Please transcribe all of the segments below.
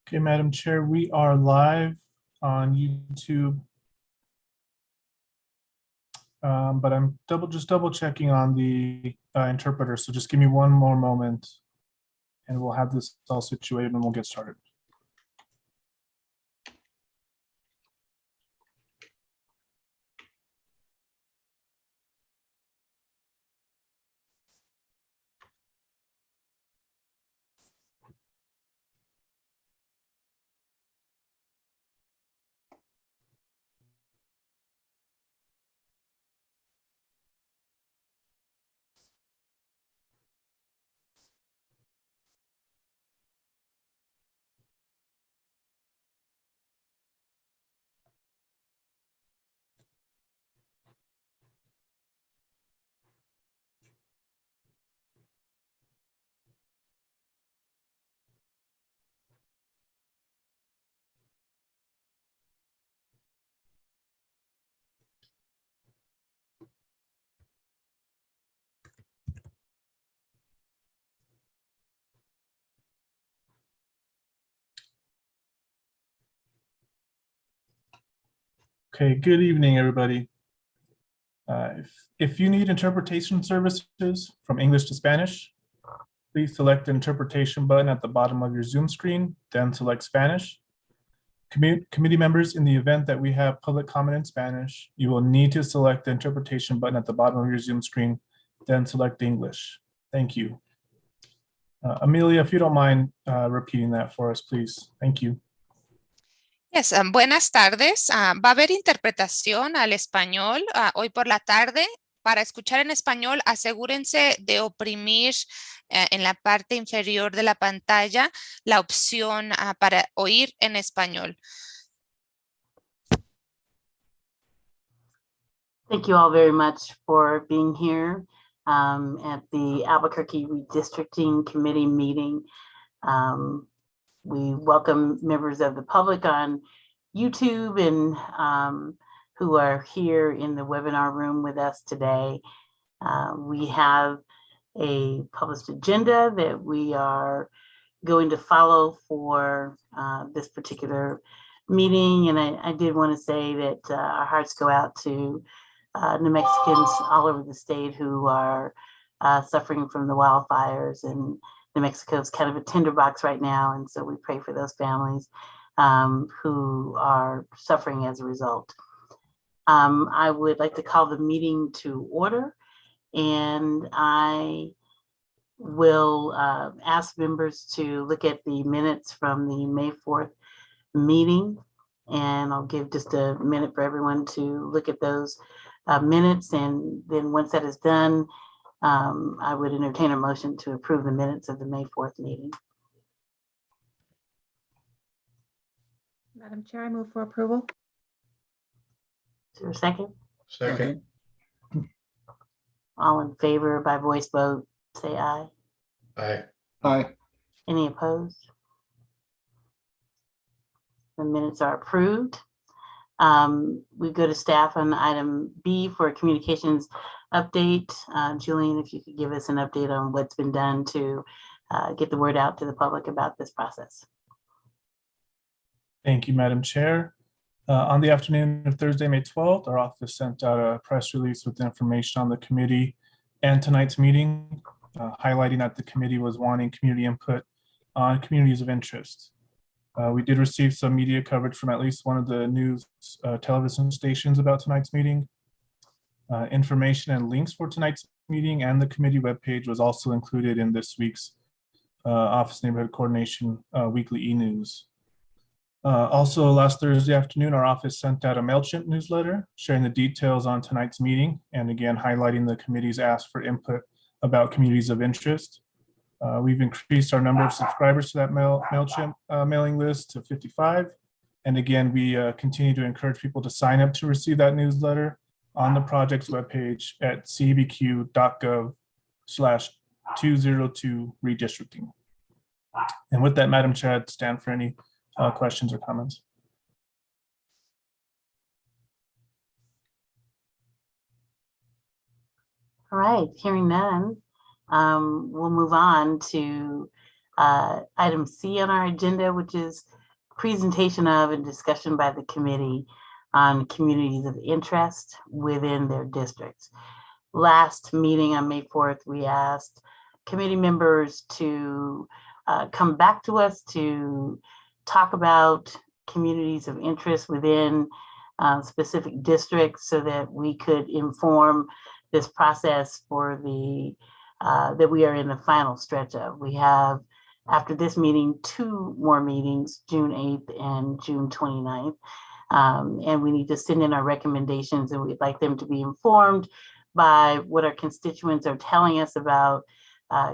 Okay, Madam Chair, we are live on YouTube, but I'm just double checking on the interpreter. So just give me one more moment and we'll have this all situated and we'll get started. Okay, good evening, everybody. If you need interpretation services from English to Spanish, please select the interpretation button at the bottom of your Zoom screen, then select Spanish. Committee members, in the event that we have public comment in Spanish, you will need to select the interpretation button at the bottom of your Zoom screen, then select English. Thank you. Amelia, if you don't mind repeating that for us, please. Thank you. Yes, buenas tardes. Va a haber interpretación al español hoy por la tarde. Para escuchar en español, asegúrense de oprimir en la parte inferior de la pantalla la opción para oír en español. Thank you all very much for being here at the Albuquerque Redistricting Committee meeting. We welcome members of the public on YouTube and who are here in the webinar room with us today. We have a published agenda that we are going to follow for this particular meeting. And I did want to say that our hearts go out to New Mexicans all over the state who are suffering from the wildfires, and New Mexico is kind of a tinderbox right now. And so we pray for those families who are suffering as a result. I would like to call the meeting to order, and I will ask members to look at the minutes from the May 4th meeting, and I'll give just a minute for everyone to look at those minutes, and then once that is done, I would entertain a motion to approve the minutes of the May 4th meeting. Madam Chair, I move for approval. Is there a second? Second. All in favor by voice vote, say aye. Aye. Aye. Any opposed? The minutes are approved. We go to staff on item B for communications update. Julian, if you could give us an update on what's been done to get the word out to the public about this process. Thank you, Madam Chair. On the afternoon of Thursday, May 12th, our office sent out a press release with information on the committee and tonight's meeting, highlighting that the committee was wanting community input on communities of interest. We did receive some media coverage from at least one of the news television stations about tonight's meeting. Information and links for tonight's meeting and the committee webpage was also included in this week's Office Neighborhood Coordination Weekly e-News. Also, last Thursday afternoon, our office sent out a MailChimp newsletter sharing the details on tonight's meeting and again highlighting the committee's ask for input about communities of interest. We've increased our number of subscribers to that MailChimp mailing list to 55. And again, we continue to encourage people to sign up to receive that newsletter on the project's webpage at cbq.gov/202 redistricting. And with that, Madam Chair, I'd stand for any questions or comments. All right, hearing none, we'll move on to item C on our agenda, which is presentation of and discussion by the committee on communities of interest within their districts. Last meeting on May 4th, we asked committee members to come back to us to talk about communities of interest within specific districts so that we could inform this process for the that we are in the final stretch of. We have, after this meeting, 2 more meetings, June 8th and June 29th. And we need to send in our recommendations, and we'd like them to be informed by what our constituents are telling us about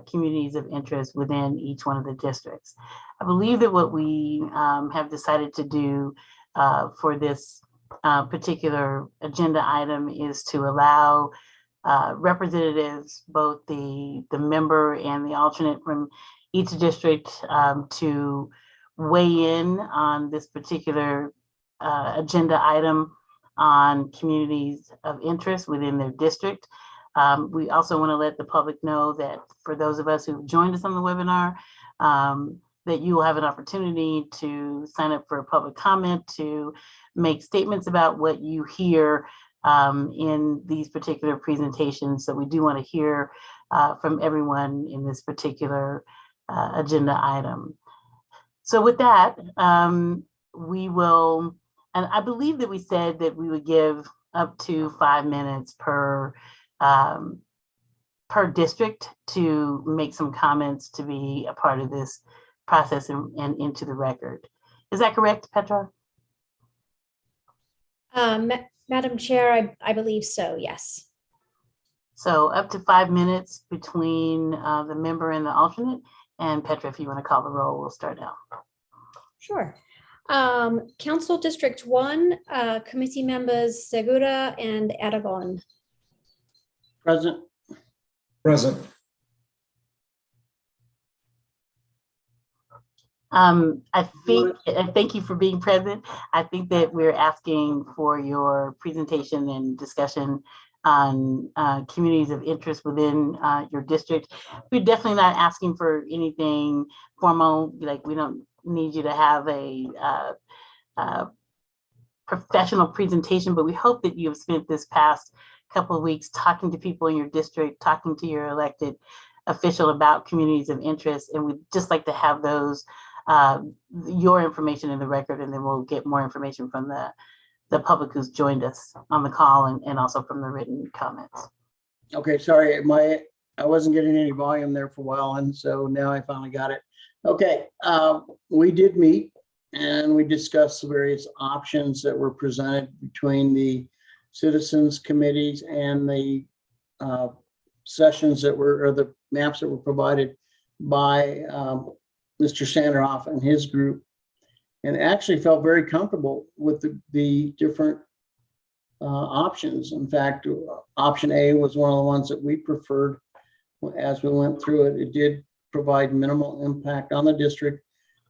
communities of interest within each one of the districts. I believe that what we have decided to do for this particular agenda item is to allow representatives, both the member and the alternate from each district, to weigh in on this particular agenda item on communities of interest within their district. We also want to let the public know that for those of us who've joined us on the webinar, that you will have an opportunity to sign up for a public comment, to make statements about what you hear in these particular presentations. So we do want to hear from everyone in this particular agenda item. So with that, we will, and I believe that we said that we would give up to 5 minutes per district to make some comments to be a part of this process and into the record. Is that correct, Petra? Madam Chair, I believe so, yes. So up to 5 minutes between the member and the alternate. And Petra, if you want to call the roll, we'll start now. Sure. Council District 1, committee members Segura and Aragon. Present. Present. I think, thank you for being present. I think that we're asking for your presentation and discussion on communities of interest within your district. We're definitely not asking for anything formal, like we don't need you to have a professional presentation, but we hope that you have spent this past couple of weeks talking to people in your district, talking to your elected official about communities of interest, and we'd just like to have those your information in the record, and then we'll get more information from the public who's joined us on the call and also from the written comments. Okay, sorry, I wasn't getting any volume there for a while, and so now I finally got it. Okay, we did meet and we discussed the various options that were presented between the citizens committees and the sessions that were, or the maps that were provided by Mr. Sanderoff and his group, and actually felt very comfortable with the different options. In fact, option A was one of the ones that we preferred as we went through it. It did provide minimal impact on the district.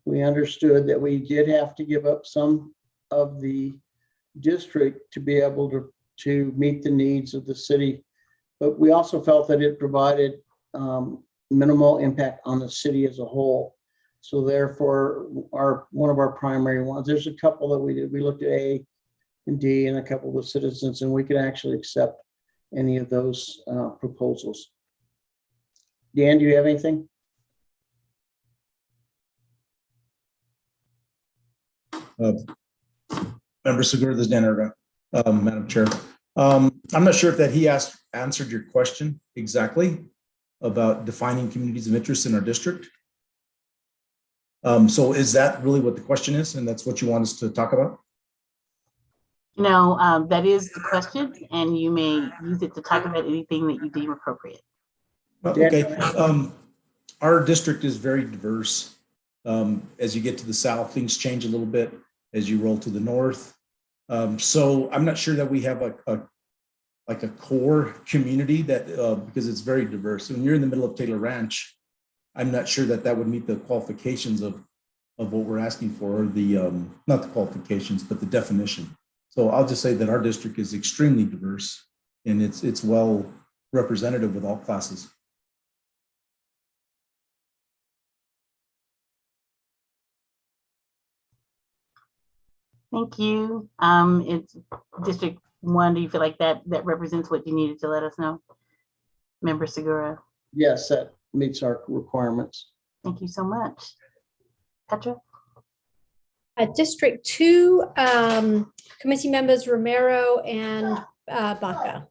We understood that we did have to give up some of the district to be able to meet the needs of the city, but we also felt that it provided minimal impact on the city as a whole. So therefore, one of our primary ones, there's a couple that we did. We looked at A and D and a couple with citizens, and we could actually accept any of those proposals. Dan, do you have anything? Member Segura, this is Dan Erga, Madam Chair. I'm not sure if that he answered your question exactly about defining communities of interest in our district. So is that really what the question is, and that's what you want us to talk about? No, that is the question, and you may use it to talk about anything that you deem appropriate. Okay. Our district is very diverse. As you get to the south, things change a little bit as you roll to the north. So I'm not sure that we have like a core community that because it's very diverse. When you're in the middle of Taylor Ranch, I'm not sure that that would meet the qualifications of what we're asking for, or the not the qualifications, but the definition. So I'll just say that our district is extremely diverse, and it's well representative with all classes. Thank you. It's District 1. Do you feel like that represents what you needed to let us know? Member Segura. Yes, that meets our requirements. Thank you so much. Petra? District 2, committee members Romero and Baca.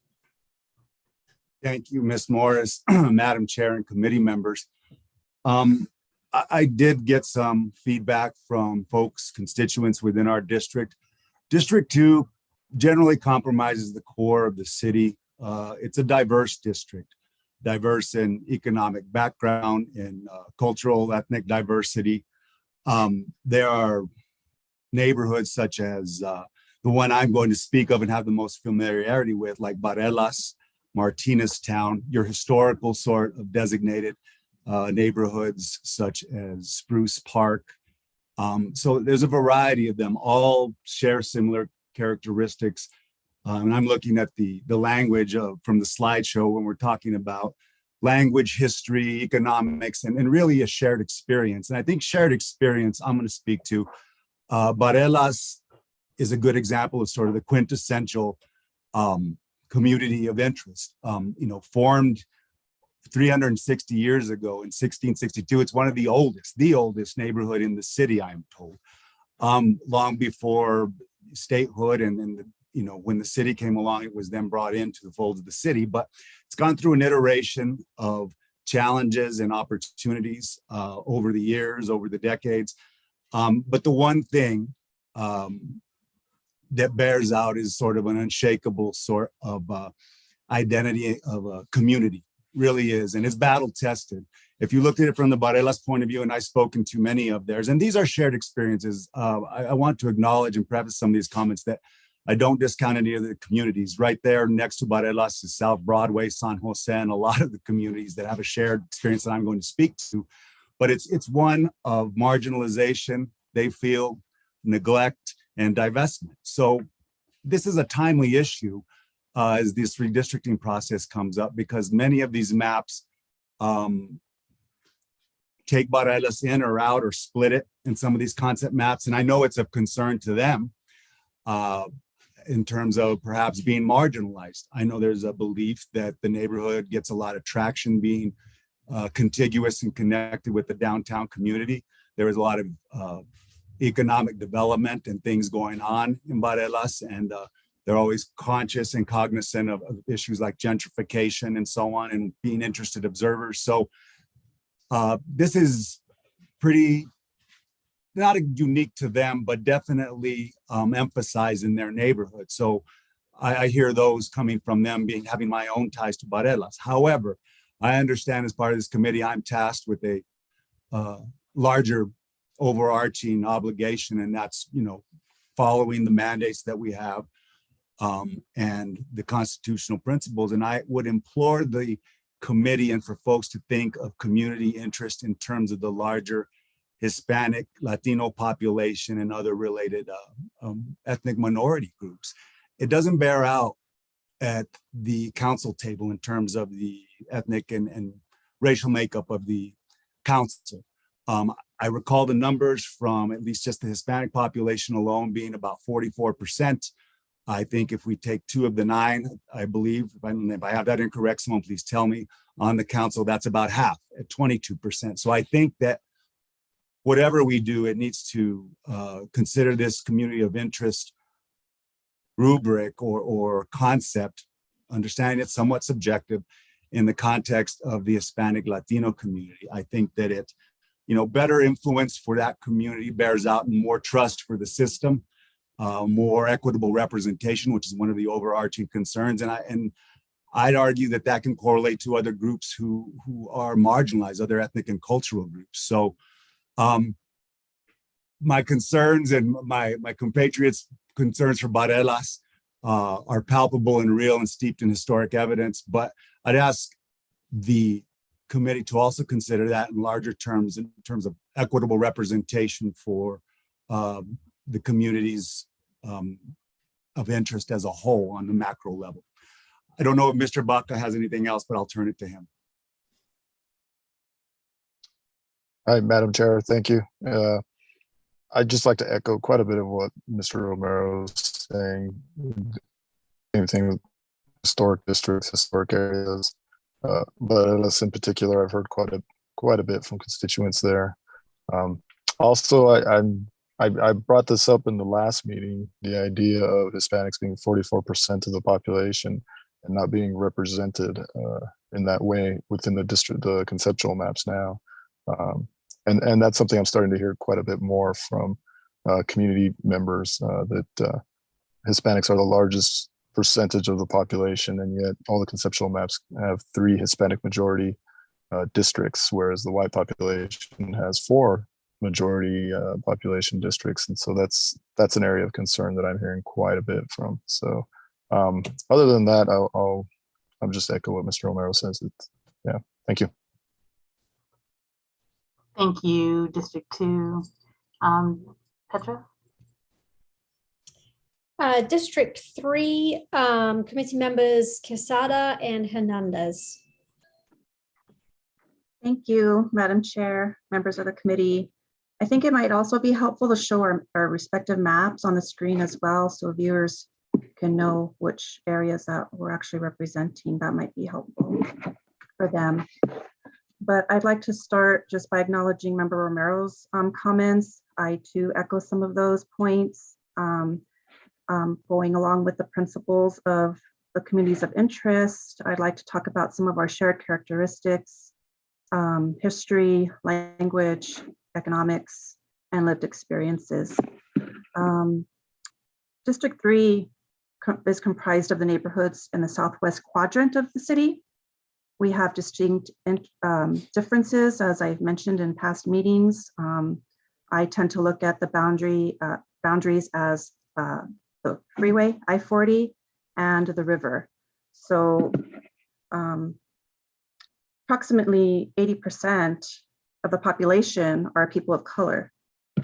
Thank you, Ms. Morris, Madam Chair and committee members. I did get some feedback from folks, constituents within our district. District 2 generally compromises the core of the city. It's a diverse district, diverse in economic background, in cultural, ethnic diversity. There are neighborhoods such as the one I'm going to speak of and have the most familiarity with, like Barelas, Martinez Town, your historical sort of designated neighborhoods such as Spruce Park. So there's a variety of them, all share similar characteristics. And I'm looking at the language from the slideshow when we're talking about language, history, economics, and really a shared experience. And I think shared experience I'm going to speak to. Barelas is a good example of sort of the quintessential community of interest, formed 360 years ago in 1662. It's one of the oldest neighborhood in the city, I'm told, long before statehood. And when the city came along, it was then brought into the folds of the city. But it's gone through an iteration of challenges and opportunities over the years, over the decades. But the one thing that bears out is sort of an unshakable sort of identity of a community, really is, and it's battle tested. If you looked at it from the Barelas point of view, and I've spoken to many of theirs, and these are shared experiences, I want to acknowledge and preface some of these comments that I don't discount any of the communities. Right there next to Barelas is South Broadway, San Jose, and a lot of the communities that have a shared experience that I'm going to speak to. But it's one of marginalization, they feel, neglect, and divestment. So this is a timely issue as this redistricting process comes up, because many of these maps take Barelas in or out or split it in some of these concept maps. And I know it's of concern to them in terms of perhaps being marginalized. I know there's a belief that the neighborhood gets a lot of traction being contiguous and connected with the downtown community. There is a lot of economic development and things going on in Barelas, and they're always conscious and cognizant of issues like gentrification and so on, and being interested observers. So this is pretty, not unique to them, but definitely emphasized in their neighborhood. So I hear those coming from them having my own ties to Barelas. However, I understand as part of this committee, I'm tasked with a larger overarching obligation, and that's, following the mandates that we have and the constitutional principles. And I would implore the committee and for folks to think of community interest in terms of the larger Hispanic, Latino population and other related ethnic minority groups. It doesn't bear out at the council table in terms of the ethnic and racial makeup of the council. I recall the numbers from at least just the Hispanic population alone being about 44%. I think if we take 2 of the 9, I believe, if I have that incorrect, someone please tell me, on the council, that's about half at 22%. So I think that whatever we do, it needs to consider this community of interest rubric or concept, understanding it's somewhat subjective in the context of the Hispanic Latino community. I think that it, better influence for that community bears out in more trust for the system, more equitable representation, which is one of the overarching concerns. And I'd argue that can correlate to other groups who are marginalized, other ethnic and cultural groups. So my concerns and my compatriots' concerns for Barelas are palpable and real and steeped in historic evidence. But I'd ask the committee to also consider that in larger terms, in terms of equitable representation for the communities of interest as a whole on the macro level. I don't know if Mr. Baca has anything else, but I'll turn it to him. Hi, Madam Chair. Thank you. I'd just like to echo quite a bit of what Mr. Romero is saying. Same thing with historic districts, historic areas, but LS in particular, I've heard quite a bit from constituents there. Also, I brought this up in the last meeting, the idea of Hispanics being 44% of the population and not being represented in that way within the conceptual maps now. And that's something I'm starting to hear quite a bit more from community members, that Hispanics are the largest percentage of the population, and yet all the conceptual maps have 3 Hispanic majority districts, whereas the white population has 4 majority population districts. And so that's an area of concern that I'm hearing quite a bit from. So other than that, I'll just echo what Mr. Romero says. Yeah, thank you. Thank you, District 2. Petra? District 3, committee members Quesada and Hernandez. Thank you, Madam Chair, members of the committee. I think it might also be helpful to show our respective maps on the screen as well, so viewers can know which areas that we're actually representing. That might be helpful for them. But I'd like to start just by acknowledging Member Romero's comments. I too echo some of those points, going along with the principles of the communities of interest. I'd like to talk about some of our shared characteristics, history, language, economics, and lived experiences. District 3 is comprised of the neighborhoods in the southwest quadrant of the city. We have distinct differences, as I've mentioned in past meetings. I tend to look at the boundaries as the freeway, I-40, and the river. So approximately 80% of the population are people of color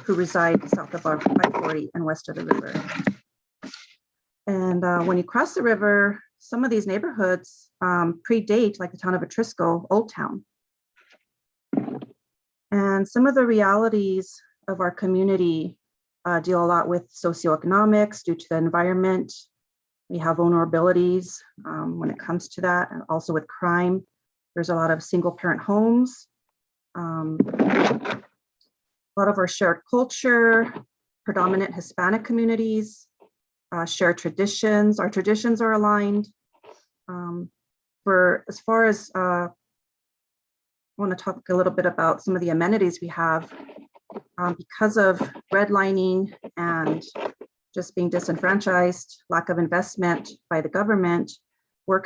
who reside south of our I-40 and west of the river. And when you cross the river, some of these neighborhoods predate, like the town of Atrisco, Old Town. And some of the realities of our community deal a lot with socioeconomics due to the environment. We have vulnerabilities when it comes to that, and also with crime. There's a lot of single parent homes. A lot of our shared culture, predominant Hispanic communities, shared traditions. Our traditions are aligned. As far as I want to talk a little bit about some of the amenities we have. Because of redlining and just being disenfranchised, lack of investment by the government, we're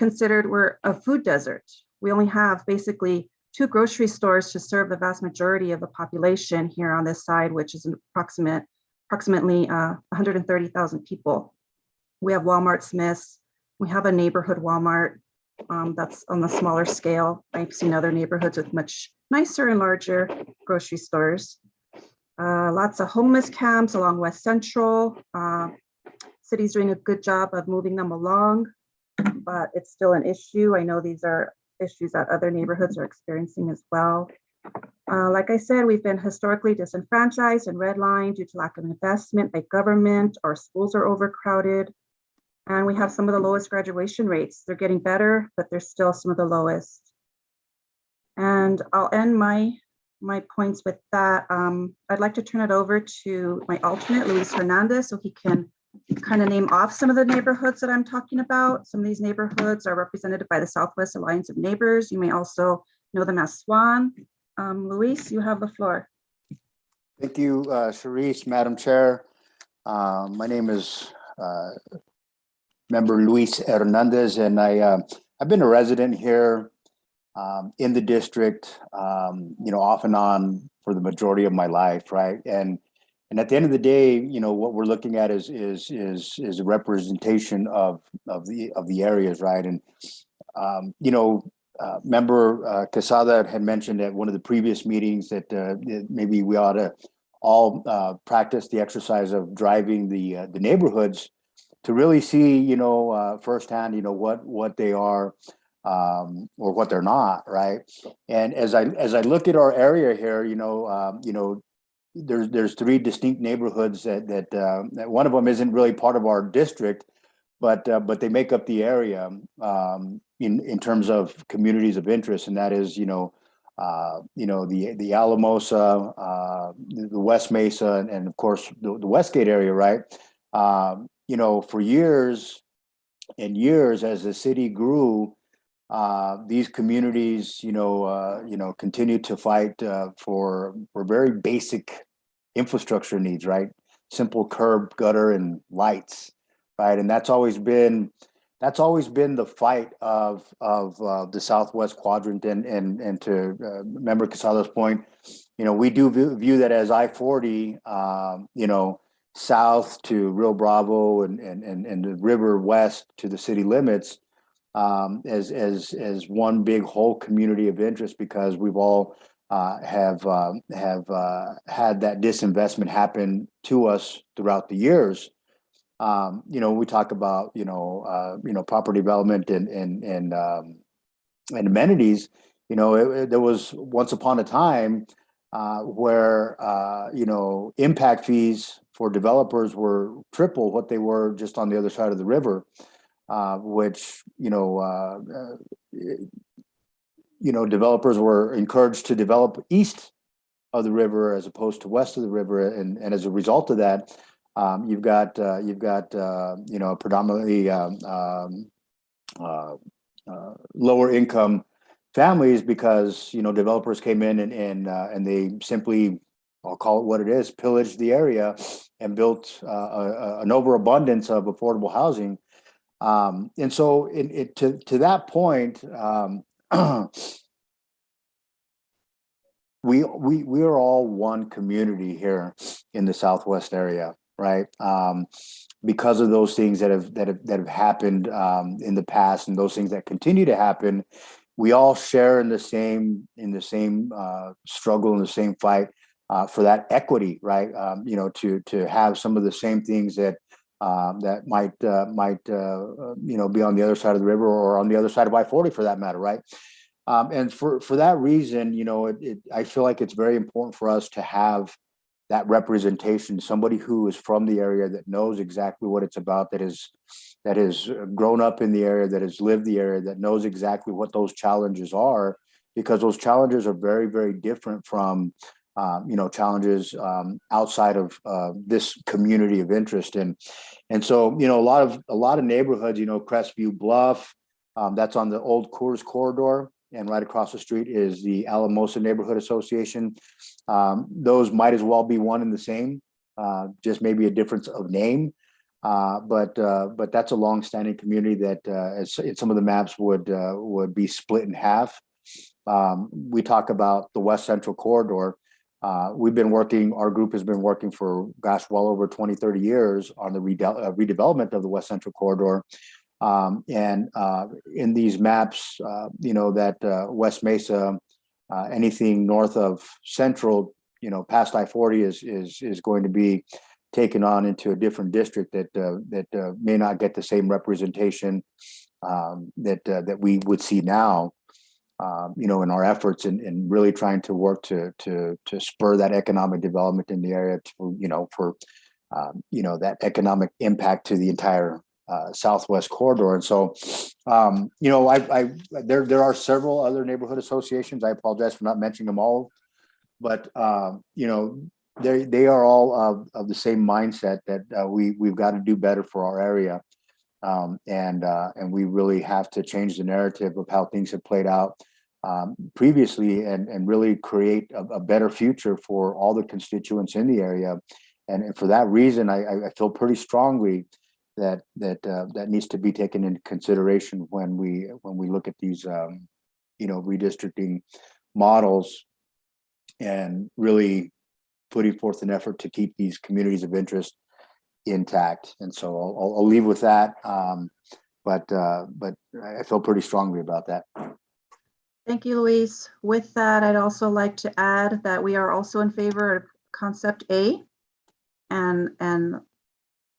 a food desert. We only have basically 2 grocery stores to serve the vast majority of the population here on this side, which is approximately 130,000 people. We have Walmart Smiths. We have a neighborhood Walmart that's on the smaller scale. I've seen other neighborhoods with much nicer and larger grocery stores. Lots of homeless camps along West Central. City's doing a good job of moving them along, but it's still an issue. I know these are issues that other neighborhoods are experiencing as well. Like I said, we've been historically disenfranchised and redlined due to lack of investment by government. Our schools are overcrowded, and we have some of the lowest graduation rates. They're getting better, but they're still some of the lowest. And I'll end my points with that. I'd like to turn it over to my alternate, Luis Hernandez, so he can kind of name off some of the neighborhoods that I'm talking about. Some of these neighborhoods are represented by the Southwest Alliance of Neighbors. You may also know them as SWAN. Luis, you have the floor. Thank you, Charisse, Madam Chair. My name is Member Luis Hernandez, and I've been a resident here in the district, off and on for the majority of my life, right? And at the end of the day, what we're looking at is a representation of the areas, right? And Member Quesada had mentioned at one of the previous meetings that maybe we ought to all practice the exercise of driving the neighborhoods to really see, firsthand, what they are. Or what they're not, right? And as I look at our area here, there's three distinct neighborhoods that one of them isn't really part of our district, but they make up the area in terms of communities of interest, and that is, the Alamosa, the West Mesa, and of course the Westgate area, right? For years and years, as the city grew, these communities, continued to fight for very basic infrastructure needs, right? Simple curb, gutter, and lights, right? And that's always been the fight of the Southwest quadrant. And to Member Quesada's point, we do view that as I-40, south to Rio Bravo and the river west to the city limits, as one big whole community of interest, because we've all have had that disinvestment happen to us throughout the years. We talk about property development and amenities. There was once upon a time where impact fees for developers were triple what they were just on the other side of the river, which developers were encouraged to develop east of the river as opposed to west of the river, and as a result of that, you've got predominantly lower income families, because developers came in and they simply, I'll call it what it is, pillaged the area and built an overabundance of affordable housing. And so to that point, we are all one community here in the Southwest area, right? Because of those things that have happened in the past, and those things that continue to happen, we all share in the same struggle, in the same fight for that equity, right? To have some of the same things that might be on the other side of the river, or on the other side of I-40 for that matter, right? And for that reason, I feel like it's very important for us to have that representation, somebody who is from the area, that knows exactly what it's about, that has grown up in the area, that has lived the area, that knows exactly what those challenges are, because those challenges are very, very different from challenges outside of this community of interest. And so, a lot of neighborhoods, Crestview Bluff, that's on the old Coors corridor, and right across the street is the Alamosa Neighborhood Association. Those might as well be one and the same, just maybe a difference of name. But that's a long-standing community that some of the maps would be split in half. We talk about the West Central Corridor. Our group has been working for, well over 20, 30 years on the redevelopment of the West Central Corridor. And in these maps, that West Mesa, anything north of Central, past I-40 is going to be taken on into a different district that may not get the same representation that we would see now. In our efforts in really trying to work to spur that economic development in the area, for that economic impact to the entire Southwest corridor. And so, there are several other neighborhood associations. I apologize for not mentioning them all, but they are all of the same mindset that we've got to do better for our area, and we really have to change the narrative of how things have played out previously, and really create a better future for all the constituents in the area. And for that reason, I feel pretty strongly that needs to be taken into consideration when we look at these redistricting models, and really putting forth an effort to keep these communities of interest intact. And so I'll leave with that, but I feel pretty strongly about that. Thank you, Luis. With that, I'd also like to add that we are also in favor of concept A, and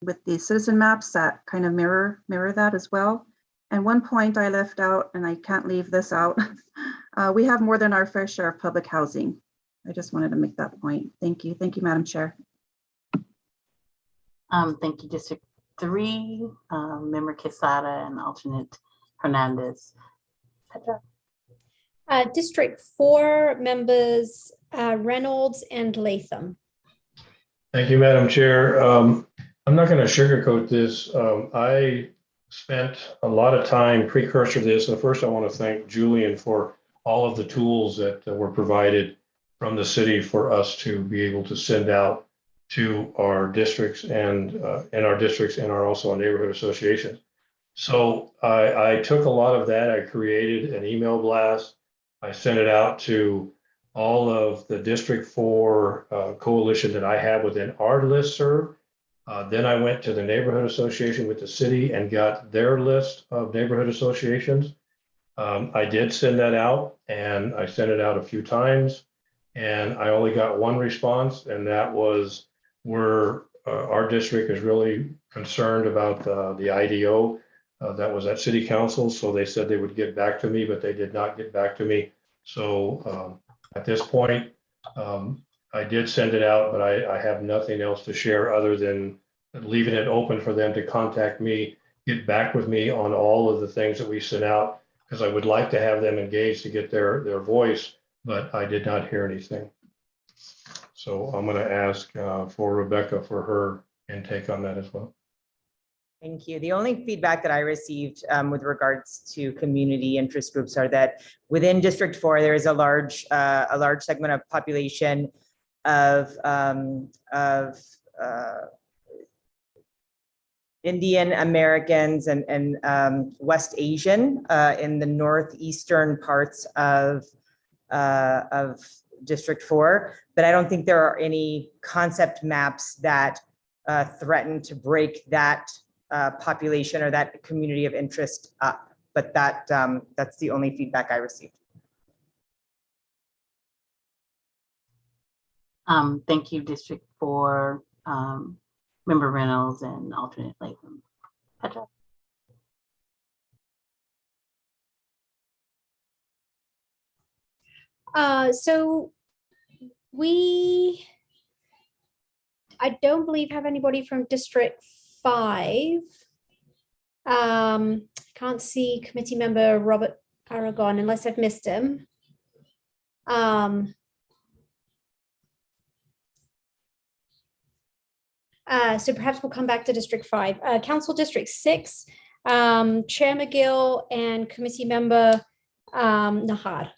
with the citizen maps that kind of mirror that as well. And one point I left out, and I can't leave this out, we have more than our fair share of public housing. I just wanted to make that point. Thank you. Thank you, Madam Chair. Thank you, District 3, Member Quesada and Alternate Hernandez. Petra? District 4 members Reynolds and Latham. Thank you, Madam Chair. I'm not going to sugarcoat this. I spent a lot of time precursor to this. And first, I want to thank Julian for all of the tools that were provided from the city for us to be able to send out to our districts and also our neighborhood associations. So I took a lot of that. I created an email blast. I sent it out to all of the District 4 coalition that I have within our listserv. Then I went to the neighborhood association with the city and got their list of neighborhood associations. I did send that out, and I sent it out a few times, and I only got one response, and that was where our district is really concerned about the IDO that was at City Council. So they said they would get back to me, but they did not get back to me. So at this point, I did send it out, but I have nothing else to share other than leaving it open for them to contact me, get back with me on all of the things that we sent out, because I would like to have them engaged to get their voice, but I did not hear anything. So I'm going to ask for Rebecca for her intake on that as well. Thank you. The only feedback that I received with regards to community interest groups are that within District 4, there is a large segment of population of Indian Americans and West Asian in the northeastern parts of District 4, but I don't think there are any concept maps that threaten to break that population or that community of interest up. But that's the only feedback I received. Thank you, District 4, Member Reynolds and Alternate Latham. Petra? So I don't believe have anybody from District 5. Can't see committee member Robert Aragon unless I've missed him. So perhaps we'll come back to District 5. Council District 6, Chair McGill and committee member Nahar.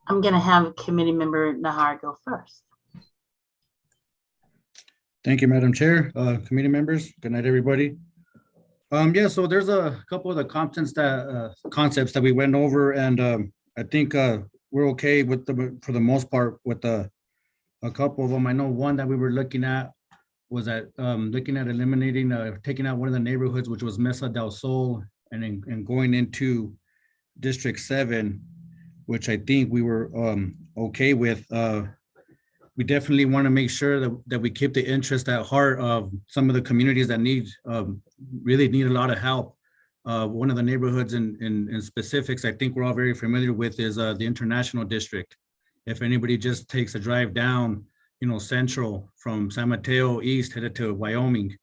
I'm going to have committee member Nahar go first. Thank you, Madam Chair, committee members. Good night, everybody. Yeah, so there's a couple of the concepts that we went over, and I think we're okay with for the most part with a couple of them. I know one that we were looking at was looking at eliminating, taking out one of the neighborhoods, which was Mesa del Sol, and going into District 7, which I think we were okay with. We definitely want to make sure that we keep the interest at heart of some of the communities that really need a lot of help. One of the neighborhoods in specifics, I think we're all very familiar with, is the International District. If anybody just takes a drive down, Central from San Mateo East headed to Wyoming,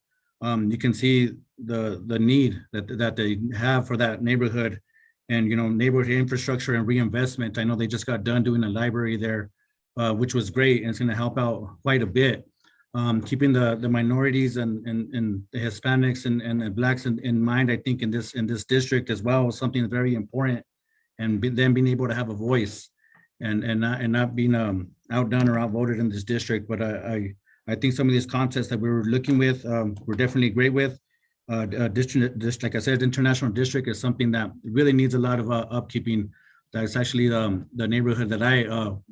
you can see the need that they have for that neighborhood, and neighborhood infrastructure and reinvestment. I know they just got done doing a library there, which was great, and it's going to help out quite a bit. Keeping the minorities and the Hispanics and the Blacks in mind, I think in this district as well, is something that's very important, and them being able to have a voice and not being outdone or outvoted in this district. But I think some of these concepts that we were looking with, we're definitely great with. District, like I said, International District is something that really needs a lot of upkeeping. That's actually the neighborhood that I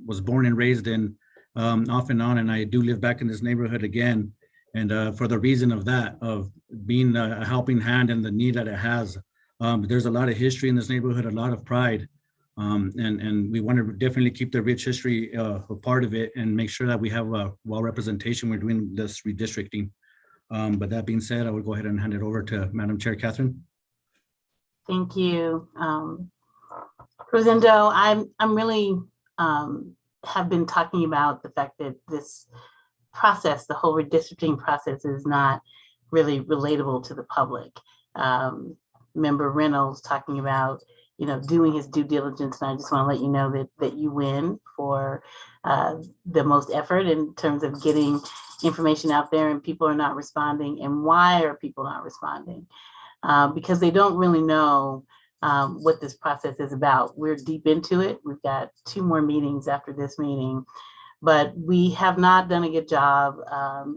was born and raised in, off and on, and I do live back in this neighborhood again. And for the reason of that, of being a helping hand and the need that it has, there's a lot of history in this neighborhood, a lot of pride. And we want to definitely keep the rich history a part of it and make sure that we have a well representation. We're doing this redistricting. But that being said, I will go ahead and hand it over to Madam Chair Catherine. Thank you. Rosendo, I'm really have been talking about the fact that this process, the whole redistricting process, is not really relatable to the public. Member Reynolds talking about, doing his due diligence, and I just want to let you know that you win for the most effort in terms of getting information out there, and people are not responding. And why are people not responding? Because they don't really know what this process is about. We're deep into it. We've got 2 more meetings after this meeting, but we have not done a good job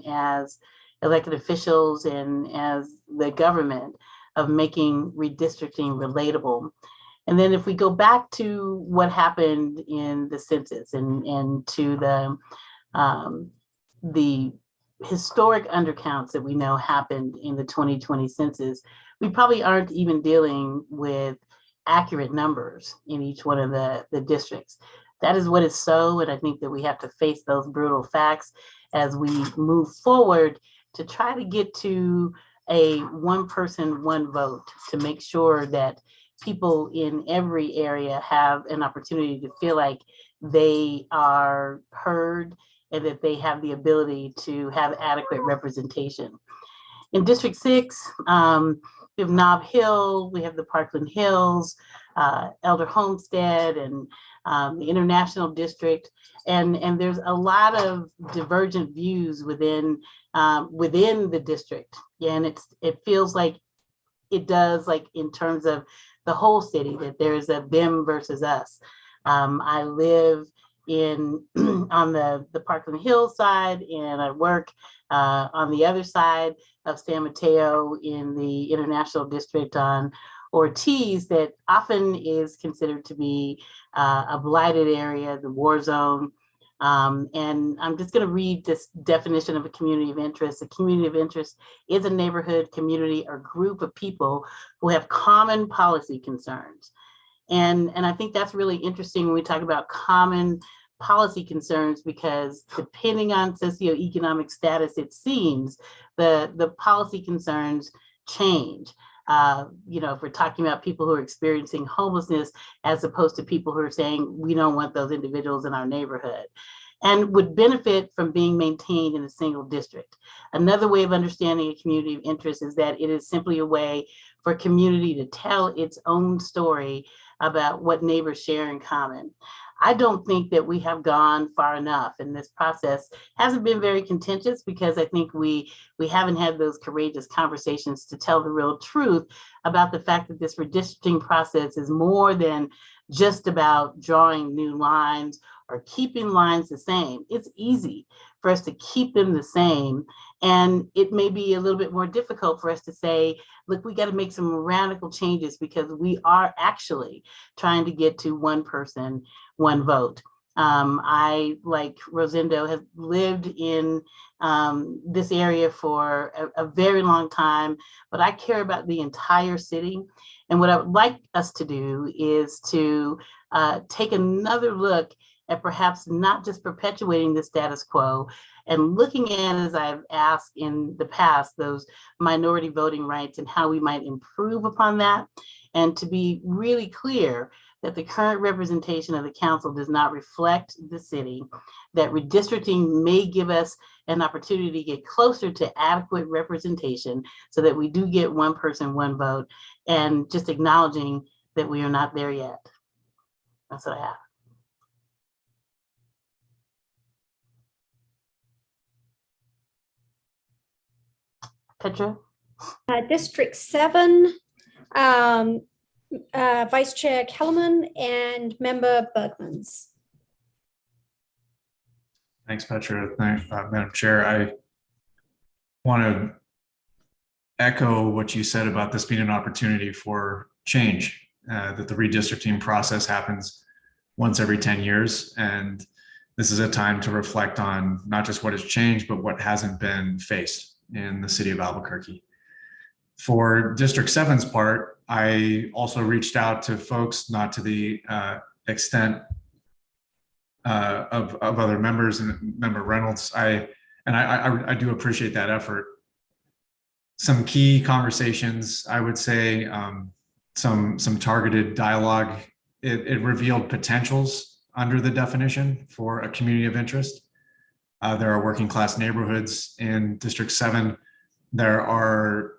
as elected officials and as the government of making redistricting relatable. And then if we go back to what happened in the census and to the historic undercounts that we know happened in the 2020 census, we probably aren't even dealing with accurate numbers in each one of the districts. That is what is so, and I think that we have to face those brutal facts as we move forward to try to get to a 1 person, 1 vote, to make sure that people in every area have an opportunity to feel like they are heard and that they have the ability to have adequate representation. In District 6, we have Nob Hill, we have the Parkland Hills, Elder Homestead, and the International District, and there's a lot of divergent views within the district, and it feels like it does, like in terms of the whole city, that there's a them versus us. I live on the Parkland Hills side, and I work on the other side of San Mateo in the International District on Ortiz, that often is considered to be a blighted area, the war zone. And I'm just going to read this definition of a community of interest. A community of interest is a neighborhood, community, or group of people who have common policy concerns. And I think that's really interesting when we talk about common policy concerns, because depending on socioeconomic status, it seems the policy concerns change. If we're talking about people who are experiencing homelessness, as opposed to people who are saying, we don't want those individuals in our neighborhood, and would benefit from being maintained in a single district. Another way of understanding a community of interest is that it is simply a way for a community to tell its own story about what neighbors share in common. I don't think that we have gone far enough, and this process hasn't been very contentious, because I think we haven't had those courageous conversations to tell the real truth about the fact that this redistricting process is more than just about drawing new lines or keeping lines the same. It's easy for us to keep them the same, and it may be a little bit more difficult for us to say, look, we got to make some radical changes, because we are actually trying to get to 1 person, 1 vote. I, like Rosendo, have lived in this area for a very long time, but I care about the entire city. And what I would like us to do is to take another look at perhaps not just perpetuating the status quo, and looking at, as I've asked in the past, those minority voting rights and how we might improve upon that, and to be really clear that the current representation of the council does not reflect the city, that redistricting may give us an opportunity to get closer to adequate representation so that we do get 1 person, 1 vote, and just acknowledging that we are not there yet. That's what I have. Petra? District 7, Vice Chair Kellerman and Member Bergmans. Thanks, Petra. Madam Chair, I want to echo what you said about this being an opportunity for change, that the redistricting process happens once every 10 years. And this is a time to reflect on not just what has changed, but what hasn't been faced in the city of Albuquerque. For District 7's part, I also reached out to folks, not to the extent of other members, and Member Reynolds. I do appreciate that effort. Some key conversations, I would say, some targeted dialogue. It revealed potentials under the definition for a community of interest. There are working class neighborhoods in District 7. There are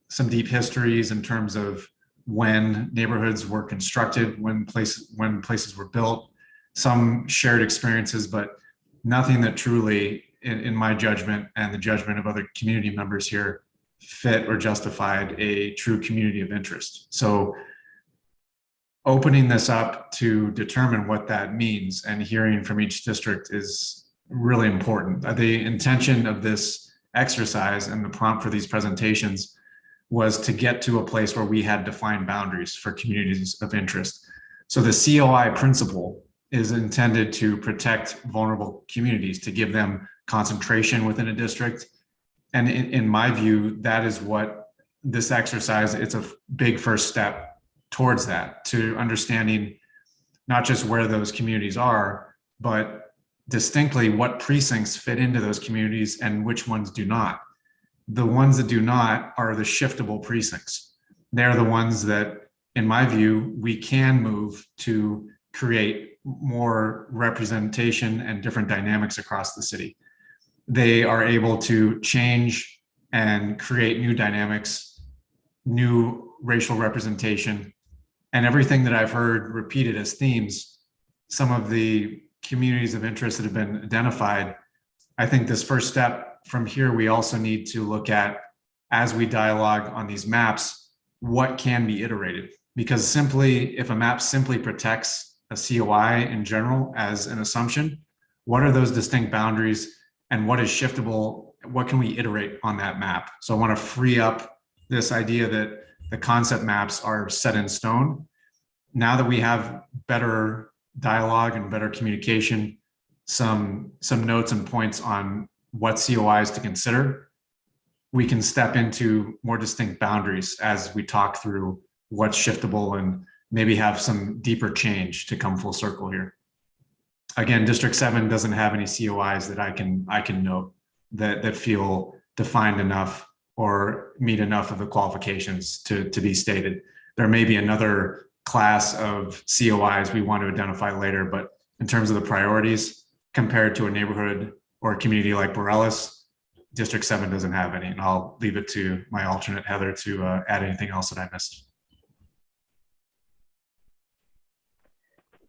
some deep histories in terms of when neighborhoods were constructed, when places were built, some shared experiences, but nothing that truly, in my judgment and the judgment of other community members here, fit or justified a true community of interest. So opening this up to determine what that means and hearing from each district is really important. The intention of this exercise and the prompt for these presentations was to get to a place where we had defined boundaries for communities of interest. So the COI principle is intended to protect vulnerable communities, to give them concentration within a district. And in my view, that is what this exercise, it's a big first step towards that, to understanding not just where those communities are, but distinctly what precincts fit into those communities and which ones do not. The ones that do not are the shiftable precincts. They're the ones that, in my view, we can move to create more representation and different dynamics across the city. They are able to change and create new dynamics, new racial representation, and everything that I've heard repeated as themes. Some of the communities of interest that have been identified, I think this first step from here, we also need to look at, as we dialogue on these maps, what can be iterated. Because simply, if a map simply protects a COI in general as an assumption, what are those distinct boundaries and what is shiftable? What can we iterate on that map? So I want to free up this idea that the concept maps are set in stone. Now that we have better dialogue and better communication, some notes and points on what COIs to consider, we can step into more distinct boundaries as we talk through what's shiftable and maybe have some deeper change to come full circle here. Again, District 7 doesn't have any COIs that I can note that feel defined enough or meet enough of the qualifications to be stated. There may be another class of COIs we want to identify later, but in terms of the priorities compared to a neighborhood or a community like Borellis, District 7 doesn't have any. And I'll leave it to my alternate, Heather, to add anything else that I missed.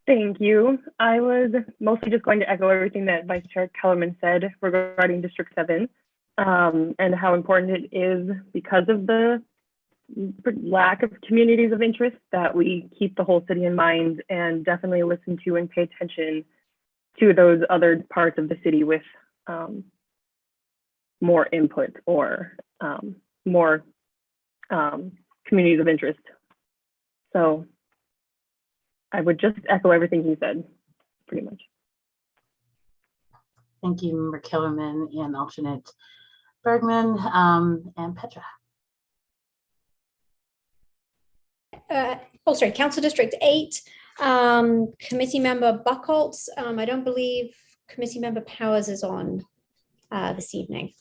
Thank you. I was mostly just going to echo everything that Vice Chair Kellerman said regarding District 7 and how important it is, because of the lack of communities of interest, that we keep the whole city in mind and definitely listen to and pay attention to those other parts of the city with more input or more communities of interest. So I would just echo everything he said, pretty much. Thank you, Member Kellerman and alternate Bergman and Petra. Sorry, Council District 8, Committee Member Buchholz. I don't believe Committee Member Powers is on this evening.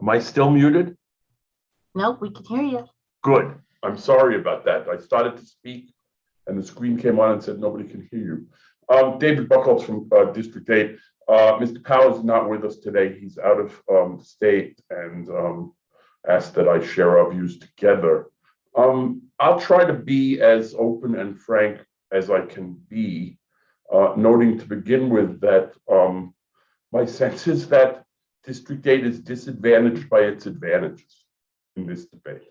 Am I still muted? Nope, we can hear you. Good. I'm sorry about that. I started to speak and the screen came on and said nobody can hear you. David Buchholz from District 8. Mr. Powers is not with us today. He's out of state and asked that I share our views together. I'll try to be as open and frank as I can be, noting to begin with that my sense is that District 8 is disadvantaged by its advantages in this debate.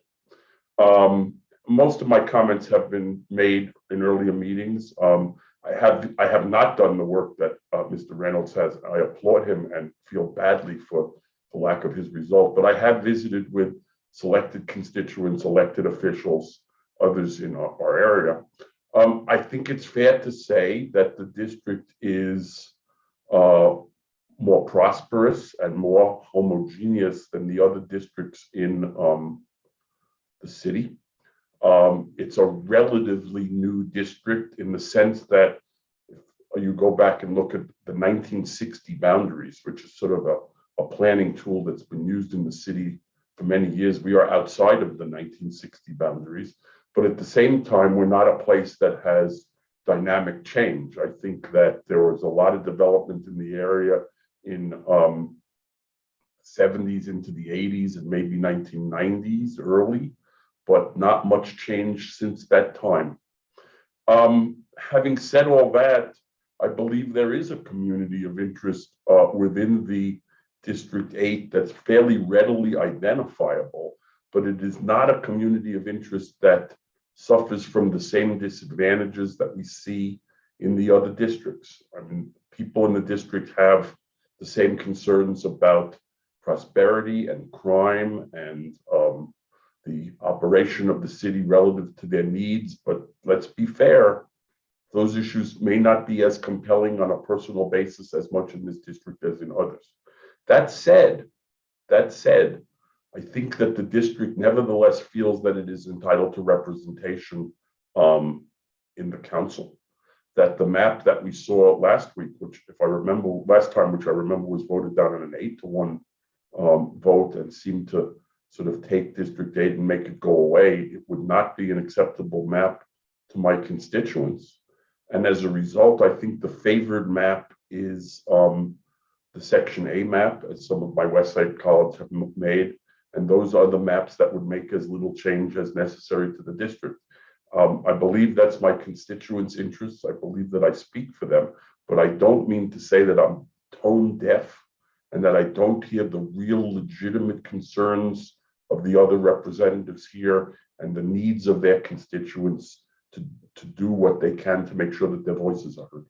Most of my comments have been made in earlier meetings. I have not done the work that Mr. Reynolds has. I applaud him and feel badly for the lack of his result, but I have visited with selected constituents, elected officials, others in our area. I think it's fair to say that the district is more prosperous and more homogeneous than the other districts in the city. It's a relatively new district in the sense that if you go back and look at the 1960 boundaries, which is sort of a planning tool that's been used in the city for many years. We are outside of the 1960 boundaries, but at the same time, we're not a place that has dynamic change. I think that there was a lot of development in the area in 70s into the 80s and maybe 1990s early, but not much change since that time. Having said all that, I believe there is a community of interest within the District 8 that's fairly readily identifiable, but it is not a community of interest that suffers from the same disadvantages that we see in the other districts. I mean, people in the district have the same concerns about prosperity and crime and the operation of the city relative to their needs. But let's be fair, those issues may not be as compelling on a personal basis as much in this district as in others. That said, I think that the district nevertheless feels that it is entitled to representation in the council. That the map that we saw last week, which if I remember last time, which I remember was voted down in an 8-1 vote and seemed to sort of take District 8 and make it go away, it would not be an acceptable map to my constituents. And as a result, I think the favored map is the Section A map, as some of my West Side colleagues have made. And those are the maps that would make as little change as necessary to the district. I believe that's my constituents' interests. I believe that I speak for them, but I don't mean to say that I'm tone deaf and that I don't hear the real legitimate concerns of the other representatives here and the needs of their constituents to do what they can to make sure that their voices are heard.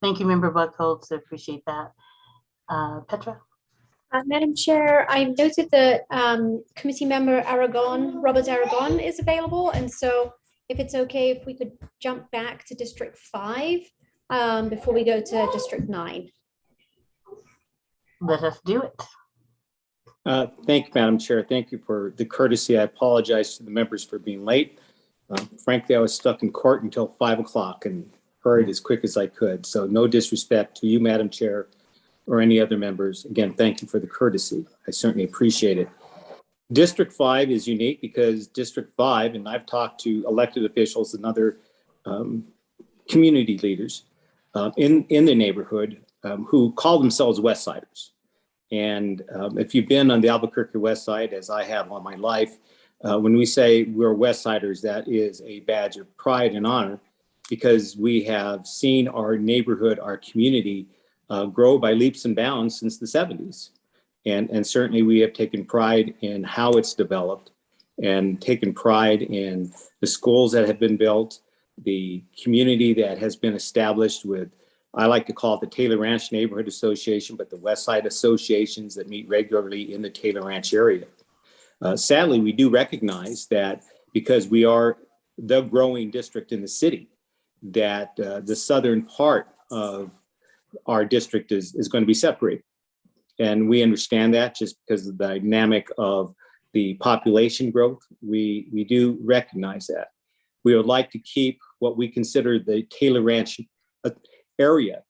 Thank you, Member Buckholz. I appreciate that. Petra? Madam Chair, I noted that Committee Member Robert Aragon is available. And so if it's okay, if we could jump back to District 5 before we go to District 9. Let us do it. Thank you, Madam Chair. Thank you for the courtesy. I apologize to the members for being late. Frankly, I was stuck in court until 5 o'clock and hurried as quick as I could. So no disrespect to you, Madam Chair, or any other members. Again, thank you for the courtesy. I certainly appreciate it. District 5 is unique because District 5, and I've talked to elected officials and other community leaders in the neighborhood who call themselves West Siders. And if you've been on the Albuquerque West Side, as I have all my life, when we say we're West Siders, that is a badge of pride and honor because we have seen our neighborhood, our community grow by leaps and bounds since the 70s. And certainly we have taken pride in how it's developed and taken pride in the schools that have been built, the community that has been established with, I like to call it the Taylor Ranch Neighborhood Association, but the West Side associations that meet regularly in the Taylor Ranch area. Sadly, we do recognize that because we are the growing district in the city, that the southern part of our district is going to be separated. And we understand that just because of the dynamic of the population growth, we do recognize that. We would like to keep what we consider the Taylor Ranch area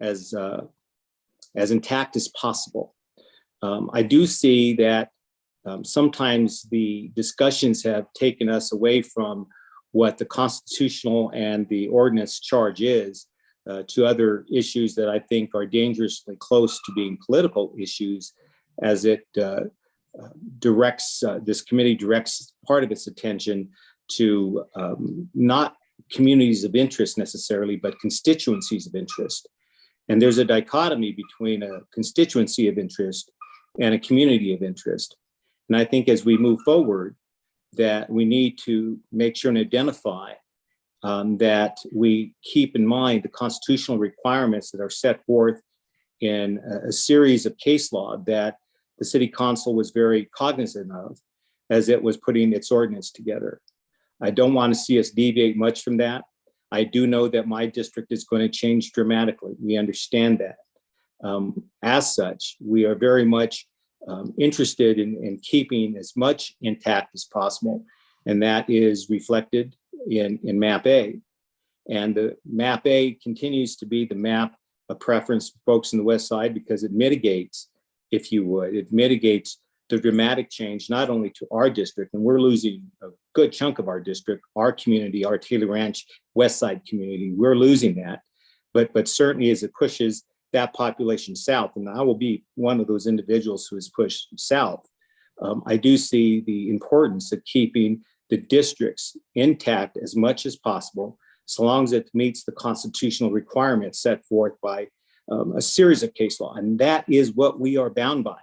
as intact as possible. I do see that sometimes the discussions have taken us away from what the constitutional and the ordinance charge is to other issues that I think are dangerously close to being political issues as it directs, this committee directs part of its attention to not communities of interest necessarily, but constituencies of interest. And there's a dichotomy between a constituency of interest and a community of interest. And I think as we move forward, that we need to make sure and identify that we keep in mind the constitutional requirements that are set forth in a series of case law that the City Council was very cognizant of as it was putting its ordinance together. I don't want to see us deviate much from that. I do know that my district is going to change dramatically. We understand that. As such, we are very much interested in keeping as much intact as possible. And that is reflected in map A. And the map A continues to be the map of preference for folks in the west side because it mitigates, if you would, it mitigates the dramatic change, not only to our district, and we're losing a good chunk of our district, our community, our Taylor Ranch West Side community, we're losing that. But certainly as it pushes that population south, and I will be one of those individuals who is pushed south, I do see the importance of keeping the districts intact as much as possible, so long as it meets the constitutional requirements set forth by a series of case law. And that is what we are bound by.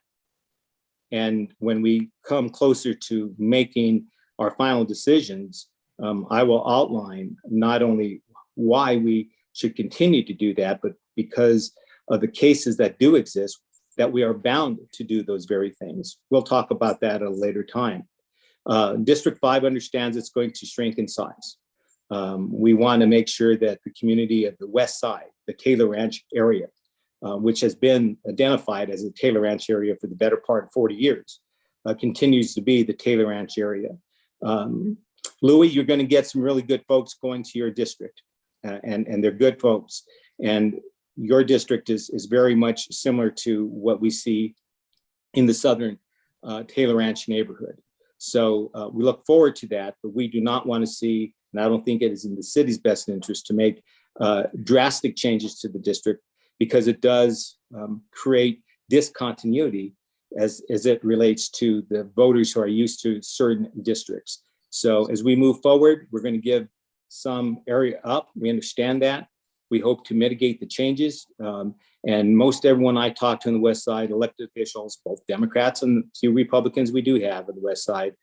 And when we come closer to making our final decisions, I will outline not only why we should continue to do that, but because of the cases that do exist, that we are bound to do those very things. We'll talk about that at a later time. District 5 understands it's going to shrink in size. We want to make sure that the community of the west side, the Taylor Ranch area, which has been identified as a Taylor Ranch area for the better part of 40 years, continues to be the Taylor Ranch area. Louis, you're going to get some really good folks going to your district, and they're good folks. And your district is very much similar to what we see in the southern Taylor Ranch neighborhood. So we look forward to that, but we do not want to see, and I don't think it is in the city's best interest to make drastic changes to the district, because it does create discontinuity as it relates to the voters who are used to certain districts. So as we move forward, we're going to give some area up. We understand that. We hope to mitigate the changes. And most everyone I talk to on the west side, elected officials, both Democrats and few Republicans we do have on the west side,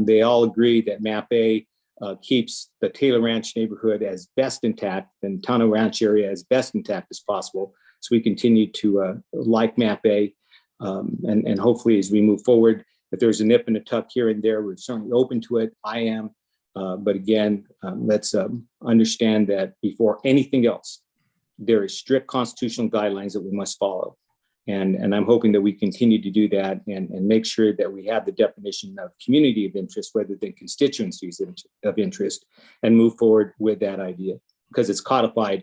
they all agree that map A keeps the Taylor Ranch neighborhood as best intact and Tono Ranch area as best intact as possible. So we continue to like map A, and hopefully as we move forward, if there's a nip and a tuck here and there, we're certainly open to it. I am, but again, let's understand that before anything else, there is strict constitutional guidelines that we must follow. And I'm hoping that we continue to do that and make sure that we have the definition of community of interest rather than constituencies of interest, and move forward with that idea, because it's codified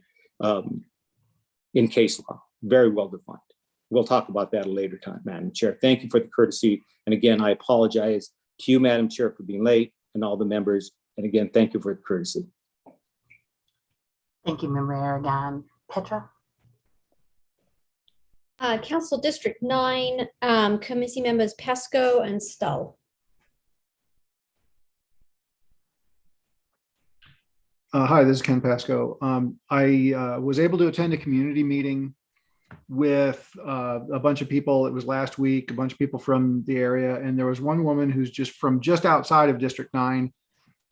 in case law, very well defined. We'll talk about that at a later time, Madam Chair. Thank you for the courtesy. And again, I apologize to you, Madam Chair, for being late, and all the members. And again, thank you for the courtesy. Thank you, Member Aragon. Petra? Council District 9, committee members Pesco and Stull. Hi, this is Ken Pasco. I was able to attend a community meeting with a bunch of people. It was last week, a bunch of people from the area. And there was one woman who's just outside of District 9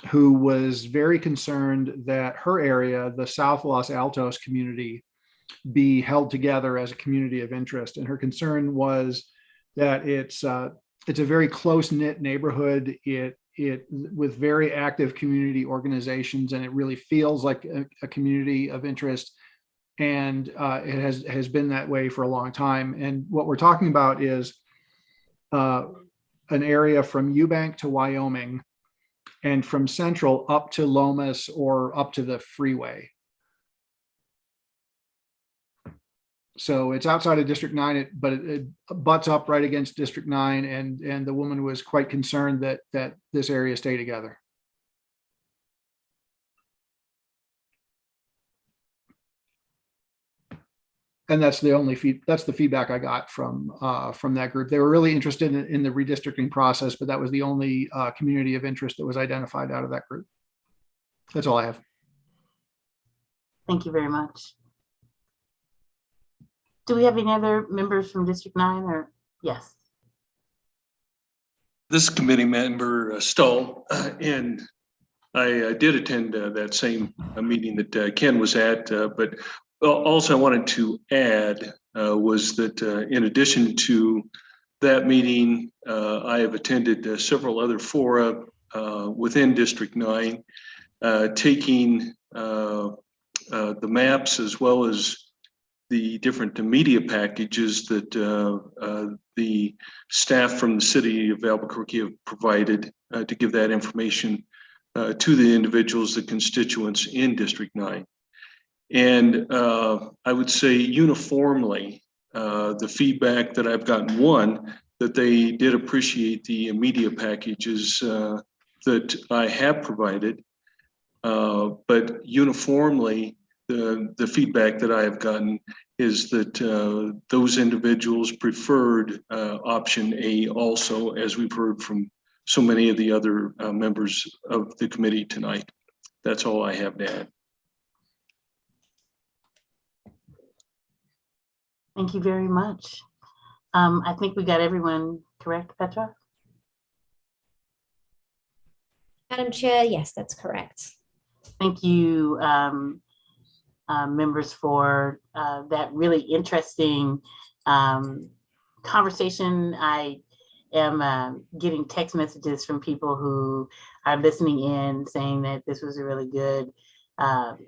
who was very concerned that her area, the South Los Altos community, be held together as a community of interest. And her concern was that it's a very close-knit neighborhood. It with very active community organizations, and it really feels like a community of interest. And it has been that way for a long time. And what we're talking about is an area from Eubank to Wyoming, and from Central up to Lomas or up to the freeway. So it's outside of District 9, but it butts up right against District 9, and the woman was quite concerned that this area stay together. And that's the feedback I got from that group. They were really interested in the redistricting process, but that was the only community of interest that was identified out of that group. That's all I have. Thank you very much. Do we have any other members from District 9 or yes? This is committee member Stoll, and I did attend that same meeting that Ken was at, but also I wanted to add was that in addition to that meeting, I have attended several other fora within District 9, taking the maps as well as the different media packages that the staff from the city of Albuquerque have provided to give that information to the individuals, the constituents in District 9. And I would say uniformly, the feedback that I've gotten, one, that they did appreciate the media packages that I have provided, but uniformly, the feedback that I have gotten is that those individuals preferred option A also, as we've heard from so many of the other members of the committee tonight. That's all I have to add. Thank you very much. I think we got everyone correct, Petra? Madam Chair, yes, that's correct. Thank you, members, for that really interesting conversation. I am getting text messages from people who are listening in saying that this was a really good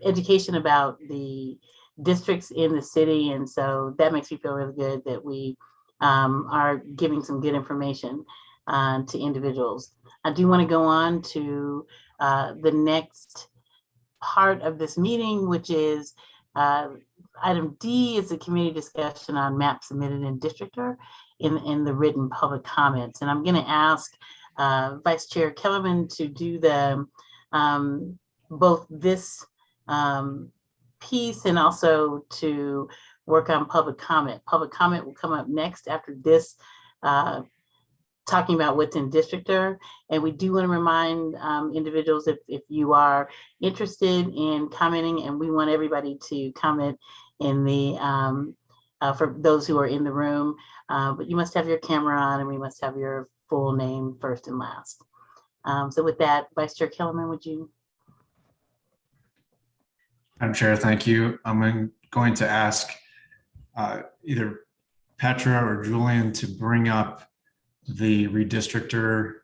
education about the districts in the city. And so that makes me feel really good that we are giving some good information to individuals. I do want to go on to the next part of this meeting, which is item D is the committee discussion on map submitted in Districtor in the written public comments. And I'm going to ask Vice Chair Kellerman to do the both this piece and also to work on public comment. Public comment will come up next after this, talking about what's in Districtor. And we do want to remind individuals if you are interested in commenting, and we want everybody to comment in the, for those who are in the room, but you must have your camera on and we must have your full name first and last. So with that, Vice Chair Kellerman, would you? Madam Chair, thank you. I'm going to ask either Petra or Julian to bring up the redistrictor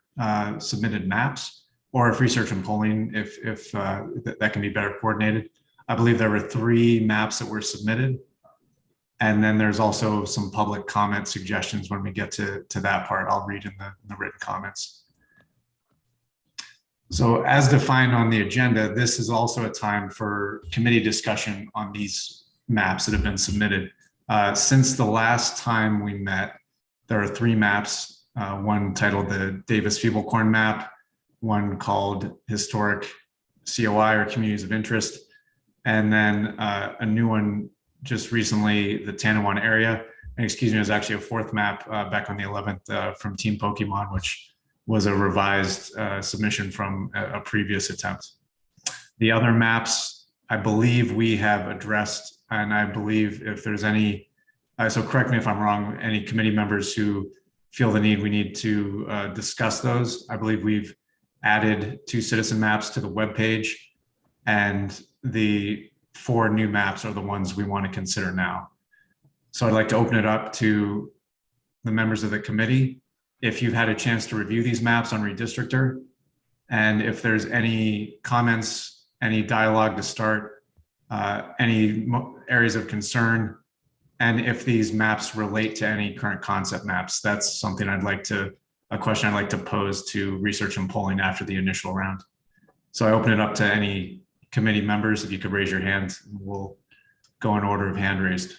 submitted maps, or if research and polling, if that can be better coordinated. I believe there were 3 maps that were submitted. And then there's also some public comment suggestions when we get to that part. I'll read in the written comments. So as defined on the agenda, this is also a time for committee discussion on these maps that have been submitted. Since the last time we met, there are 3 maps, one titled the Davis-Feeble-Corn map, one called Historic COI or Communities of Interest, and then a new one just recently, the Tanawon area. And excuse me, there's actually a 4th map back on the 11th from Team Pokemon, which was a revised submission from a previous attempt. The other maps, I believe we have addressed, and I believe if there's any, so correct me if I'm wrong, any committee members who feel the need, we need to discuss those. I believe we've added 2 citizen maps to the webpage, and the 4 new maps are the ones we want to consider now. So I'd like to open it up to the members of the committee. If you've had a chance to review these maps on Redistrictor, and if there's any comments, any dialogue to start, any areas of concern, and if these maps relate to any current concept maps, that's something a question I'd like to pose to research and polling after the initial round. So I open it up to any committee members. If you could raise your hand, we'll go in order of hand raised.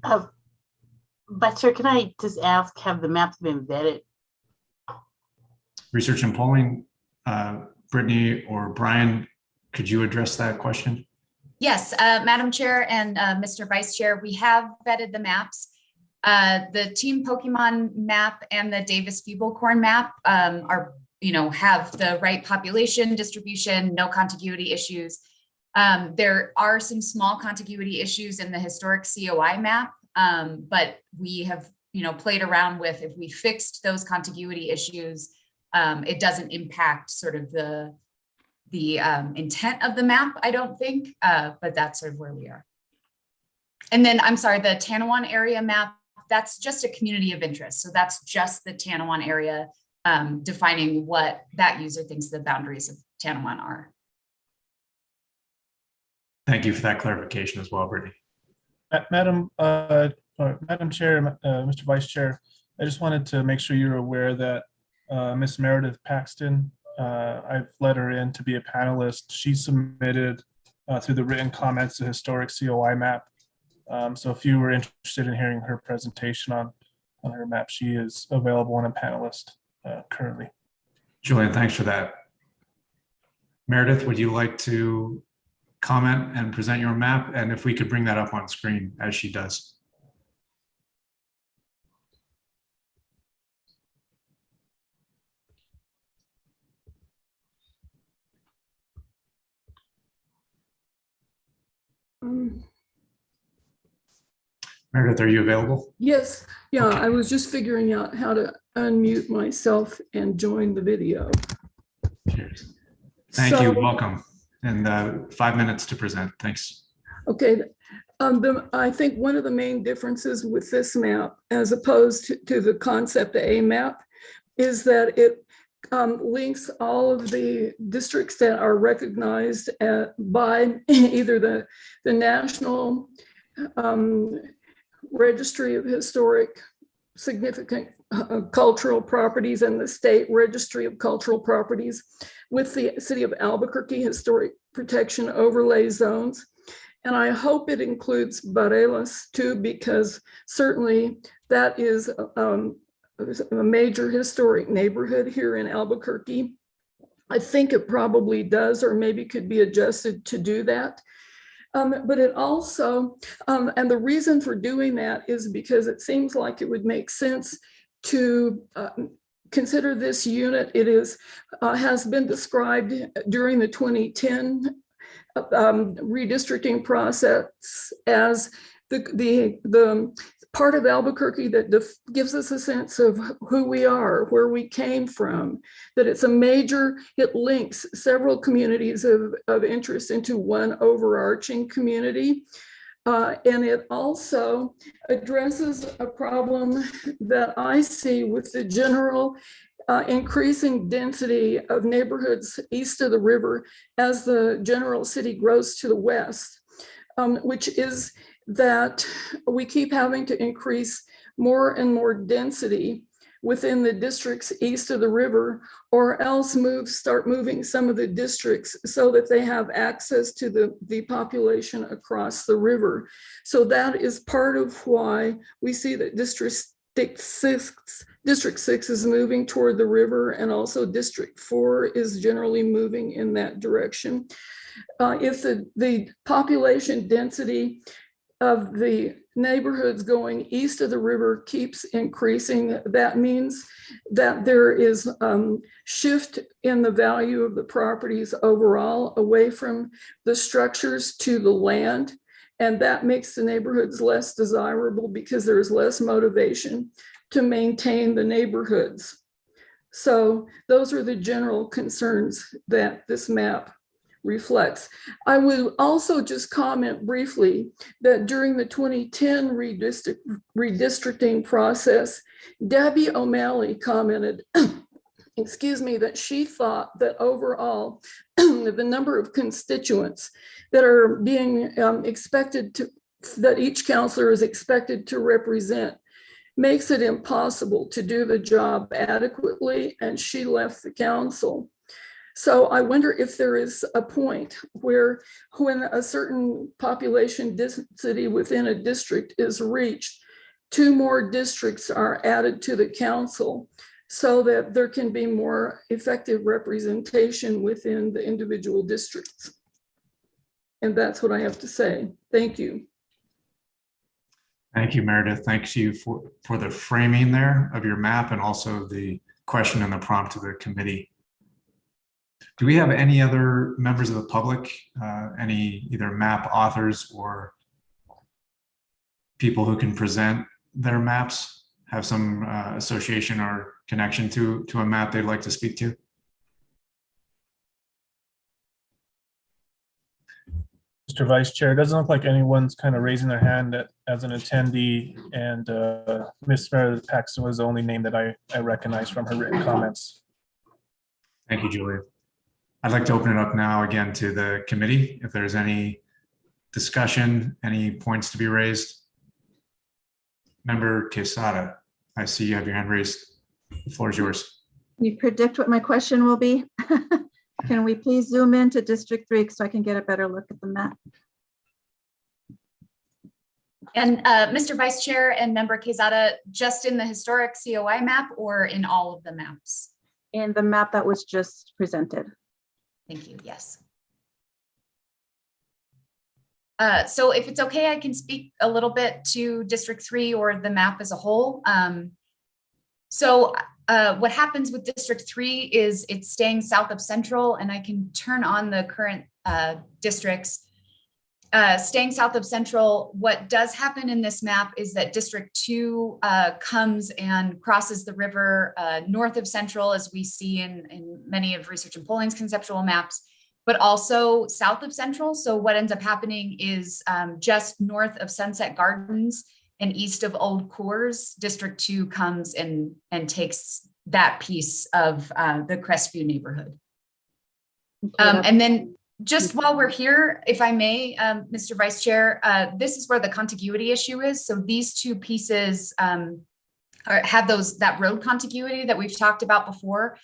But sir, can I just ask, have the maps been vetted? Research and polling, Brittany or Brian, could you address that question? Yes, Madam Chair and Mr. Vice Chair, we have vetted the maps. The Team Pokemon map and the Davis-Feeble-Corn map are, have the right population distribution, no contiguity issues. There are some small contiguity issues in the historic COI map, but we have, played around with, if we fixed those contiguity issues, it doesn't impact sort of the intent of the map, I don't think, but that's sort of where we are. And then, I'm sorry, the Tanawon area map, that's just a community of interest. So that's just the Tanawon area, defining what that user thinks the boundaries of Tanawon are. Thank you for that clarification as well, Brittany. Madam Chair, Mr. Vice Chair, I just wanted to make sure you're aware that Ms. Meredith Paxton I've let her in to be a panelist. She submitted through the written comments the historic COI map. So if you were interested in hearing her presentation on her map, she is available and a panelist currently. Julian, thanks for that. Meredith, would you like to comment and present your map? And if we could bring that up on screen as she does. Meredith, are you available? Yes, yeah, okay. I was just figuring out how to unmute myself and join the video. Cheers. Thank you, welcome. And 5 minutes to present, thanks. Okay, I think one of the main differences with this map, as opposed to the concept A map, is that it links all of the districts that are recognized by either the National Registry of Historic Significant Cultural Properties and the State Registry of Cultural Properties with the City of Albuquerque Historic Protection Overlay Zones. And I hope it includes Barelas too, because certainly that is a major historic neighborhood here in Albuquerque. I think it probably does, or maybe could be adjusted to do that. But it also, and the reason for doing that is because it seems like it would make sense to consider this unit. It has been described during the 2010 redistricting process as the part of Albuquerque that gives us a sense of who we are, where we came from, that it's a major, it links several communities of interest into one overarching community. And it also addresses a problem that I see with the general increasing density of neighborhoods east of the river as the general city grows to the west, which is that we keep having to increase more and more density within the districts east of the river, or else start moving some of the districts so that they have access to the population across the river. So that is part of why we see that District 6 is moving toward the river, and also District 4 is generally moving in that direction. If the population density of the neighborhoods going east of the river keeps increasing, that means that there is shift in the value of the properties overall away from the structures to the land. And that makes the neighborhoods less desirable because there's less motivation to maintain the neighborhoods. So those are the general concerns that this map reflects. I will also just comment briefly that during the 2010 redistricting process, Debbie O'Malley commented, excuse me, that she thought that overall the number of constituents that are being expected to, that each counselor is expected to represent, makes it impossible to do the job adequately, and she left the council. So I wonder if there is a point where when a certain population density within a district is reached, 2 more districts are added to the council so that there can be more effective representation within the individual districts. And that's what I have to say. Thank you. Thank you, Meredith. Thanks you for the framing there of your map, and also the question and the prompt to the committee. Do we have any other members of the public, any either map authors or people who can present their maps, have some association or connection to a map they'd like to speak to? Mr. Vice Chair, it doesn't look like anyone's kind of raising their hand as an attendee, and Ms. Meredith Paxton was the only name that I recognize from her written comments. Thank you, Julia. I'd like to open it up now again to the committee. If there's any discussion, any points to be raised. Member Quesada, I see you have your hand raised. The floor is yours. you predict what my question will be? Can we please zoom into District 3 so I can get a better look at the map? And Mr. Vice Chair and Member Quezada, just in the historic COI map or in all of the maps? In the map that was just presented. Thank you, yes. So if it's okay, I can speak a little bit to District 3 or the map as a whole. What happens with District 3 is it's staying south of Central, and I can turn on the current districts. Staying south of Central, what does happen in this map is that District 2 comes and crosses the river north of Central, as we see in many of Research and Polling's conceptual maps, but also south of Central. So what ends up happening is just north of Sunset Gardens and east of Old Coors, District 2 comes and takes that piece of the Crestview neighborhood. And then just while we're here, if I may, Mr. Vice Chair, this is where the contiguity issue is. So these two pieces have that road contiguity that we've talked about before.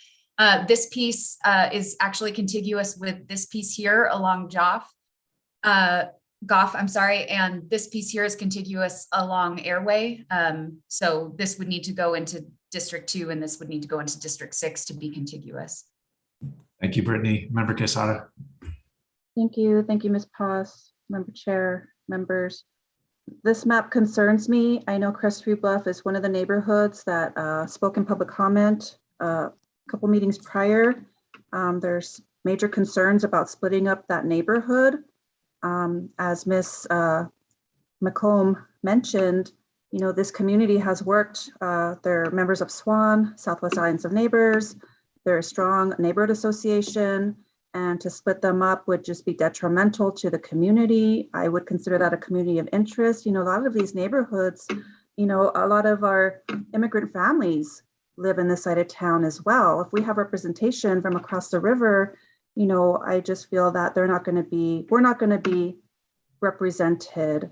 This piece is actually contiguous with this piece here along Goff, I'm sorry, and this piece here is contiguous along Airway. So this would need to go into District 2 and this would need to go into District 6 to be contiguous. Thank you, Brittany. Member Quesada. Thank you, Ms. Paz, Member Chair, members. This map concerns me. I know Crestview Bluff is one of the neighborhoods that spoke in public comment a couple meetings prior. There's major concerns about splitting up that neighborhood. As Ms. McComb mentioned, you know, this community has worked, they're members of SWAN, Southwest Alliance of Neighbors. They're a strong neighborhood association, and to split them up would just be detrimental to the community. I would consider that a community of interest. You know, a lot of these neighborhoods, you know, a lot of our immigrant families live in this side of town as well. If we have representation from across the river, you know, I just feel that we're not going to be represented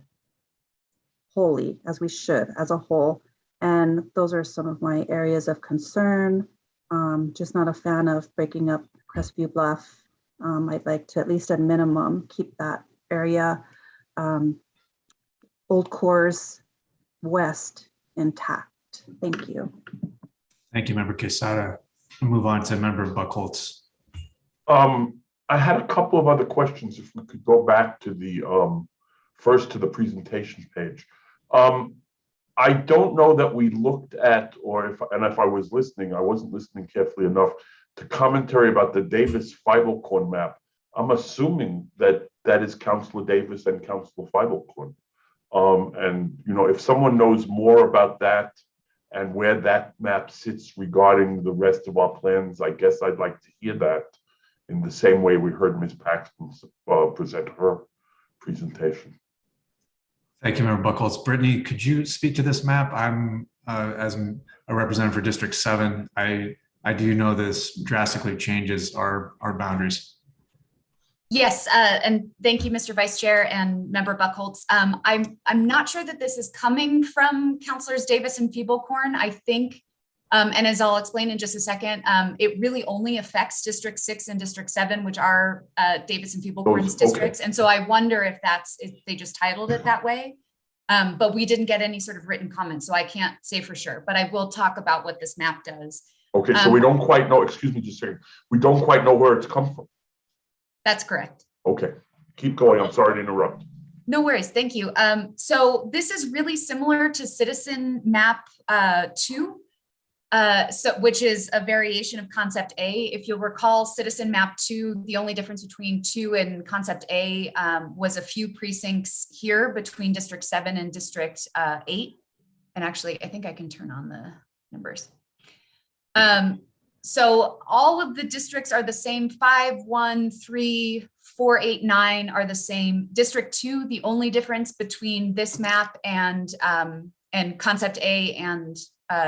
wholly as we should as a whole. And those are some of my areas of concern. Just not a fan of breaking up Crestview Bluff. I'd like to at least at minimum keep that area Old Coors West intact. Thank you. Thank you, Member Quesada. We'll move on to Member Buckholz. I had a couple of other questions. If we could go back to the first to the presentation page. I don't know that we looked at, if I was listening, I wasn't listening carefully enough to commentary about the Davis Feivelkorn map. I'm assuming that that is Councilor Davis and Councilor Feivelkorn. And you know, if someone knows more about that and where that map sits regarding the rest of our plans, I guess I'd like to hear that in the same way we heard Ms. Paxton present her presentation. Thank you, Member Buckholz. Brittany, could you speak to this map? I'm, as a representative for District 7, I do know this drastically changes our boundaries. Yes, and thank you, Mr. Vice Chair and Member Buckholz. I'm not sure that this is coming from Councilors Davis and Feivelkorn. I think, and as I'll explain in just a second, it really only affects District 6 and District 7, which are Davis and Feivelkorn's districts. And so I wonder if they just titled it that way. But we didn't get any sort of written comments, so I can't say for sure, but I will talk about what this map does. Okay, so we don't quite know, excuse me, just saying, we don't quite know where it's come from. That's correct. Okay, keep going. I'm sorry to interrupt. No worries, thank you. So this is really similar to Citizen Map 2, which is a variation of Concept A. If you'll recall, Citizen Map 2, the only difference between 2 and Concept A was a few precincts here between District 7 and District 8. And actually, I think I can turn on the numbers. So all of the districts are the same. 5, 1, 3, 4, 8, 9 are the same. District 2, the only difference between this map and Concept A and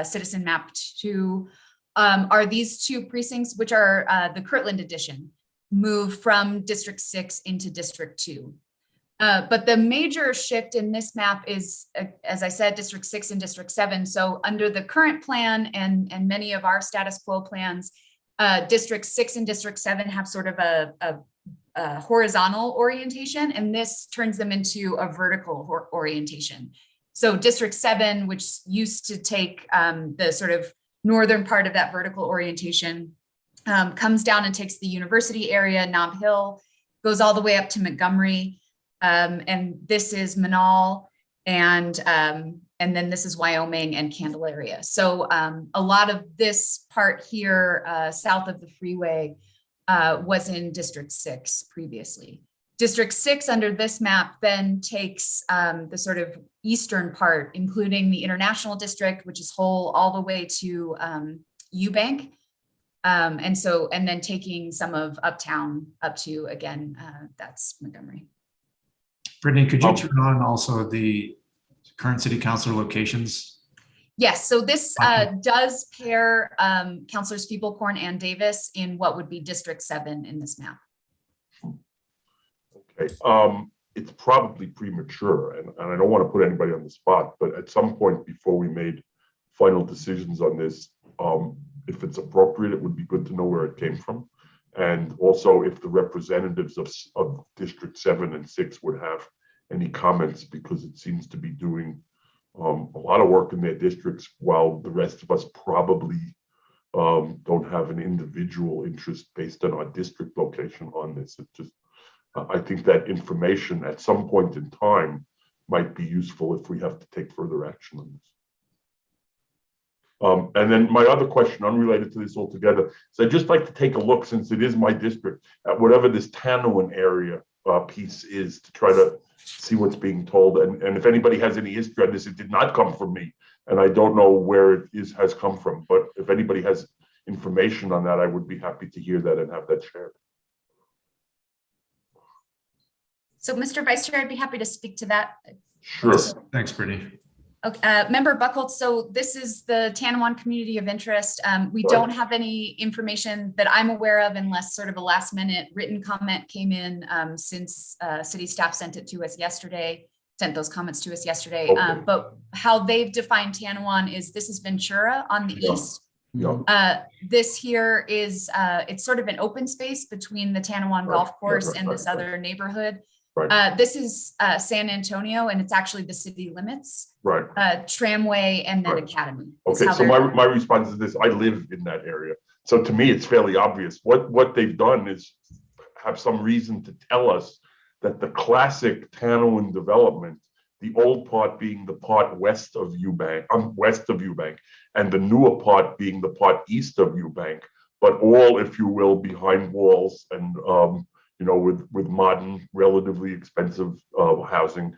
Citizen Map 2 are these two precincts, which are the Kirtland edition, move from District 6 into District 2. But the major shift in this map is, as I said, District 6 and District 7. So under the current plan and many of our status quo plans, District 6 and District 7 have sort of a horizontal orientation, and this turns them into a vertical orientation. So District 7, which used to take the sort of northern part of that vertical orientation, comes down and takes the university area, Nob Hill, goes all the way up to Montgomery. And this is Manal, and then this is Wyoming and Candelaria. So a lot of this part here, south of the freeway, was in District 6 previously. District 6 under this map then takes the sort of eastern part, including the International District, which is whole all the way to Eubank. And then taking some of Uptown up to, again, that's Montgomery. Brittany, could you turn on also the current city councilor locations? Yes, so this does pair councilors Feeblecorn and Davis in what would be District 7 in this map. Okay, it's probably premature, and I don't want to put anybody on the spot, but at some point before we made final decisions on this, if it's appropriate, it would be good to know where it came from. And also if the representatives of District 7 and 6 would have any comments, because it seems to be doing a lot of work in their districts, while the rest of us probably don't have an individual interest based on our district location on this. It just, I think that information at some point in time might be useful if we have to take further action on this. And then my other question, unrelated to this altogether, is I'd just like to take a look, since it is my district, at whatever this Tanawin area piece is, to try to see what's being told. And if anybody has any history on this, it did not come from me, and I don't know where it has come from. But if anybody has information on that, I would be happy to hear that and have that shared. So Mr. Vice Chair, I'd be happy to speak to that. Sure. Thanks, Brittany. Okay, Member Buchholz, so this is the Tanawin Community of Interest. We don't have any information that I'm aware of, unless sort of a last minute written comment came in since city staff sent those comments to us yesterday. Okay. But how they've defined Tanawin is this is Ventura on the east. Yeah. This here is, it's sort of an open space between the Tanawin Golf Course and this other neighborhood. Right. This is San Antonio, and it's actually the city limits. Right. Tramway and then Right. Academy. Okay, so my response is this: I live in that area, so to me it's fairly obvious. What they've done is have some reason to tell us that the classic Tanawin development, the old part being the part west of Eubank, and the newer part being the part east of Eubank, but all, if you will, behind walls and you know, with modern, relatively expensive housing,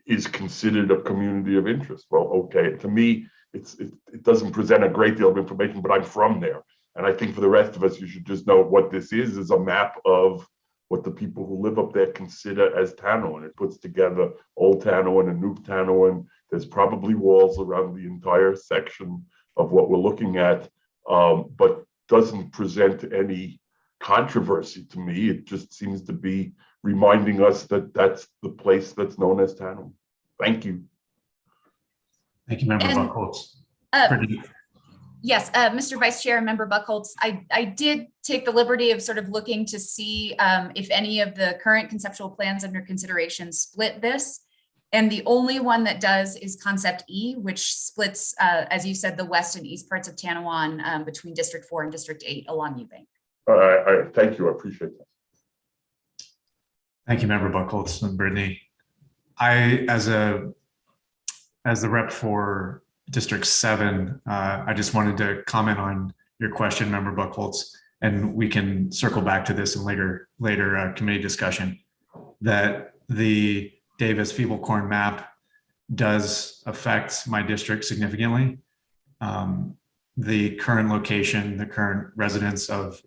is considered a community of interest. Well, okay, to me, it doesn't present a great deal of information, but I'm from there. And I think for the rest of us, you should just know what this is a map of what the people who live up there consider as Tanawin. It puts together Old Tanawin and New Tanawin. There's probably walls around the entire section of what we're looking at, but doesn't present any controversy to me. It just seems to be reminding us that that's the place that's known as Tanawin. Thank you. Thank you, Member Buchholz. Yes, Mr. Vice Chair and Member Buchholz, I did take the liberty of sort of looking to see if any of the current conceptual plans under consideration split this. And the only one that does is Concept E, which splits, as you said, the west and east parts of Tanawin between District 4 and District 8 along Eubank. Thank you. I appreciate that. Thank you, Member Buchholz and Brittany. I, as the rep for District 7, I just wanted to comment on your question, Member Buchholz, and we can circle back to this in later committee discussion, that the Davis Feeblecorn map does affect my district significantly. The current location, the current residence of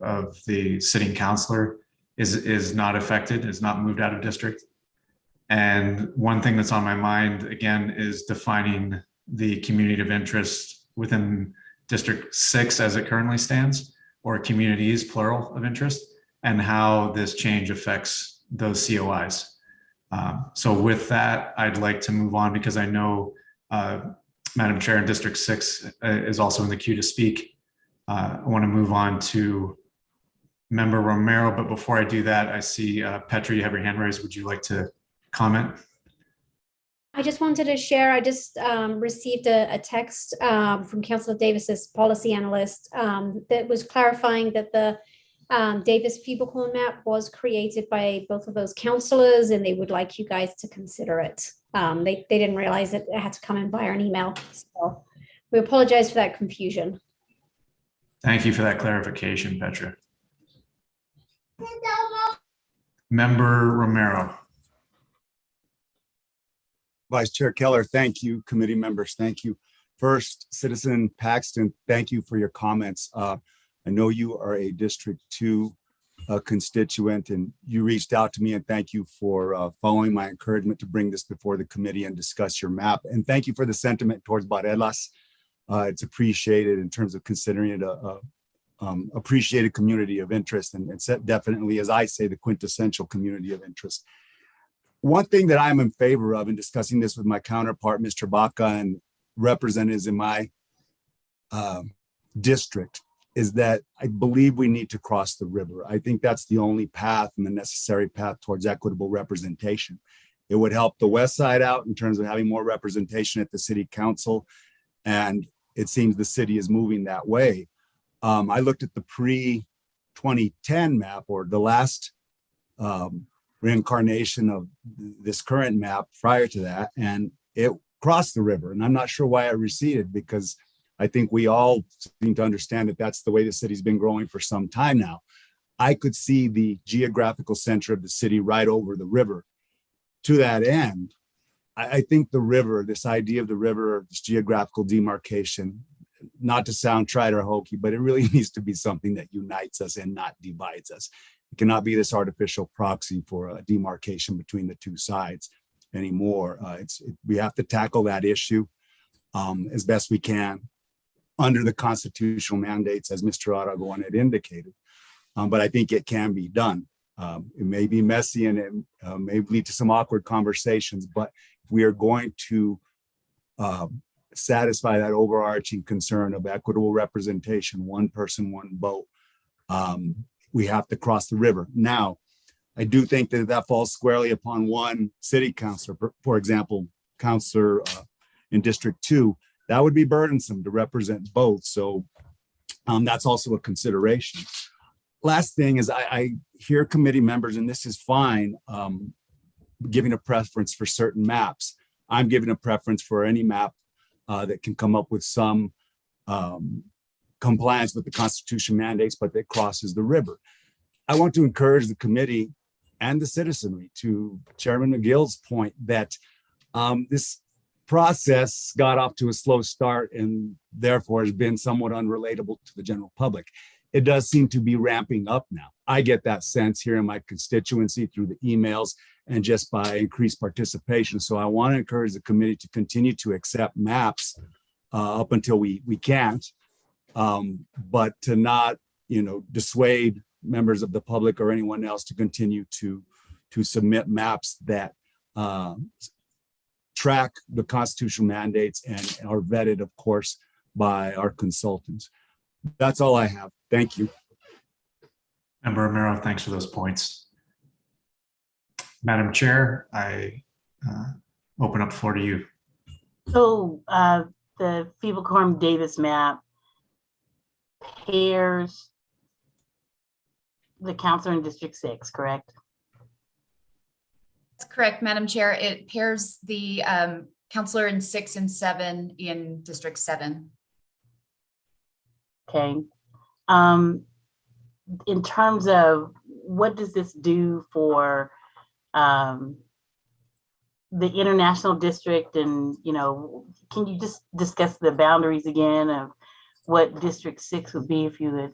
the sitting councilor is not affected, is not moved out of district. And one thing that's on my mind, again, is defining the community of interest within District 6 as it currently stands, or communities, plural, of interest, and how this change affects those COIs. So with that, I'd like to move on because I know Madam Chair in District 6 is also in the queue to speak. I want to move on to Member Romero, but before I do that, I see Petra, you have your hand raised. Would you like to comment? I just wanted to share, I just received a text from Councilor Davis's policy analyst that was clarifying that the Davis-Fieberkorn map was created by both of those councilors, and they would like you guys to consider it. They didn't realize that it had to come in via an email. So we apologize for that confusion. Thank you for that clarification, Petra. Member Romero. Vice Chair Keller, thank you. Committee members, thank you. First, Citizen Paxton, thank you for your comments. I know you are a District 2 constituent, and you reached out to me, and thank you for following my encouragement to bring this before the committee and discuss your map. And thank you for the sentiment towards Barelas. It's appreciated in terms of considering it a appreciated community of interest, and it's definitely, as I say, the quintessential community of interest. One thing that I'm in favor of in discussing this with my counterpart, Mr. Baca, and representatives in my district, is that I believe we need to cross the river. I think that's the only path and the necessary path towards equitable representation. It would help the West Side out in terms of having more representation at the city council, and it seems the city is moving that way. I looked at the pre-2010 map, or the last reincarnation of this current map prior to that, and it crossed the river. And I'm not sure why it receded, because I think we all seem to understand that that's the way the city's been growing for some time now. I could see the geographical center of the city right over the river. To that end, I think the river, this idea of the river, this geographical demarcation, not to sound trite or hokey, but it really needs to be something that unites us and not divides us. It cannot be this artificial proxy for a demarcation between the two sides anymore. We have to tackle that issue as best we can under the constitutional mandates, as Mr. Aragon had indicated. But I think it can be done. It may be messy and it may lead to some awkward conversations, but if we are going to satisfy that overarching concern of equitable representation, one person, one vote, we have to cross the river. Now, I do think that that falls squarely upon one city councilor, for example, councilor in District 2, that would be burdensome to represent both. So that's also a consideration. Last thing is I hear committee members, and this is fine, giving a preference for certain maps. I'm giving a preference for any map that can come up with some compliance with the Constitution mandates, but that crosses the river. I want to encourage the committee and the citizenry, to Chairman McGill's point, that this process got off to a slow start and therefore has been somewhat unrelatable to the general public. It does seem to be ramping up now. I get that sense here in my constituency through the emails and just by increased participation. So I want to encourage the committee to continue to accept maps up until we can't, but to not, dissuade members of the public or anyone else to continue to submit maps that track the constitutional mandates and are vetted, of course, by our consultants. That's all I have. Thank you. Member Romero, thanks for those points. Madam Chair, I open up the floor to you. So the Fieberkorn Davis map pairs the councilor in District 6, correct? That's correct, Madam Chair. It pairs the councilor in 6 and 7 in District 7. Okay. In terms of what does this do for the international district, and can you just discuss the boundaries again of what District 6 would be if you would?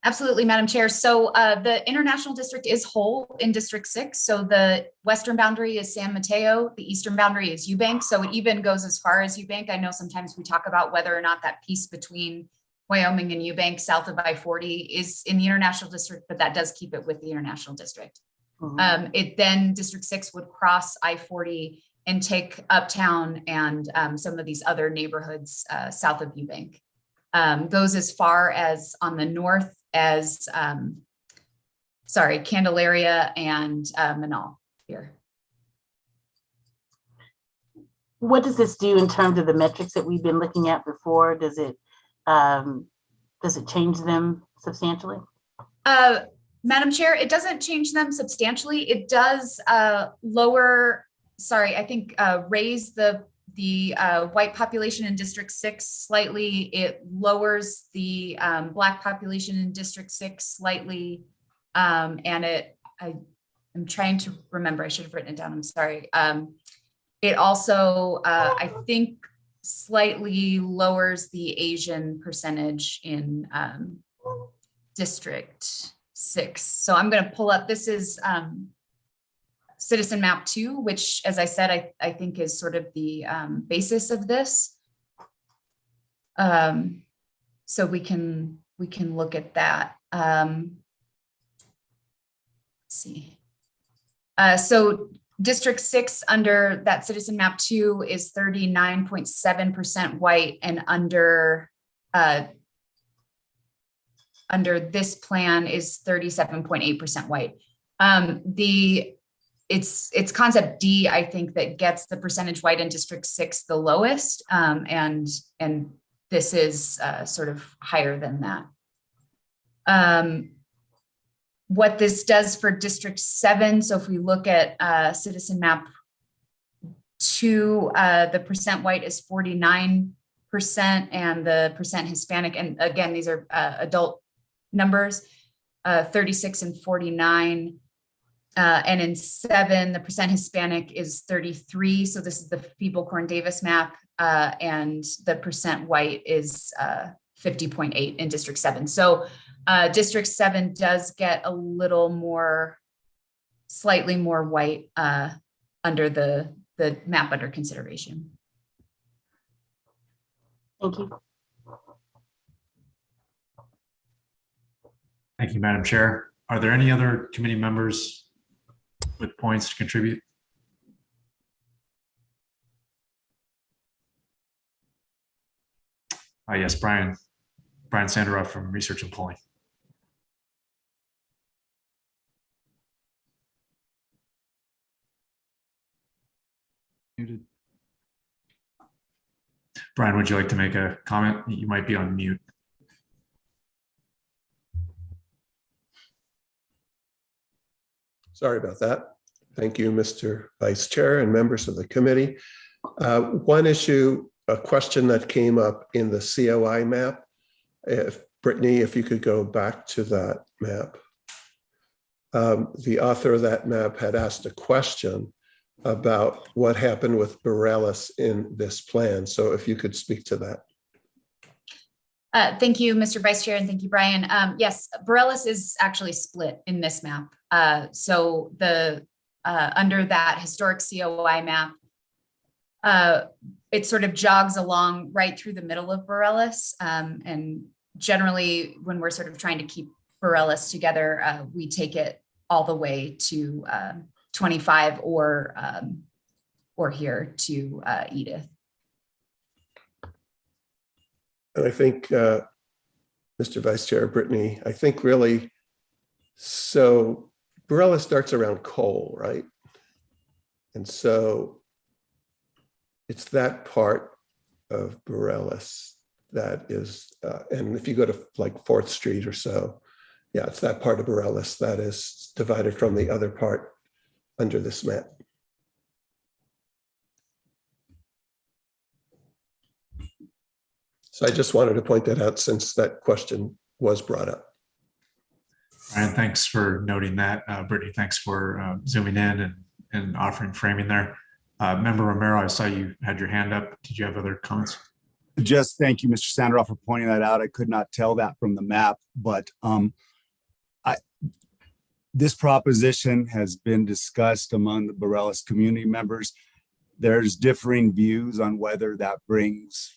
Absolutely, Madam Chair. So the international district is whole in District 6. So the western boundary is San Mateo, the eastern boundary is Eubank. So it even goes as far as Eubank. I know sometimes we talk about whether or not that piece between Wyoming and Eubank south of I-40 is in the international district, but that does keep it with the international district. It then District 6 would cross I-40 and take Uptown and some of these other neighborhoods south of Eubank. Goes as far as on the north as, Candelaria and Manal here. What does this do in terms of the metrics that we've been looking at before? Does it change them substantially? Madam Chair, it doesn't change them substantially. It does raise the white population in District 6 slightly. It lowers the Black population in District 6 slightly. And I'm trying to remember, I should have written it down, I'm sorry. It also, I think, slightly lowers the Asian percentage in District 6. So I'm going to pull up, this is Citizen Map 2, which, as I said, I think is sort of the basis of this. So we can look at that. Let's see. So District 6 under that Citizen Map 2 is 39.7% white, and under this plan is 37.8% white. It's concept D, I think, that gets the percentage white in District 6 the lowest, and this is sort of higher than that. What this does for District 7, so if we look at Citizen Map 2, the percent white is 49%, and the percent Hispanic, and again, these are adult numbers, 36 and 49. And in 7, the percent Hispanic is 33. So this is the Feeble-Corn-Davis map, and the percent white is 50.8 in District 7. So District 7 does get a little more, slightly more white under the map under consideration. Thank you. Thank you, Madam Chair. Are there any other committee members with points to contribute? Yes, Brian Sanderoff from Research and Polling. Muted. Brian, would you like to make a comment? You might be on mute. Sorry about that. Thank you, Mr. Vice Chair and members of the committee. One issue, a question that came up in the COI map. Brittany, if you could go back to that map. The author of that map had asked a question about what happened with Borellis in this plan. So if you could speak to that. Thank you, Mr. Vice Chair, and thank you, Brian. Yes, Borellis is actually split in this map. So the under that historic COI map, it sort of jogs along right through the middle of Borellis. And generally, when we're sort of trying to keep Borellis together, we take it all the way to 25 or here to Edith. And I think, Mr. Vice Chair, Brittany, I think really, so Borellis starts around Cole, right? And so it's that part of Borellis that is, and if you go to like 4th Street or so, yeah, it's that part of Borellis that is divided from the other part under this map. So I just wanted to point that out since that question was brought up. Brian, thanks for noting that. Brittany, thanks for zooming in and offering framing there. Member Romero, I saw you had your hand up. Did you have other comments? Just thank you, Mr. Sanderoff, for pointing that out. I could not tell that from the map, but this proposition has been discussed among the Borellis community members. There's differing views on whether that brings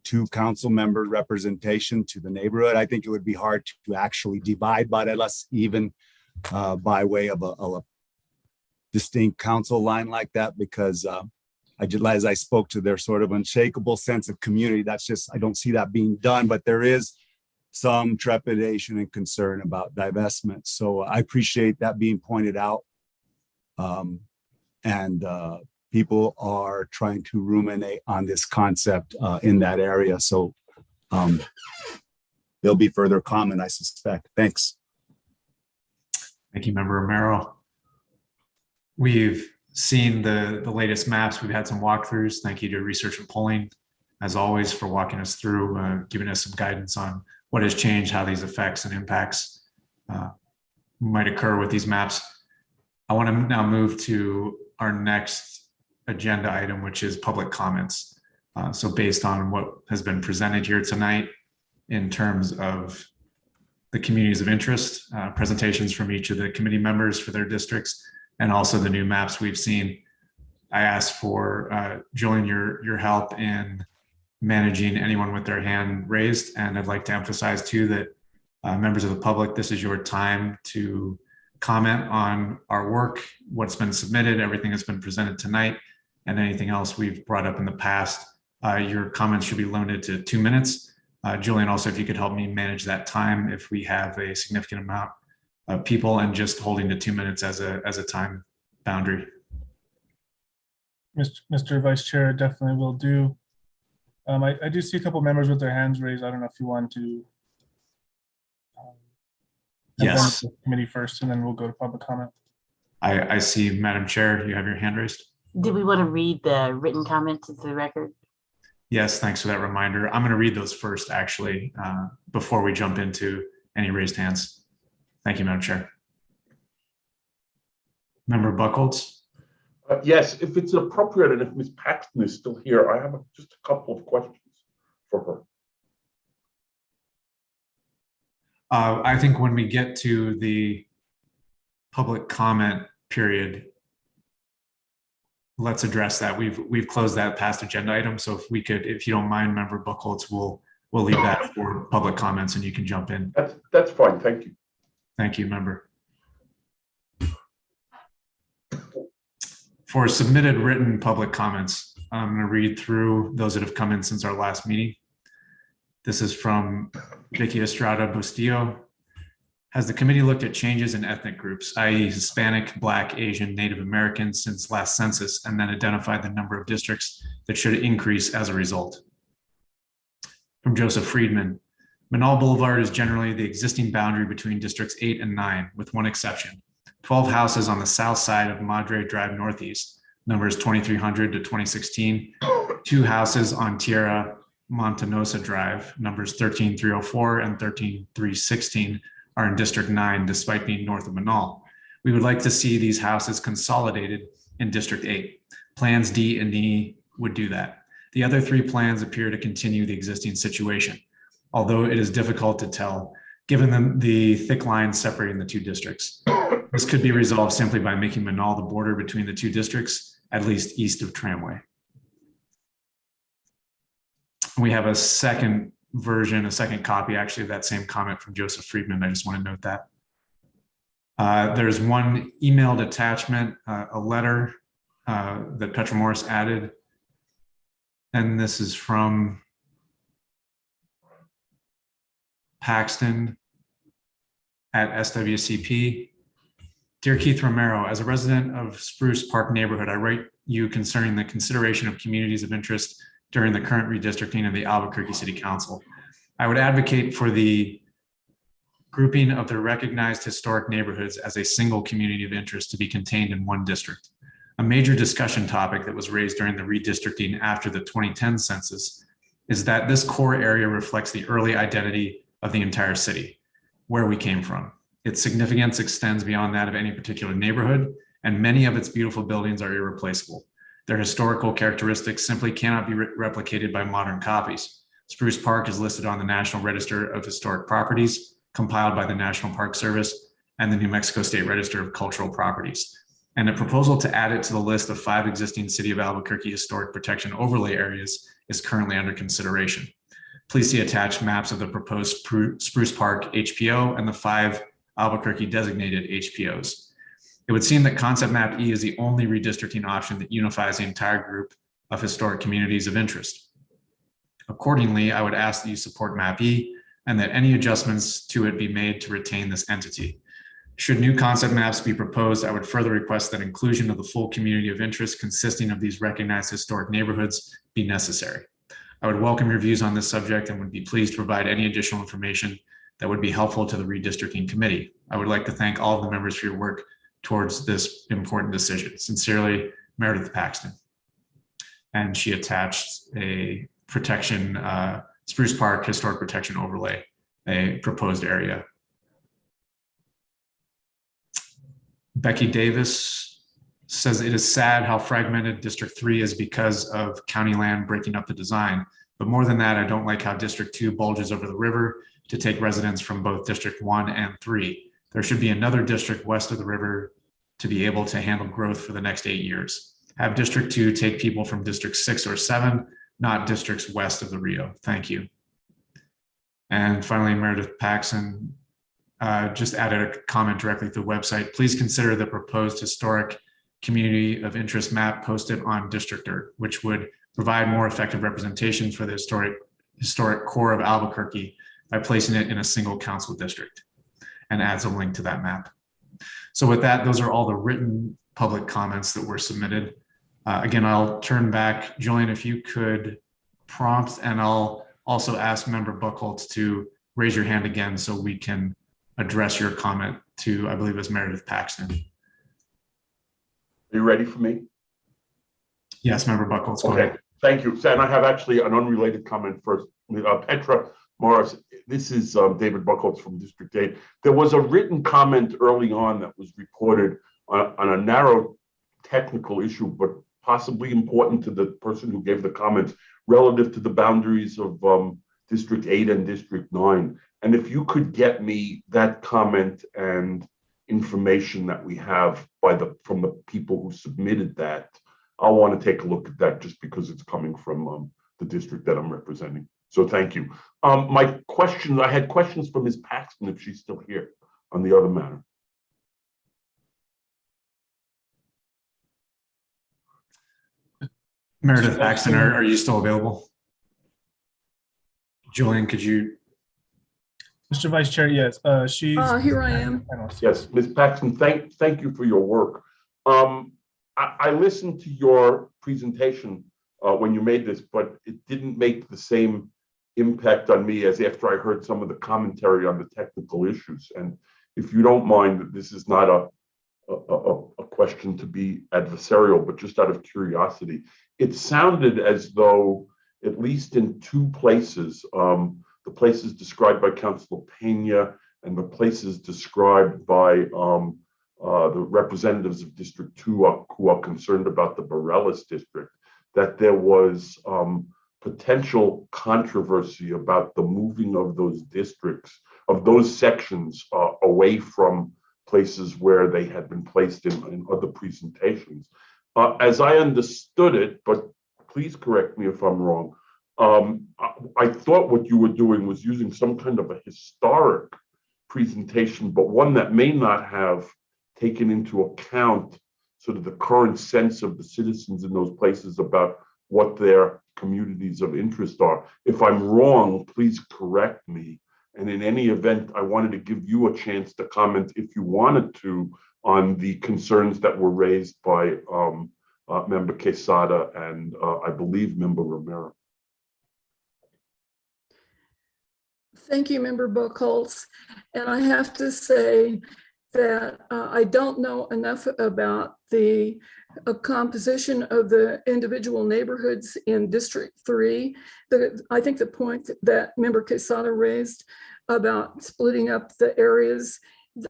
2 council member representation to the neighborhood. I think it would be hard to actually divide Borellis even by way of a distinct council line like that, because as I spoke to their sort of unshakable sense of community, I don't see that being done, but there is some trepidation and concern about divestment. So I appreciate that being pointed out. And people are trying to ruminate on this concept in that area. So there'll be further comment, I suspect. Thanks. Thank you, Member Romero. We've seen the latest maps. We've had some walkthroughs. Thank you to Research and Polling, as always, for walking us through, giving us some guidance on what has changed, how these effects and impacts might occur with these maps. I want to now move to our next agenda item, which is public comments. So based on what has been presented here tonight in terms of the communities of interest, presentations from each of the committee members for their districts, and also the new maps we've seen, I asked for Julian, your help in managing anyone with their hand raised. And I'd like to emphasize too that members of the public, this is your time to comment on our work, what's been submitted, everything that's been presented tonight, and anything else we've brought up in the past. Your comments should be limited to 2 minutes. Julian, also, if you could help me manage that time if we have a significant amount of people, and just holding to 2 minutes as a time boundary. Mr. Vice Chair, definitely will do. I do see a couple members with their hands raised. I don't know if you want to. Yes. The committee first, and then we'll go to public comment. I see, Madam Chair, you have your hand raised. Did we want to read the written comments into the record? Yes, thanks for that reminder. I'm going to read those first, actually, before we jump into any raised hands. Thank you, Madam Chair. Member Buckholz. Yes, if it's appropriate, and if Ms. Paxton is still here, I have just a couple of questions for her. I think when we get to the public comment period, let's address that. We've closed that past agenda item. So if we could, if you don't mind, Member Buchholz, we'll leave that for public comments and you can jump in. That's fine. Thank you. Thank you, Member. For submitted written public comments, I'm going to read through those that have come in since our last meeting. This is from Vicky Estrada Bustillo. Has the committee looked at changes in ethnic groups, i.e. Hispanic, Black, Asian, Native Americans since last census, and then identified the number of districts that should increase as a result? From Joseph Friedman, Manal Boulevard is generally the existing boundary between districts 8 and 9, with one exception. 12 houses on the south side of Madre Drive Northeast, numbers 2300 to 2016, 2 houses on Tierra Montanosa Drive, numbers 13304 and 13316, are in District 9, despite being north of Manal. We would like to see these houses consolidated in District 8. Plans D and E would do that. The other 3 plans appear to continue the existing situation, although it is difficult to tell, given the thick lines separating the 2 districts. This could be resolved simply by making Manal the border between the 2 districts, at least east of Tramway. We have a second version, a second copy actually of that same comment from Joseph Friedman. I just want to note that. There's one emailed attachment, a letter that Petra Morris added. And this is from Paxton at SWCP. Dear Keith Romero, as a resident of Spruce Park neighborhood, I write you concerning the consideration of communities of interest during the current redistricting of the Albuquerque City Council. I would advocate for the grouping of the recognized historic neighborhoods as a single community of interest to be contained in one district. A major discussion topic that was raised during the redistricting after the 2010 census is that this core area reflects the early identity of the entire city, where we came from. Its significance extends beyond that of any particular neighborhood, and many of its beautiful buildings are irreplaceable. Their historical characteristics simply cannot be replicated by modern copies. Spruce Park is listed on the National Register of Historic Properties, compiled by the National Park Service and the New Mexico State Register of Cultural Properties. And a proposal to add it to the list of 5 existing City of Albuquerque Historic Protection Overlay areas is currently under consideration. Please see attached maps of the proposed Spruce Park HPO and the 5 Albuquerque designated HPOs. It would seem that concept map E is the only redistricting option that unifies the entire group of historic communities of interest. Accordingly, I would ask that you support map E and that any adjustments to it be made to retain this entity. Should new concept maps be proposed, I would further request that inclusion of the full community of interest consisting of these recognized historic neighborhoods be necessary. I would welcome your views on this subject and would be pleased to provide any additional information that would be helpful to the redistricting committee. I would like to thank all of the members for your work towards this important decision. Sincerely, Meredith Paxton. And she attached a protection, Spruce Park Historic Protection Overlay, a proposed area. Becky Davis says it is sad how fragmented District 3 is because of county land breaking up the design. But more than that, I don't like how District 2 bulges over the river to take residents from both District 1 and 3. There should be another district west of the river to be able to handle growth for the next 8 years. Have District 2 take people from District 6 or 7, not districts west of the Rio. Thank you. And finally, Meredith Paxson just added a comment directly to the website. Please consider the proposed historic community of interest map posted on Districter, which would provide more effective representation for the historic core of Albuquerque by placing it in a single council district, and adds a link to that map. So with that, those are all the written public comments that were submitted. Again, I'll turn back, Julian, if you could prompt, and I'll also ask Member Buchholz to raise your hand again so we can address your comment to, I believe it's Meredith Paxton. Are you ready for me? Yes, Member Buchholz, go okay. ahead. Thank you. And I have actually an unrelated comment first. Petra Morris, this is David Buchholz from District 8. There was a written comment early on that was reported on a narrow technical issue, but possibly important to the person who gave the comments relative to the boundaries of District 8 and District 9. And if you could get me that comment and information that we have from the people who submitted that, I'll want to take a look at that just because it's coming from the district that I'm representing. So thank you. My questions, I had questions for Ms. Paxton if she's still here on the other matter. Meredith Paxton, are you still available? Julian, could you? Mr. Vice Chair, yes, she's. Here I am. Yes, Ms. Paxton, thank you for your work. I listened to your presentation when you made this, but it didn't make the same impact on me as after I heard some of the commentary on the technical issues. And if you don't mind, this is not a question to be adversarial, but just out of curiosity, it sounded as though, at least in two places, the places described by Councilor Pena and the places described by the representatives of District 2 who are concerned about the Bareilles district, that there was potential controversy about the moving of those districts, of those sections away from places where they had been placed in other presentations. As I understood it, but please correct me if I'm wrong, I thought what you were doing was using some kind of a historic presentation, but one that may not have taken into account sort of the current sense of the citizens in those places about what their communities of interest are. If I'm wrong, please correct me. And in any event, I wanted to give you a chance to comment, if you wanted to, on the concerns that were raised by Member Quesada and I believe Member Romero. Thank you, Member Buchholz. And I have to say that I don't know enough about the composition of the individual neighborhoods in District 3. I think the point that Member Quesada raised about splitting up the areas,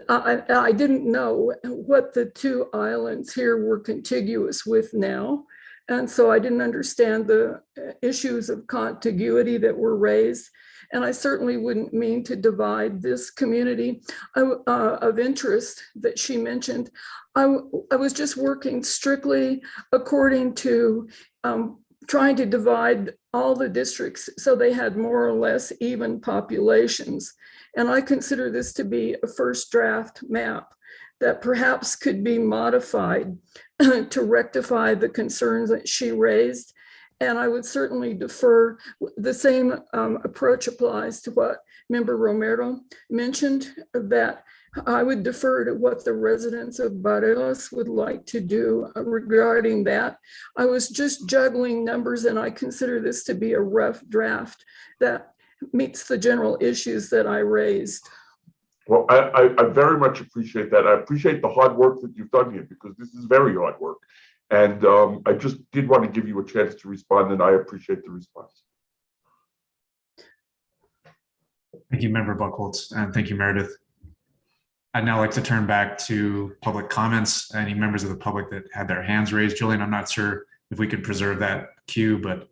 I didn't know what the two islands here were contiguous with now. And so I didn't understand the issues of contiguity that were raised. And I certainly wouldn't mean to divide this community of interest that she mentioned. I was just working strictly according to trying to divide all the districts so they had more or less even populations. And I consider this to be a first draft map that perhaps could be modified to rectify the concerns that she raised. And I would certainly defer. The same approach applies to what Member Romero mentioned, that I would defer to what the residents of Barelas would like to do regarding that. I was just juggling numbers, and I consider this to be a rough draft that meets the general issues that I raised. Well, I very much appreciate that. I appreciate the hard work that you've done here, because this is very hard work. And I just did want to give you a chance to respond, and I appreciate the response. Thank you, Member Buchholz, and thank you, Meredith. I'd now like to turn back to public comments. Any members of the public that had their hands raised. Julian, I'm not sure if we could preserve that queue, but.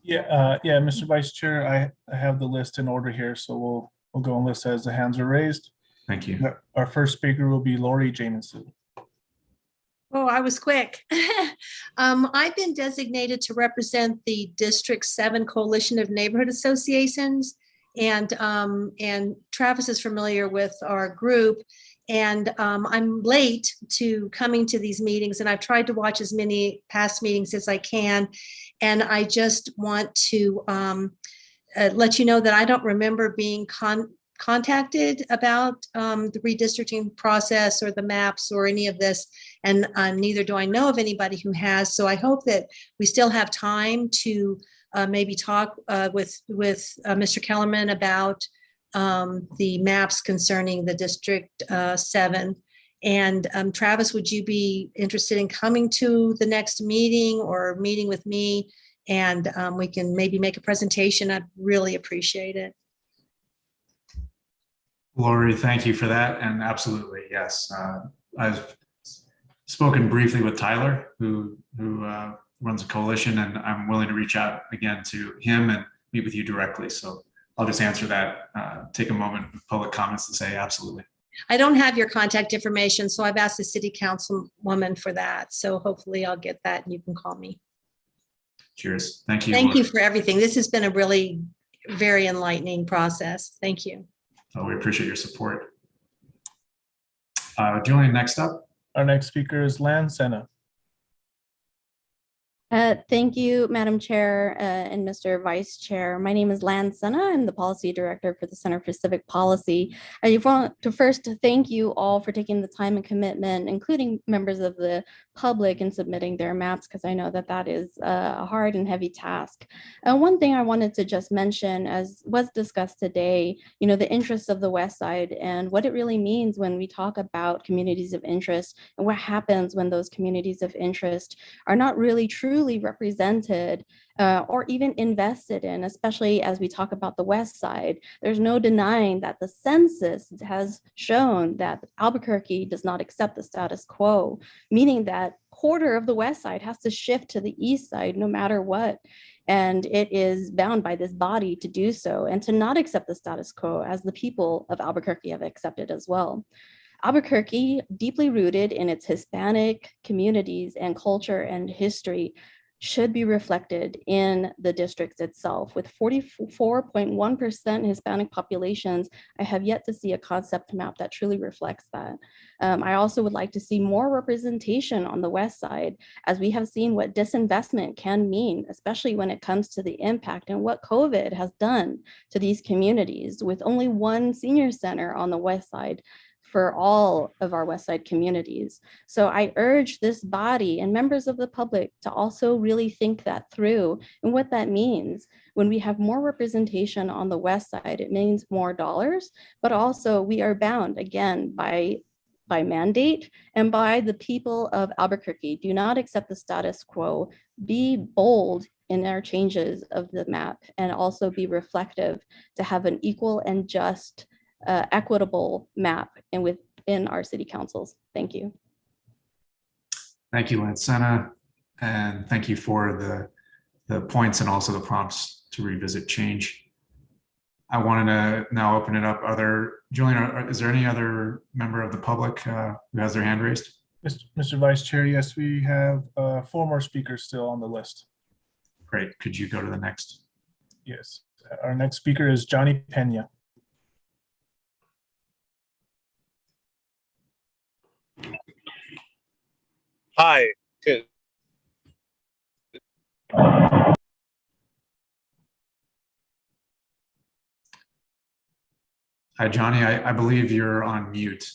Yeah, Mr. Vice Chair, I have the list in order here, so we'll go on list as the hands are raised. Thank you. Our first speaker will be Lori Jamison. Oh, I was quick. I've been designated to represent the District 7 Coalition of Neighborhood Associations, and Travis is familiar with our group, and I'm late to coming to these meetings, and I've tried to watch as many past meetings as I can, and I just want to let you know that I don't remember being contacted about the redistricting process or the maps or any of this, and neither do I know of anybody who has. So I hope that we still have time to maybe talk with Mr. Kellerman about the maps concerning the District 7. And Travis, would you be interested in coming to the next meeting or meeting with me? And we can maybe make a presentation. I'd really appreciate it. Lori, thank you for that. And absolutely, yes. I've spoken briefly with Tyler, who runs a coalition, and I'm willing to reach out again to him and meet with you directly. So I'll just answer that, take a moment of public comments to say absolutely. I don't have your contact information, so I've asked the city councilwoman for that. So hopefully I'll get that and you can call me. Cheers. Thank you. Thank you for everything. This has been a really very enlightening process. Thank you. Oh, we appreciate your support. Julian, next up. Our next speaker is Lan Senna. Thank you, Madam Chair and Mr. Vice Chair. My name is Lan Senna. I'm the Policy Director for the Center for Civic Policy. I want to first thank you all for taking the time and commitment, including members of the public, in submitting their maps, because I know that that is a hard and heavy task. One thing I wanted to just mention, as was discussed today, the interests of the West Side and what it really means when we talk about communities of interest, and what happens when those communities of interest are not really truly represented or even invested in, especially as we talk about the West Side. There's no denying that the census has shown that Albuquerque does not accept the status quo, meaning that quarter of the West Side has to shift to the East Side no matter what. And it is bound by this body to do so and to not accept the status quo, as the people of Albuquerque have accepted as well. Albuquerque, deeply rooted in its Hispanic communities and culture and history, should be reflected in the districts itself. With 44.1% Hispanic populations, I have yet to see a concept map that truly reflects that. I also would like to see more representation on the West Side, as we have seen what disinvestment can mean, especially when it comes to the impact and what COVID has done to these communities, with only one senior center on the West Side for all of our West Side communities. So I urge this body and members of the public to also really think that through and what that means. When we have more representation on the West Side, it means more dollars, but also we are bound again by mandate and by the people of Albuquerque. Do not accept the status quo. Be bold in our changes of the map, and also be reflective to have an equal and just equitable map and within our city councils. Thank you. Thank you, Lan Senna, and thank you for the points and also the prompts to revisit change. I wanted to now open it up. Julian, is there any other member of the public who has their hand raised? Mr. Vice Chair, yes, we have 4 more speakers still on the list. Great. Could you go to the next? Yes. Our next speaker is Johnny Pena. Hi. Good. Hi, Johnny. I believe you're on mute.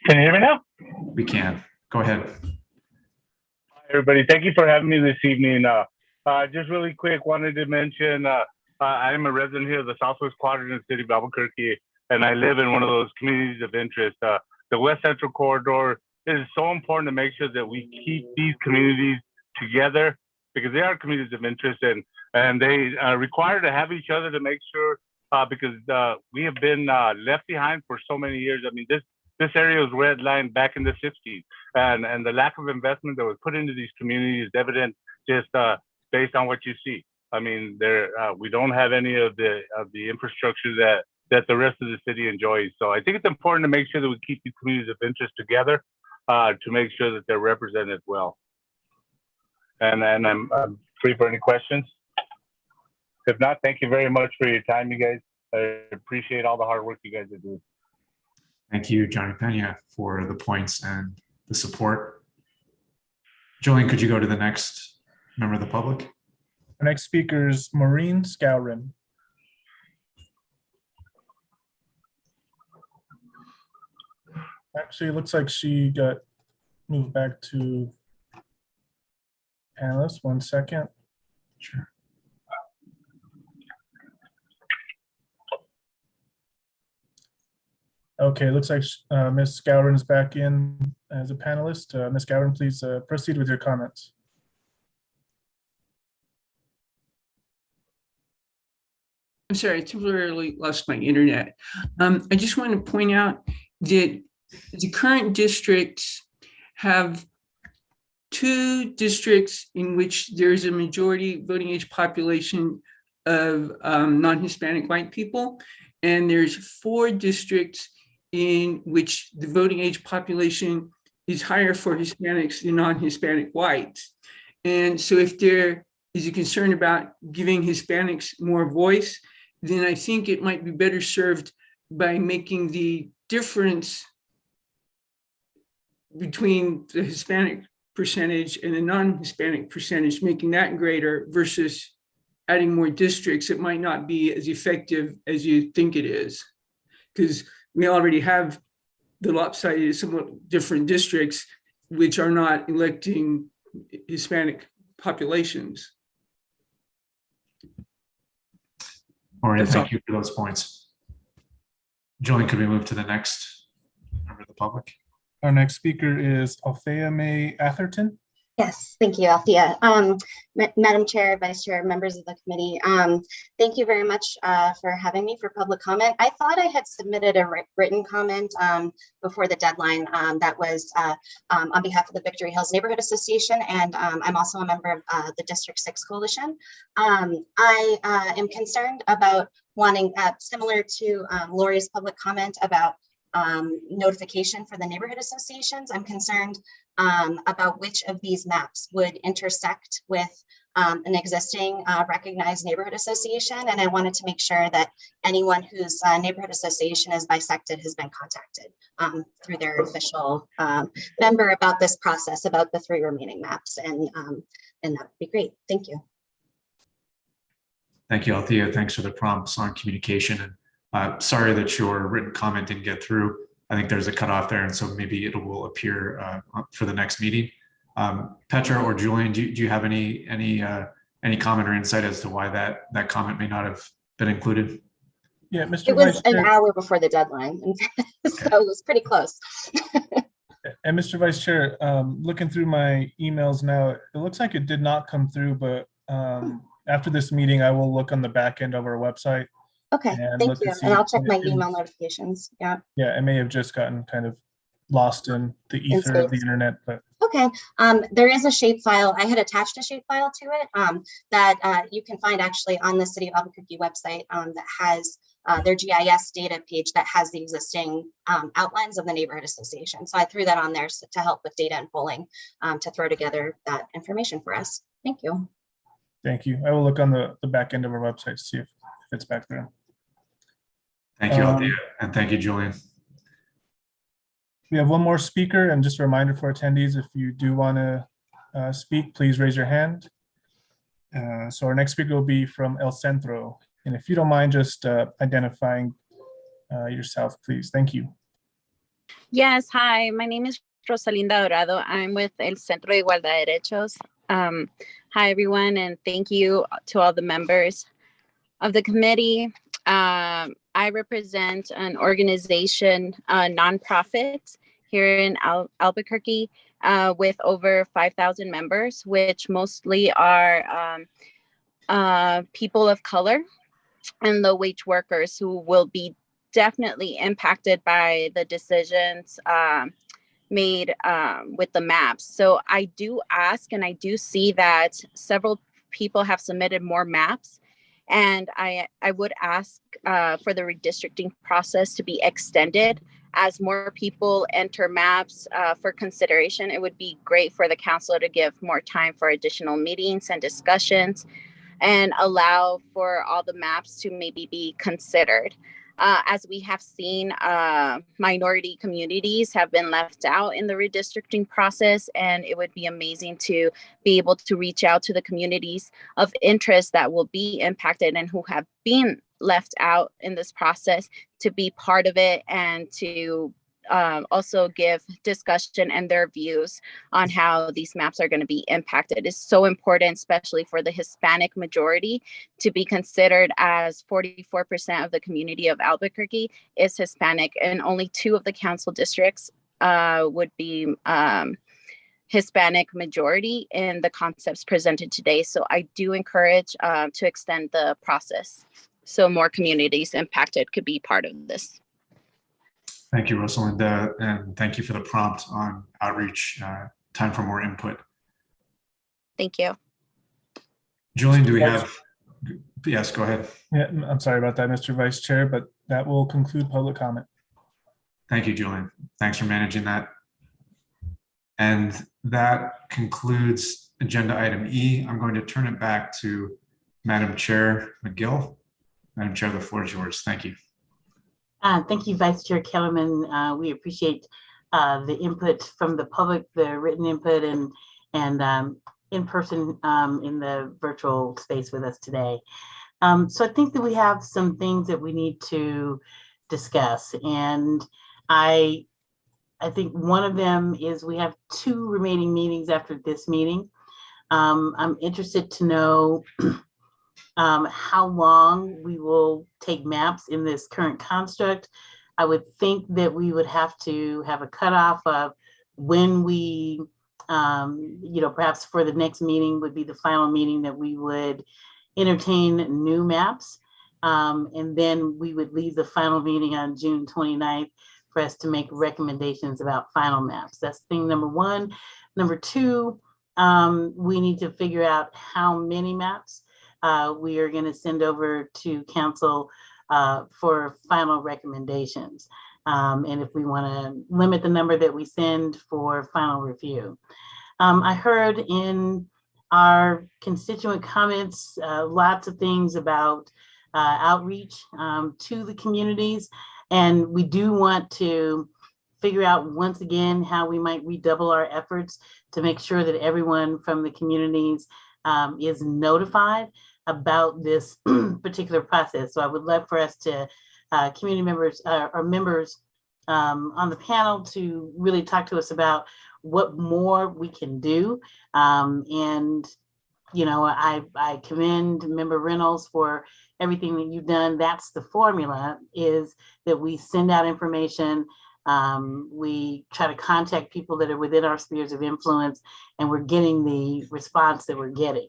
Can you hear me now? We can. Go ahead. Hi, everybody. Thank you for having me this evening. Just really quick, wanted to mention I am a resident here of the Southwest Quadrant in the city of Albuquerque, and I live in one of those communities of interest. The West Central Corridor is so important to make sure that we keep these communities together because they are communities of interest and they require to have each other to make sure because we have been left behind for so many years. I mean, this area was redlined back in the 60s, and the lack of investment that was put into these communities is evident just based on what you see. I mean, we don't have any of the infrastructure that the rest of the city enjoys. So I think it's important to make sure that we keep these communities of interest together to make sure that they're represented well. And I'm free for any questions. If not, thank you very much for your time, you guys. I appreciate all the hard work you guys are doing. Thank you, Johnny Pena, for the points and the support. Julian, could you go to the next member of the public? Our next speaker is Maureen Scowron. Actually, it looks like she got moved back to panelists. 1 second. Sure. Okay, looks like Ms. Scowron is back in as a panelist. Ms. Scowron, please proceed with your comments. I'm sorry, I temporarily lost my internet. I just want to point out that the current districts have 2 districts in which there's a majority voting age population of non-Hispanic white people, and there's 4 districts in which the voting age population is higher for Hispanics than non-Hispanic whites. And so if there is a concern about giving Hispanics more voice, then I think it might be better served by making the difference between the Hispanic percentage and the non-Hispanic percentage, making that greater versus adding more districts. It might not be as effective as you think it is, because we already have the lopsided, somewhat different districts, which are not electing Hispanic populations. All right, thank you for those points. Julian, could we move to the next member of the public? Our next speaker is Althea May Atherton. Yes, thank you, Althea. Madam Chair, Vice Chair, members of the committee, thank you very much for having me for public comment. I thought I had submitted a written comment before the deadline that was on behalf of the Victory Hills Neighborhood Association, and I'm also a member of the District 6 Coalition. I am concerned about wanting, similar to Lori's public comment about notification for the neighborhood associations. I'm concerned about which of these maps would intersect with an existing recognized neighborhood association. And I wanted to make sure that anyone whose neighborhood association is bisected has been contacted through their official member about this process, about the 3 remaining maps. And that would be great. Thank you. Thank you, Althea. Thanks for the prompts on communication. And sorry that your written comment didn't get through. I think there's a cutoff there, and so maybe it will appear for the next meeting. Petra or Julian, do you have any comment or insight as to why that comment may not have been included? Yeah, Mr. It was an hour before the deadline, so it was pretty close. And Mr. Vice Chair, looking through my emails now, it looks like it did not come through, but after this meeting, I will look on the back end of our website. Okay, thank you. And I'll check my email notifications. Yeah. Yeah, it may have just gotten kind of lost in the ether of the internet, but. Okay, there is a shapefile. I had attached a shapefile to it that you can find actually on the City of Albuquerque website that has their GIS data page that has the existing outlines of the neighborhood association. So I threw that on there to help with data and polling to throw together that information for us. Thank you. Thank you. I will look on the back end of our website to see if it's back there. Thank you, Althea, and thank you, Julian. We have one more speaker, and just a reminder for attendees, if you do want to speak, please raise your hand. So our next speaker will be from El Centro. And if you don't mind just identifying yourself, please. Thank you. Yes, hi, my name is Rosalinda Dorado. I'm with El Centro de Igualdad de Derechos. Hi, everyone, and thank you to all the members of the committee. I represent an organization, a nonprofit here in Albuquerque with over 5,000 members, which mostly are people of color and low-wage workers who will be definitely impacted by the decisions made with the maps. So I do ask, and I do see that several people have submitted more maps, and I would ask for the redistricting process to be extended as more people enter maps for consideration. It would be great for the council to give more time for additional meetings and discussions and allow for all the maps to maybe be considered. As we have seen, minority communities have been left out in the redistricting process, and it would be amazing to be able to reach out to the communities of interest that will be impacted and who have been left out in this process to be part of it, and to also give discussion and their views on how these maps are going to be impacted. It's so important, especially for the Hispanic majority, to be considered, as 44% of the community of Albuquerque is Hispanic, and only 2 of the council districts would be Hispanic majority in the concepts presented today. So I do encourage to extend the process so more communities impacted could be part of this. Thank you, Rosalinda, and thank you for the prompt on outreach. Time for more input. Thank you. Julian, do we have? Yes, go ahead. Yeah, I'm sorry about that, Mr. Vice Chair, but that will conclude public comment. Thank you, Julian. Thanks for managing that. And that concludes agenda item E. I'm going to turn it back to Madam Chair McGill. Madam Chair, the floor is yours. Thank you. Thank you, Vice Chair Kellerman. We appreciate the input from the public, the written input, and in person in the virtual space with us today. So I think that we have some things that we need to discuss, and I think one of them is we have 2 remaining meetings after this meeting. I'm interested to know how long we will take maps in this current construct. I would think that we would have to have a cutoff of when we, perhaps for the next meeting would be the final meeting that we would entertain new maps. And then we would leave the final meeting on June 29th for us to make recommendations about final maps. That's thing number 1. Number 2, we need to figure out how many maps we are going to send over to council for final recommendations. And if we want to limit the number that we send for final review. I heard in our constituent comments lots of things about outreach to the communities. And we do want to figure out once again how we might redouble our efforts to make sure that everyone from the communities is notified about this particular process. So I would love for us to, community members or members on the panel, to really talk to us about what more we can do. And, I commend Member Reynolds for everything that you've done. That's the formula, is that we send out information. We try to contact people that are within our spheres of influence, and we're getting the response that we're getting.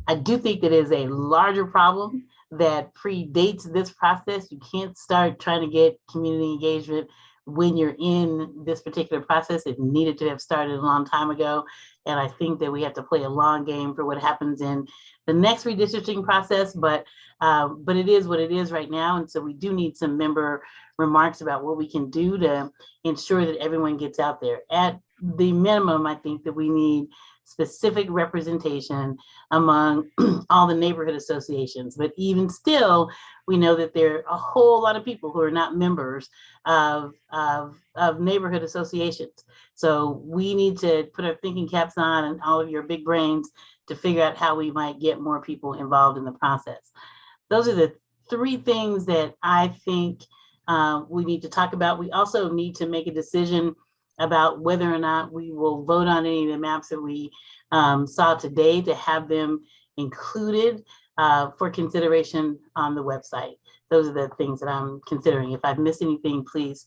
I do think that is a larger problem that predates this process. You can't start trying to get community engagement when you're in this particular process, it needed to have started a long time ago. And I think that we have to play a long game for what happens in the next redistricting process, but it is what it is right now. And so we do need some member remarks about what we can do to ensure that everyone gets out there. At the minimum, I think that we need specific representation among all the neighborhood associations. But even still, we know that there are a whole lot of people who are not members of neighborhood associations. So we need to put our thinking caps on and all of your big brains to figure out how we might get more people involved in the process. Those are the three things that I think we need to talk about. We also need to make a decision about whether or not we will vote on any of the maps that we saw today to have them included for consideration on the website. Those are the things that I'm considering. If I've missed anything, please,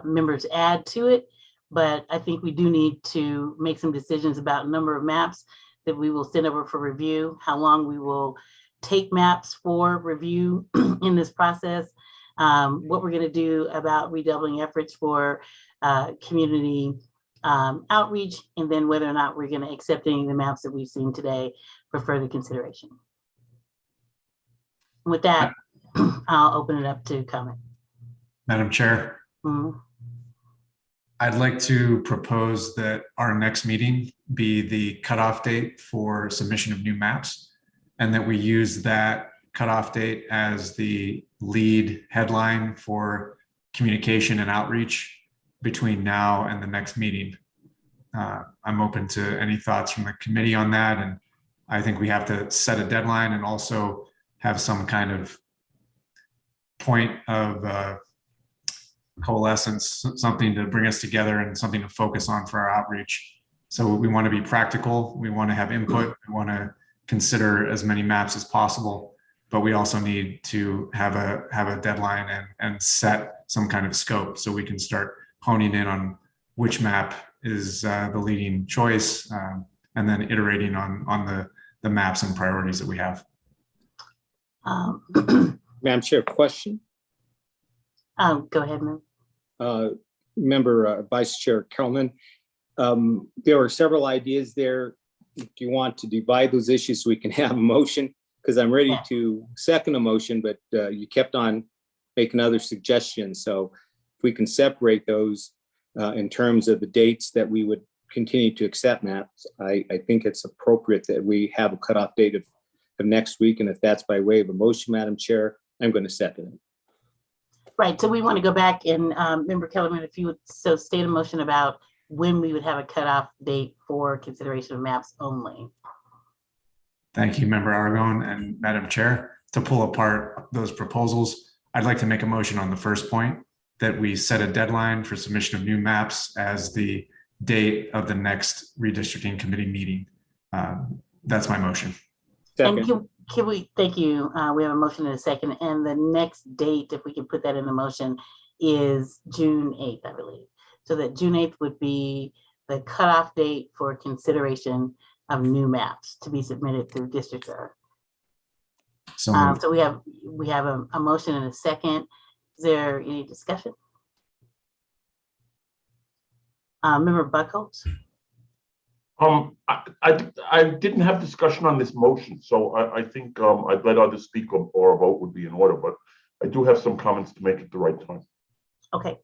members, add to it. But I think we do need to make some decisions about number of maps that we will send over for review, how long we will take maps for review in this process, what we're going to do about redoubling efforts for community outreach, and then whether or not we're going to accept any of the maps that we've seen today for further consideration. With that, I'll open it up to comment. Madam Chair, I'd like to propose that our next meeting be the cutoff date for submission of new maps, and that we use that cutoff date as the lead headline for communication and outreach between now and the next meeting. I'm open to any thoughts from the committee on that, and I think we have to set a deadline and also have some kind of point of coalescence, something to bring us together and something to focus on for our outreach. So we want to be practical, we want to have input, we want to consider as many maps as possible, but we also need to have a deadline and set some kind of scope so we can start honing in on which map is the leading choice, and then iterating on the maps and priorities that we have. Madam Chair, question? Go ahead, ma'am. Member Vice Chair Kelman, there were several ideas there. Do you want to divide those issues so we can have a motion? Because I'm ready to second a motion, but you kept on making other suggestions. So if we can separate those in terms of the dates that we would continue to accept maps, I think it's appropriate that we have a cutoff date of next week. And if that's by way of a motion, Madam Chair, I'm going to second it. Right, so we want to go back and Member Kellerman, if you would so state a motion about when we would have a cutoff date for consideration of maps only. Thank you, Member Aragon and Madam Chair. To pull apart those proposals, I'd like to make a motion on the first point that we set a deadline for submission of new maps as the date of the next redistricting committee meeting. That's my motion. And can we, thank you. We have a motion in a second, and the next date, if we can put that in the motion, is June 8th, I believe. So that June 8th would be the cutoff date for consideration of new maps to be submitted through district. So we have a motion and a second. Is there any discussion? Member Buckholz? I didn't have discussion on this motion, so I think I'd let others speak or a vote would be in order, but I do have some comments to make at the right time. Okay.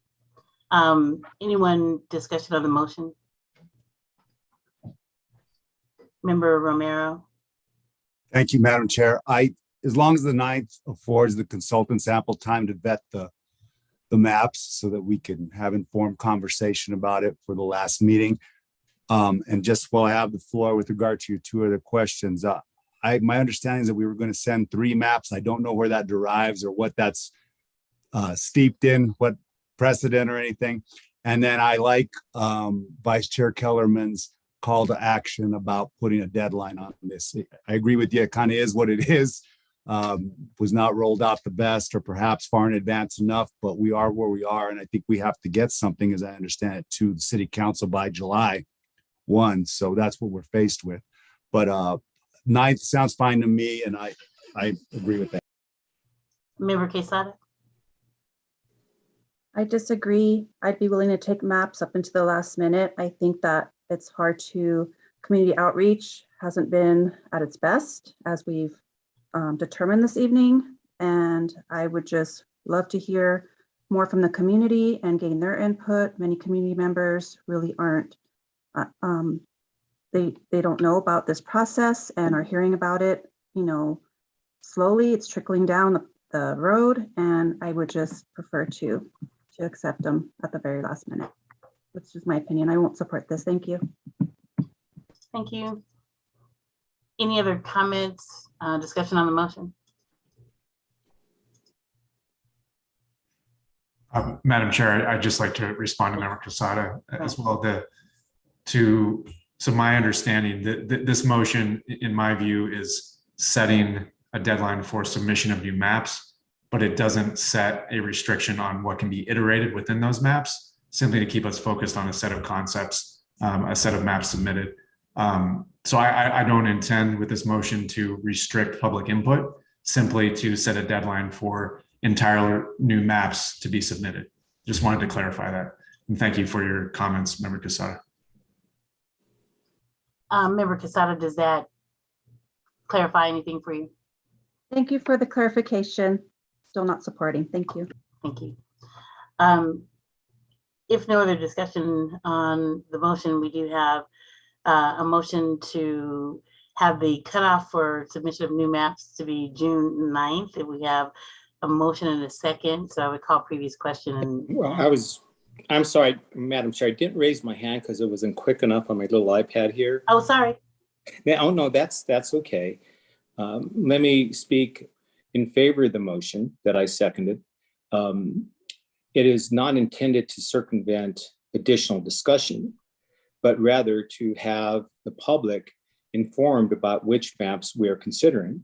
Anyone discussion on the motion? Member Romero? Thank you, Madam Chair. As long as the 9th affords the consultants ample time to vet the maps so that we can have informed conversation about it for the last meeting. And just while I have the floor with regard to your two other questions, my understanding is that we were going to send 3 maps. I don't know where that derives or what that's steeped in, what precedent or anything. And then I like Vice Chair Kellerman's call to action about putting a deadline on this. I agree with you. It kind of is what it is. Was not rolled out the best or perhaps far in advance enough, but we are where we are. And I think we have to get something, as I understand it, to the City Council by July 1. So that's what we're faced with. But 9th sounds fine to me, and I agree with that. Member Quesada? I disagree. I'd be willing to take maps up into the last minute. I think that it's hard to, community outreach hasn't been at its best as we've determined this evening. And I would just love to hear more from the community and gain their input. Many community members really aren't, they don't know about this process and are hearing about it, you know, slowly. It's trickling down the road, and I would just prefer to accept them at the very last minute. That's just my opinion. I won't support this. Thank you. Thank you. Any other comments, discussion on the motion? Madam Chair, I'd just like to respond to Member Quesada as well. So my understanding that this motion, in my view, is setting a deadline for submission of new maps, but it doesn't set a restriction on what can be iterated within those maps, simply to keep us focused on a set of concepts, a set of maps submitted. So I don't intend with this motion to restrict public input, simply to set a deadline for entirely new maps to be submitted. Just wanted to clarify that. And thank you for your comments, Member Quesada. Member Quesada, does that clarify anything for you? Thank you for the clarification. Still not supporting. Thank you. Thank you. If no other discussion on the motion, we do have a motion to have the cutoff for submission of new maps to be June 9th. If we have a motion and a second, so I would call previous question. And Well, I'm sorry, Madam Chair, I didn't raise my hand because it wasn't quick enough on my little iPad here. Oh, sorry. Oh, no, that's okay. Let me speak in favor of the motion that I seconded. It is not intended to circumvent additional discussion, but rather to have the public informed about which maps we are considering.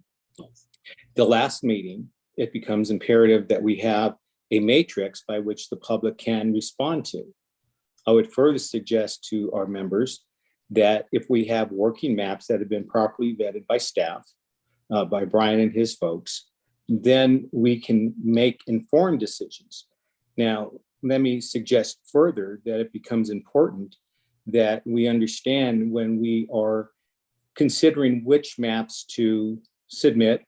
The last meeting, it becomes imperative that we have a matrix by which the public can respond to. I would further suggest to our members that if we have working maps that have been properly vetted by staff, by Brian and his folks, then we can make informed decisions. Now, let me suggest further that it becomes important that we understand when we are considering which maps to submit,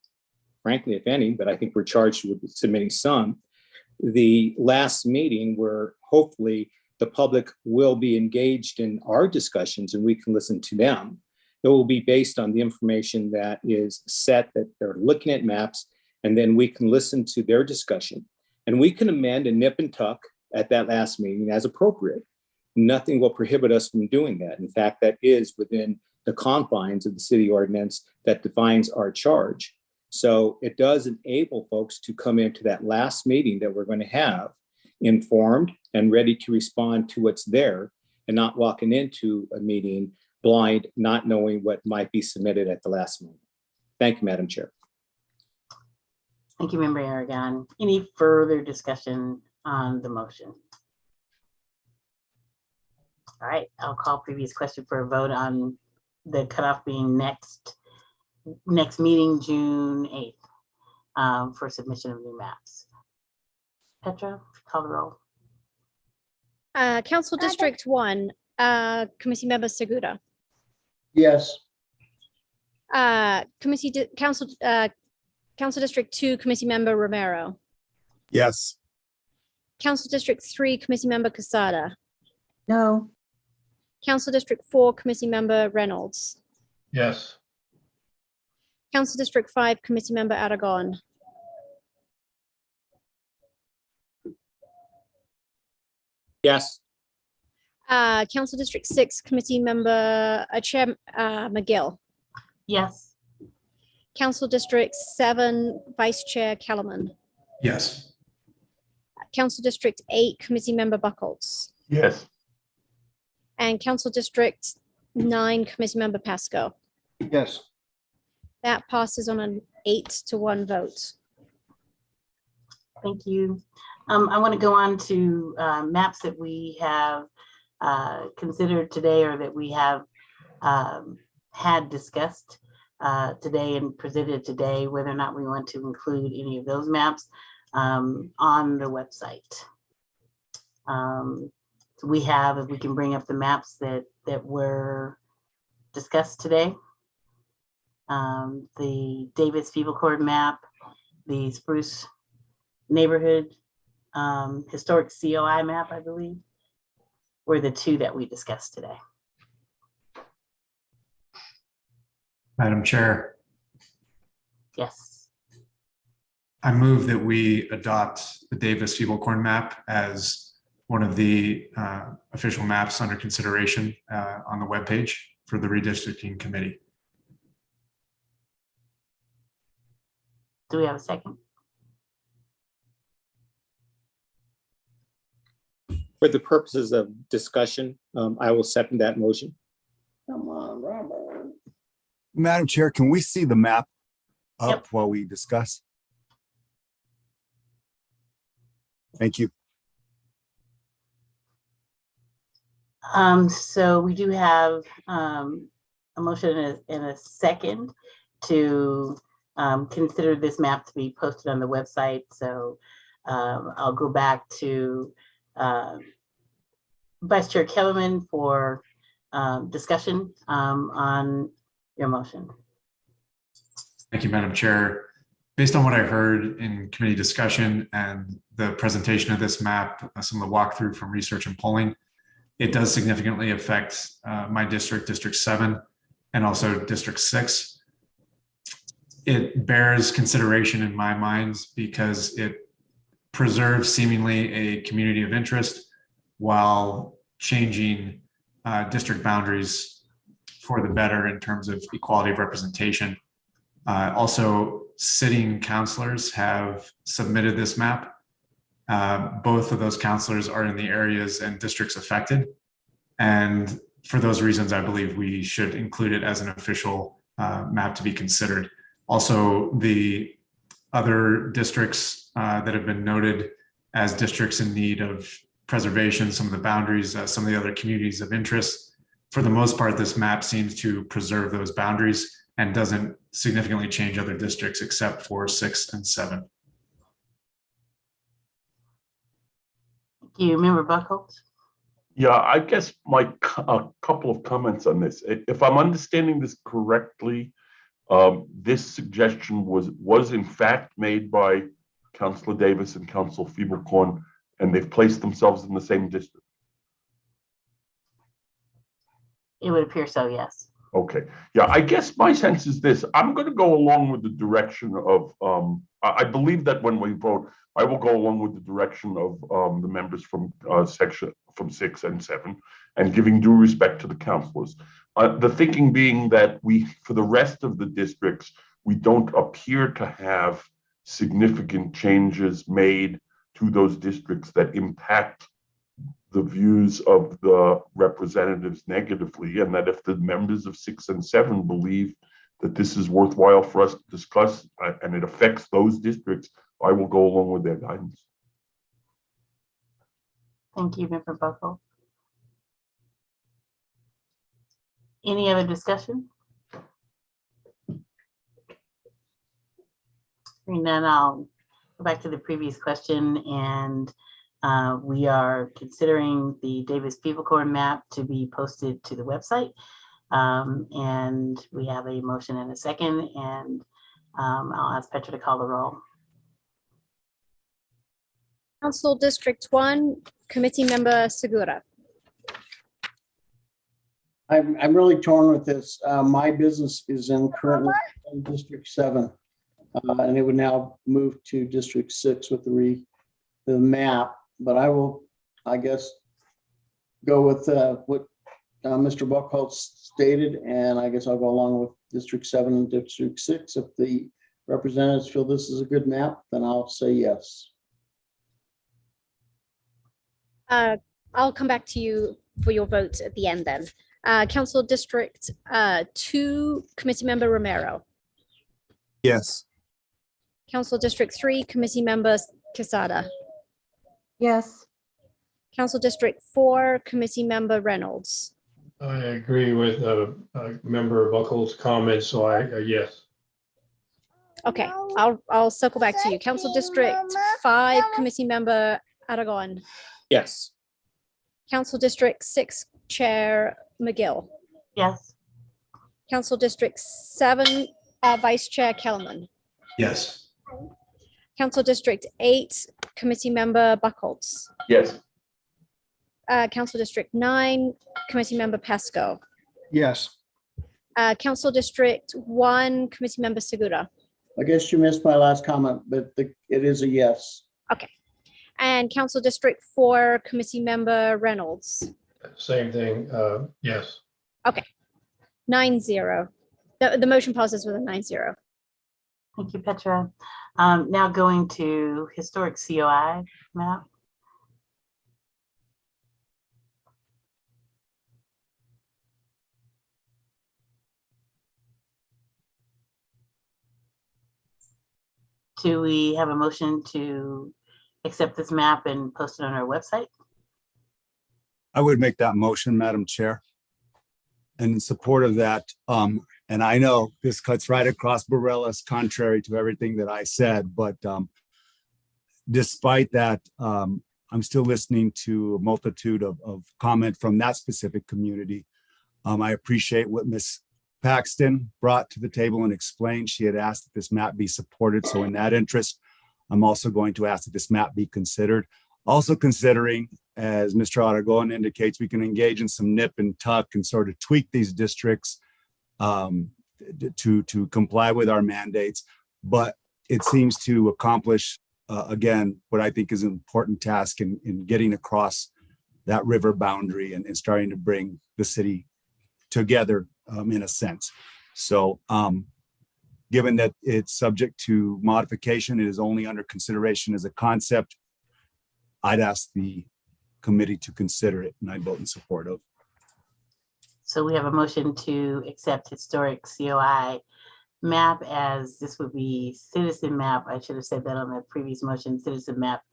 frankly, if any, but I think we're charged with submitting some, the last meeting where hopefully the public will be engaged in our discussions and we can listen to them. It will be based on the information that is set, that they're looking at maps, and then we can listen to their discussion. And we can amend and nip and tuck at that last meeting as appropriate. Nothing will prohibit us from doing that. In fact, that is within the confines of the city ordinance that defines our charge. So it does enable folks to come into that last meeting that we're going to have informed and ready to respond to what's there, and not walking into a meeting blind, not knowing what might be submitted at the last moment. Thank you, Madam Chair. Thank you, Member Aragon. Any further discussion on the motion? All right, I'll call previous question for a vote on the cutoff being next meeting, June 8th, for submission of new maps. Petra, call the roll. Council District 1, Committee Member Segura. Yes. Council District 2, Committee Member Romero. Yes. Council District 3, Committee Member Quesada. No. Council District 4, Committee Member Reynolds. Yes. Council District 5, Committee Member Aragon. Yes. Council District 6, Committee Member Chair McGill. Yes. Council District 7, Vice Chair Kellerman. Yes. Council District 8, Committee Member Buckholz. Yes. And Council District 9, Committee Member Pasco. Yes. That passes on an 8-1 vote. Thank you. I want to go on to maps that we have considered today, or that we have had discussed today and presented today, whether or not we want to include any of those maps on the website. So we have, if we can bring up the maps that were discussed today. The Davis-Fievelcorn map, the Spruce Neighborhood Historic COI map, I believe, were the two that we discussed today. Madam Chair, Yes. I move that we adopt the Davis-Fievelcorn map as one of the official maps under consideration on the webpage for the Redistricting Committee. Do we have a second? For the purposes of discussion, I will second that motion. Come on, Robert. Madam Chair, can we see the map up while we discuss? Thank you. So we do have a motion and a second to consider this map to be posted on the website. So I'll go back to Vice Chair Kellerman for discussion on your motion. Thank you, Madam Chair. Based on what I heard in committee discussion and the presentation of this map, some of the walkthrough from research and polling, it does significantly affect my district, District 7, and also District 6. It bears consideration in my mind because it preserves seemingly a community of interest while changing district boundaries for the better in terms of equality of representation. Also, sitting councilors have submitted this map. Both of those councilors are in the areas and districts affected. And for those reasons, I believe we should include it as an official map to be considered. Also, the other districts that have been noted as districts in need of preservation, some of the boundaries, some of the other communities of interest, for the most part, this map seems to preserve those boundaries and doesn't significantly change other districts except for 6 and 7. Do you remember Buckholz? Yeah, I guess a couple of comments on this. If I'm understanding this correctly, this suggestion was in fact made by Councilor Davis and Councilor Fievelcorn, and they've placed themselves in the same district. It would appear so, yes. Okay. Yeah, I guess my sense is this. I'm going to go along with the direction of, I believe that when we vote, I will go along with the direction of the members from section from 6 and 7 and giving due respect to the councilors. The thinking being that for the rest of the districts, we don't appear to have significant changes made to those districts that impact the views of the representatives negatively, and that if the members of 6 and 7 believe that this is worthwhile for us to discuss and it affects those districts, I will go along with their guidance. Thank you, Member Buckholz. Any other discussion? And then I'll go back to the previous question, and we are considering the Davis-Fievelcorn map to be posted to the website. And we have a motion and a second, and I'll ask Petra to call the roll. Council District 1, Committee Member Segura. I'm really torn with this. My business is currently in District 7, and it would now move to District 6 with the map. But I will, I guess, go with what Mr. Buckholz stated, and I guess I'll go along with District 7 and District 6. If the representatives feel this is a good map, then I'll say yes. I'll come back to you for your vote at the end then. Council District 2, Committee Member Romero. Yes. Council District 3, Committee Member Quesada. Yes. Council District 4, Committee Member Reynolds. I agree with Member Buckholz' comments, so yes. Okay, I'll circle back to you. Council District 5, Committee Member Aragon. Yes. Council District 6 Chair McGill. Yes. Council District 7 Vice Chair Kellerman. Yes. Council District 8 Committee Member Buckholz. Yes. Council District 9 Committee Member Pasco. Yes. Council District 1 Committee Member Segura. I guess you missed my last comment, but it is a yes. Okay. And Council District 4 Committee Member Reynolds. Same thing, yes. Okay. 9-0. The motion passes with a 9-0. Thank you, Petra. Now going to historic COI map. Do we have a motion to accept this map and post it on our website? I would make that motion, Madam Chair. And in support of that, and I know this cuts right across Bareilles, contrary to everything that I said, but despite that, I'm still listening to a multitude of comment from that specific community. I appreciate what Ms. Paxton brought to the table and explained. She had asked that this map be supported. So in that interest, I'm also going to ask that this map be considered. Also considering, as Mr. Aragon indicates, we can engage in some nip and tuck and sort of tweak these districts to comply with our mandates. But it seems to accomplish, again, what I think is an important task in getting across that river boundary and starting to bring the city together in a sense. So given that it's subject to modification, it is only under consideration as a concept, I'd ask the committee to consider it, and I vote in support of. So we have a motion to accept historic COI map as this would be citizen map. I should have said that on the previous motion, citizen map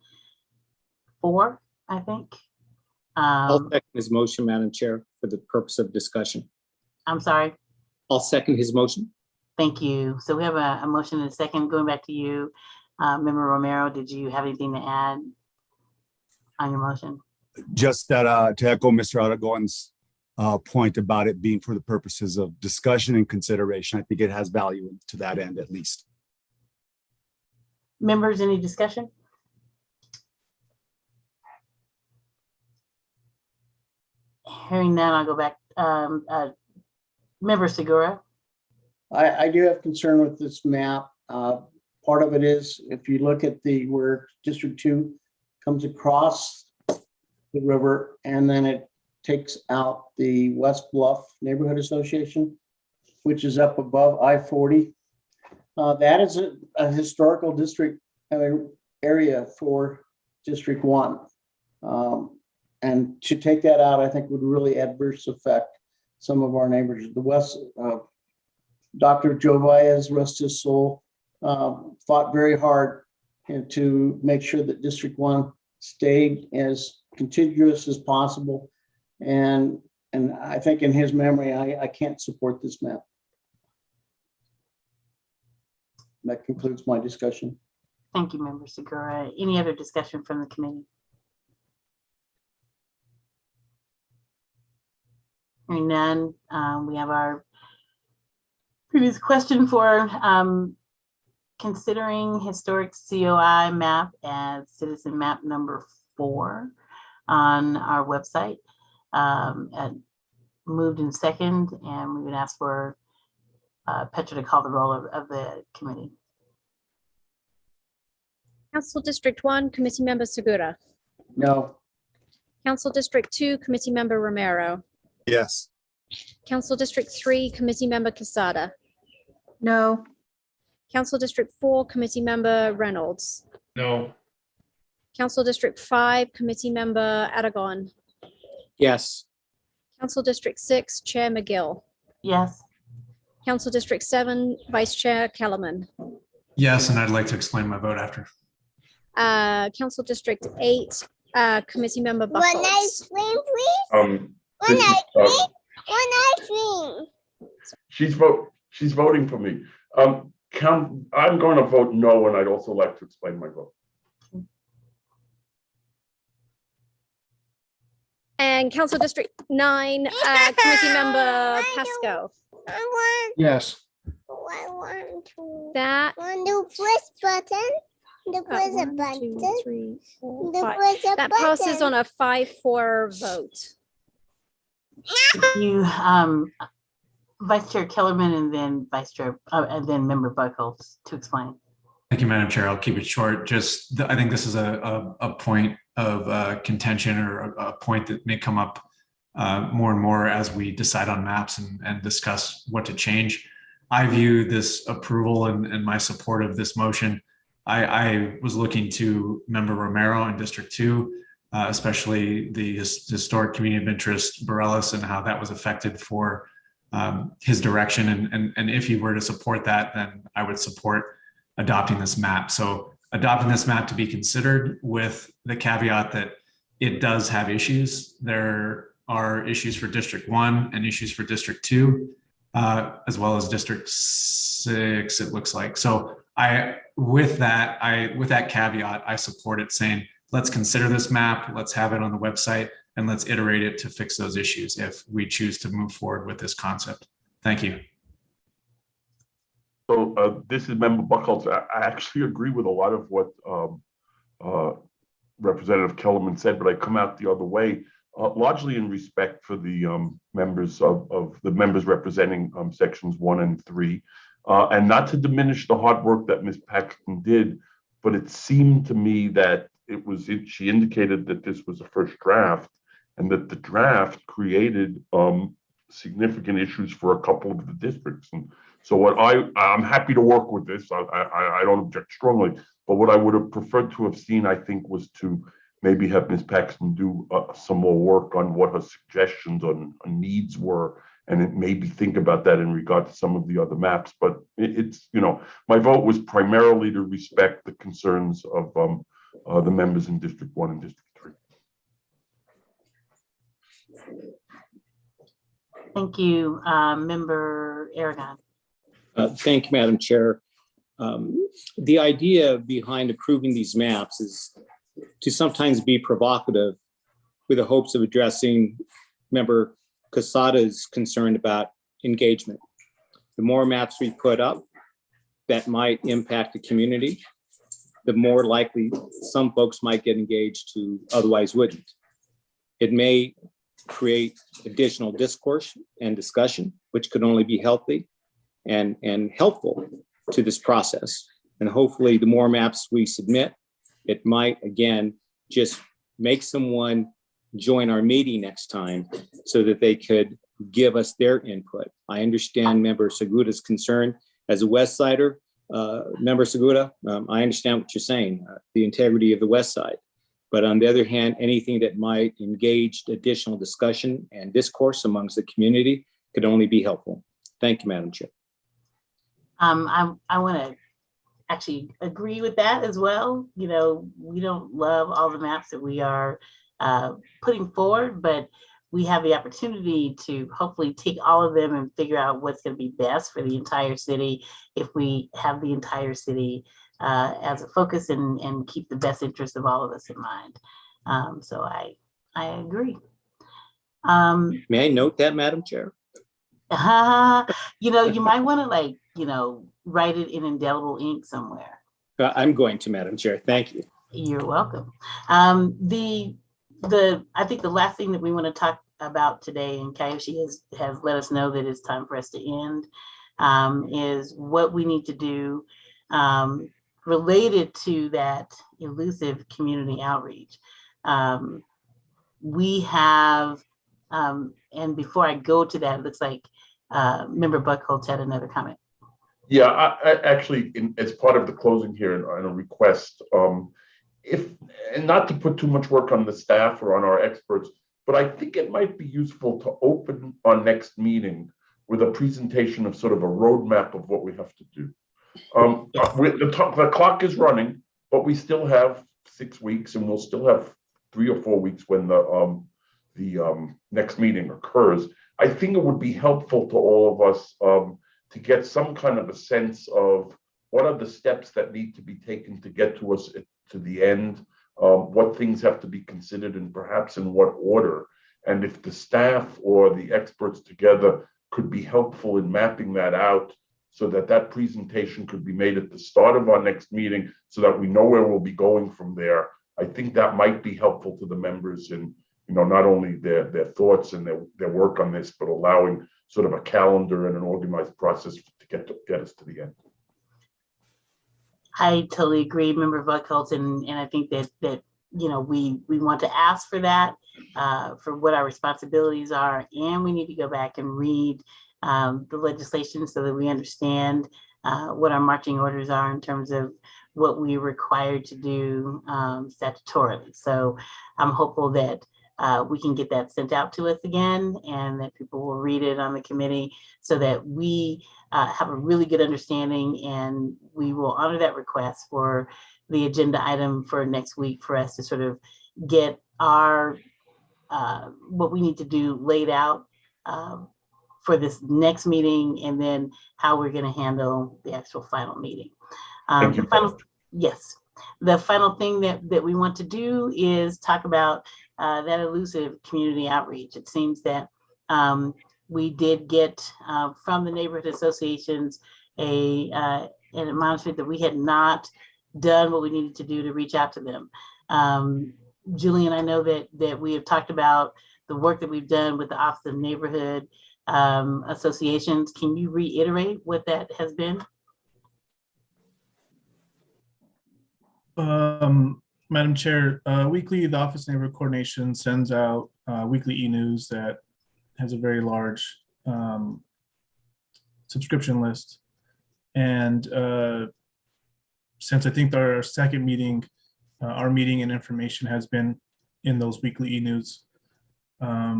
4, I think. I'll second his motion, Madam Chair, for the purpose of discussion. I'm sorry. I'll second his motion. Thank you. So we have a motion and a second. Going back to you, Member Romero, did you have anything to add on your motion? Just that to echo Mr. Aragon's point about it being for the purposes of discussion and consideration, I think it has value to that end at least. Members, any discussion? Hearing none, I'll go back. Member Segura. I do have concern with this map. Part of it is if you look at where District 2 comes across the river and then it takes out the West Bluff Neighborhood Association, which is up above I-40. That is a historical district area for District 1. And to take that out, I think would really adversely affect some of our neighbors. The West, Dr. Joe Baez, rest his soul, fought very hard to make sure that District 1 stayed as contiguous as possible. And I think in his memory, I can't support this map. That concludes my discussion. Thank you, Member Segura. Any other discussion from the committee? Hearing none, we have our previous question for considering historic COI map as citizen map number 4 on our website. And moved in second, and we would ask for Petra to call the roll of the committee. Council District 1 Committee Member Segura. No. Council District 2 Committee Member Romero. Yes. Council District 3 Committee Member Quesada. No. Council District 4 Committee Member Reynolds. No. Council District 5 Committee Member Aragon. Yes. Council District 6 Chair McGill. Yes. Council District 7 Vice Chair Kellerman. Yes, and I'd like to explain my vote after. Council District 8 Committee Member Buckholz. One ice cream, please. One ice cream. She's voting for me. I'm going to vote no, and I'd also like to explain my vote. And Council District 9, Committee Member Pasco. Yes. I want to. That. Want to press button. The press a 1, button. 2, 3, 4, The 5. press a That passes button. on a 5-4 vote. You, Vice Chair Kellerman, and then Vice Chair, and then Member Buckles to explain. Thank you, Madam Chair. I'll keep it short. Just, I think this is a point of contention, or a point that may come up more and more as we decide on maps and discuss what to change. I view this approval and my support of this motion. I was looking to Member Romero in District 2, especially the historic community of interest, Borellis, and how that was affected for his direction. And if he were to support that, then I would support adopting this map. So adopting this map to be considered, with the caveat that it does have issues. There are issues for District 1 and issues for District 2, as well as District 6, it looks like. So with that caveat, I support it, saying, let's consider this map, let's have it on the website, and let's iterate it to fix those issues if we choose to move forward with this concept. Thank you. So this is Member Buckles. I actually agree with a lot of what Representative Kellerman said, but I come out the other way, largely in respect for the members of the members representing sections 1 and 3, and not to diminish the hard work that Ms. Paxton did, but it seemed to me that she indicated that this was a first draft, and that the draft created significant issues for a couple of the districts. And so I'm happy to work with this. I don't object strongly, but what I would have preferred to have seen, I think, was to maybe have Ms. Paxton do some more work on what her suggestions on needs were, and maybe think about that in regard to some of the other maps. But it's, my vote was primarily to respect the concerns of the members in District 1 and District 3. Thank you, Member Aragon. Thank you, Madam Chair. The idea behind approving these maps is to sometimes be provocative with the hopes of addressing Member Casada's concern about engagement. The more maps we put up that might impact the community, the more likely some folks might get engaged who otherwise wouldn't. It may create additional discourse and discussion, which could only be healthy and helpful to this process. And hopefully the more maps we submit, it might, again, just make someone join our meeting next time so that they could give us their input. I understand Member Segura's concern. As a West Sider, Member Segura, I understand what you're saying, the integrity of the West Side. But on the other hand, anything that might engage additional discussion and discourse amongst the community could only be helpful. Thank you, Madam Chair. I want to actually agree with that as well. We don't love all the maps that we are putting forward, but we have the opportunity to hopefully take all of them and figure out what's going to be best for the entire city if we have the entire city as a focus and keep the best interest of all of us in mind. So I agree. May I note that, Madam Chair? You might want to write it in indelible ink somewhere. I'm going to, Madam Chair. Thank you. You're welcome. I think the last thing that we want to talk about today, and Kaiyoshi has let us know that it's time for us to end, is what we need to do related to that elusive community outreach. We have, and before I go to that, it looks like Member Buckholz had another comment. Yeah, I actually, as part of the closing here, and a request, and not to put too much work on the staff or on our experts, but I think it might be useful to open our next meeting with a presentation of sort of a roadmap of what we have to do. The clock is running, but we still have 6 weeks, and we'll still have 3 or 4 weeks when the next meeting occurs. I think it would be helpful to all of us to get some kind of a sense of what are the steps that need to be taken to get to us to the end, what things have to be considered, and perhaps in what order. And if the staff or the experts together could be helpful in mapping that out so that that presentation could be made at the start of our next meeting so that we know where we'll be going from there, I think that might be helpful to the members in, not only their thoughts and their work on this, but allowing sort of a calendar and an organized process to get us to the end. I totally agree, Member Buckholz, and I think that we want to ask for that, for what our responsibilities are, and we need to go back and read the legislation so that we understand what our marching orders are in terms of what we're required to do statutorily. So I'm hopeful that we can get that sent out to us again, and that people will read it on the committee so that we have a really good understanding, and we will honor that request for the agenda item for next week for us to sort of get our what we need to do laid out for this next meeting, and then how we're going to handle the actual final meeting. The final thing that we want to do is talk about that elusive community outreach. It seems that we did get from the neighborhood associations an admonishment that we had not done what we needed to do to reach out to them. Julian, I know that we have talked about the work that we've done with the Office of Neighborhood Associations. Can you reiterate what that has been? Madam Chair, weekly, the Office of Neighborhood Coordination sends out weekly e-news that has a very large subscription list. And since I think our second meeting, our meeting and information has been in those weekly e-news. I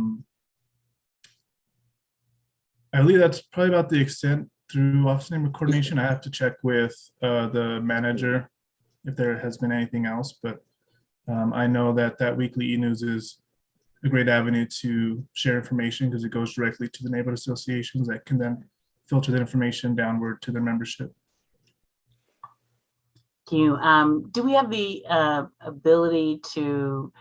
believe that's probably about the extent through Office of Neighborhood Coordination. I have to check with the manager if there has been anything else, but I know that weekly e-news is a great avenue to share information because it goes directly to the neighborhood associations that can then filter the information downward to their membership. Thank you. Do we have the ability to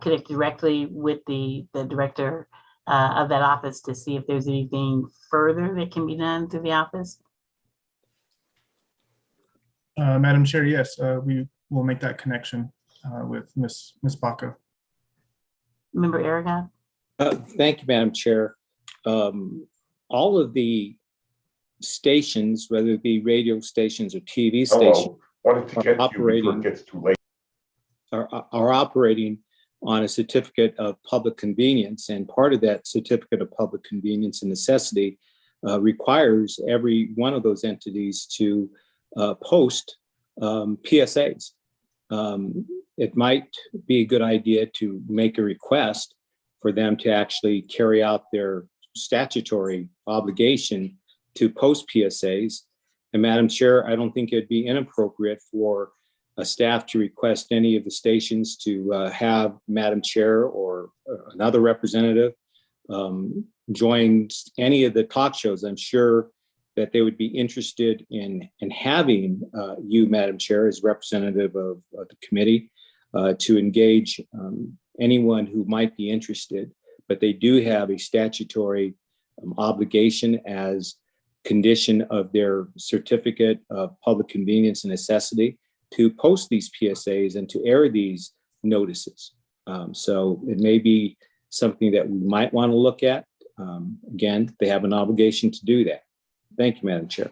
connect directly with the director of that office to see if there's anything further that can be done through the office? Madam Chair, yes, we will make that connection with Ms. Baca. Member Aragon? Thank you, Madam Chair. All of the stations, whether it be radio stations or TV stations, are operating on a certificate of public convenience, and part of that certificate of public convenience and necessity requires every one of those entities to post PSAs. It might be a good idea to make a request for them to actually carry out their statutory obligation to post PSAs. And Madam Chair, I don't think it'd be inappropriate for a staff to request any of the stations to have Madam Chair or another representative join any of the talk shows. I'm sure that they would be interested in having you, Madam Chair, as representative of the committee to engage anyone who might be interested, but they do have a statutory obligation as condition of their certificate of public convenience and necessity to post these PSAs and to air these notices. So it may be something that we might want to look at. Again, they have an obligation to do that. Thank you, Madam Chair.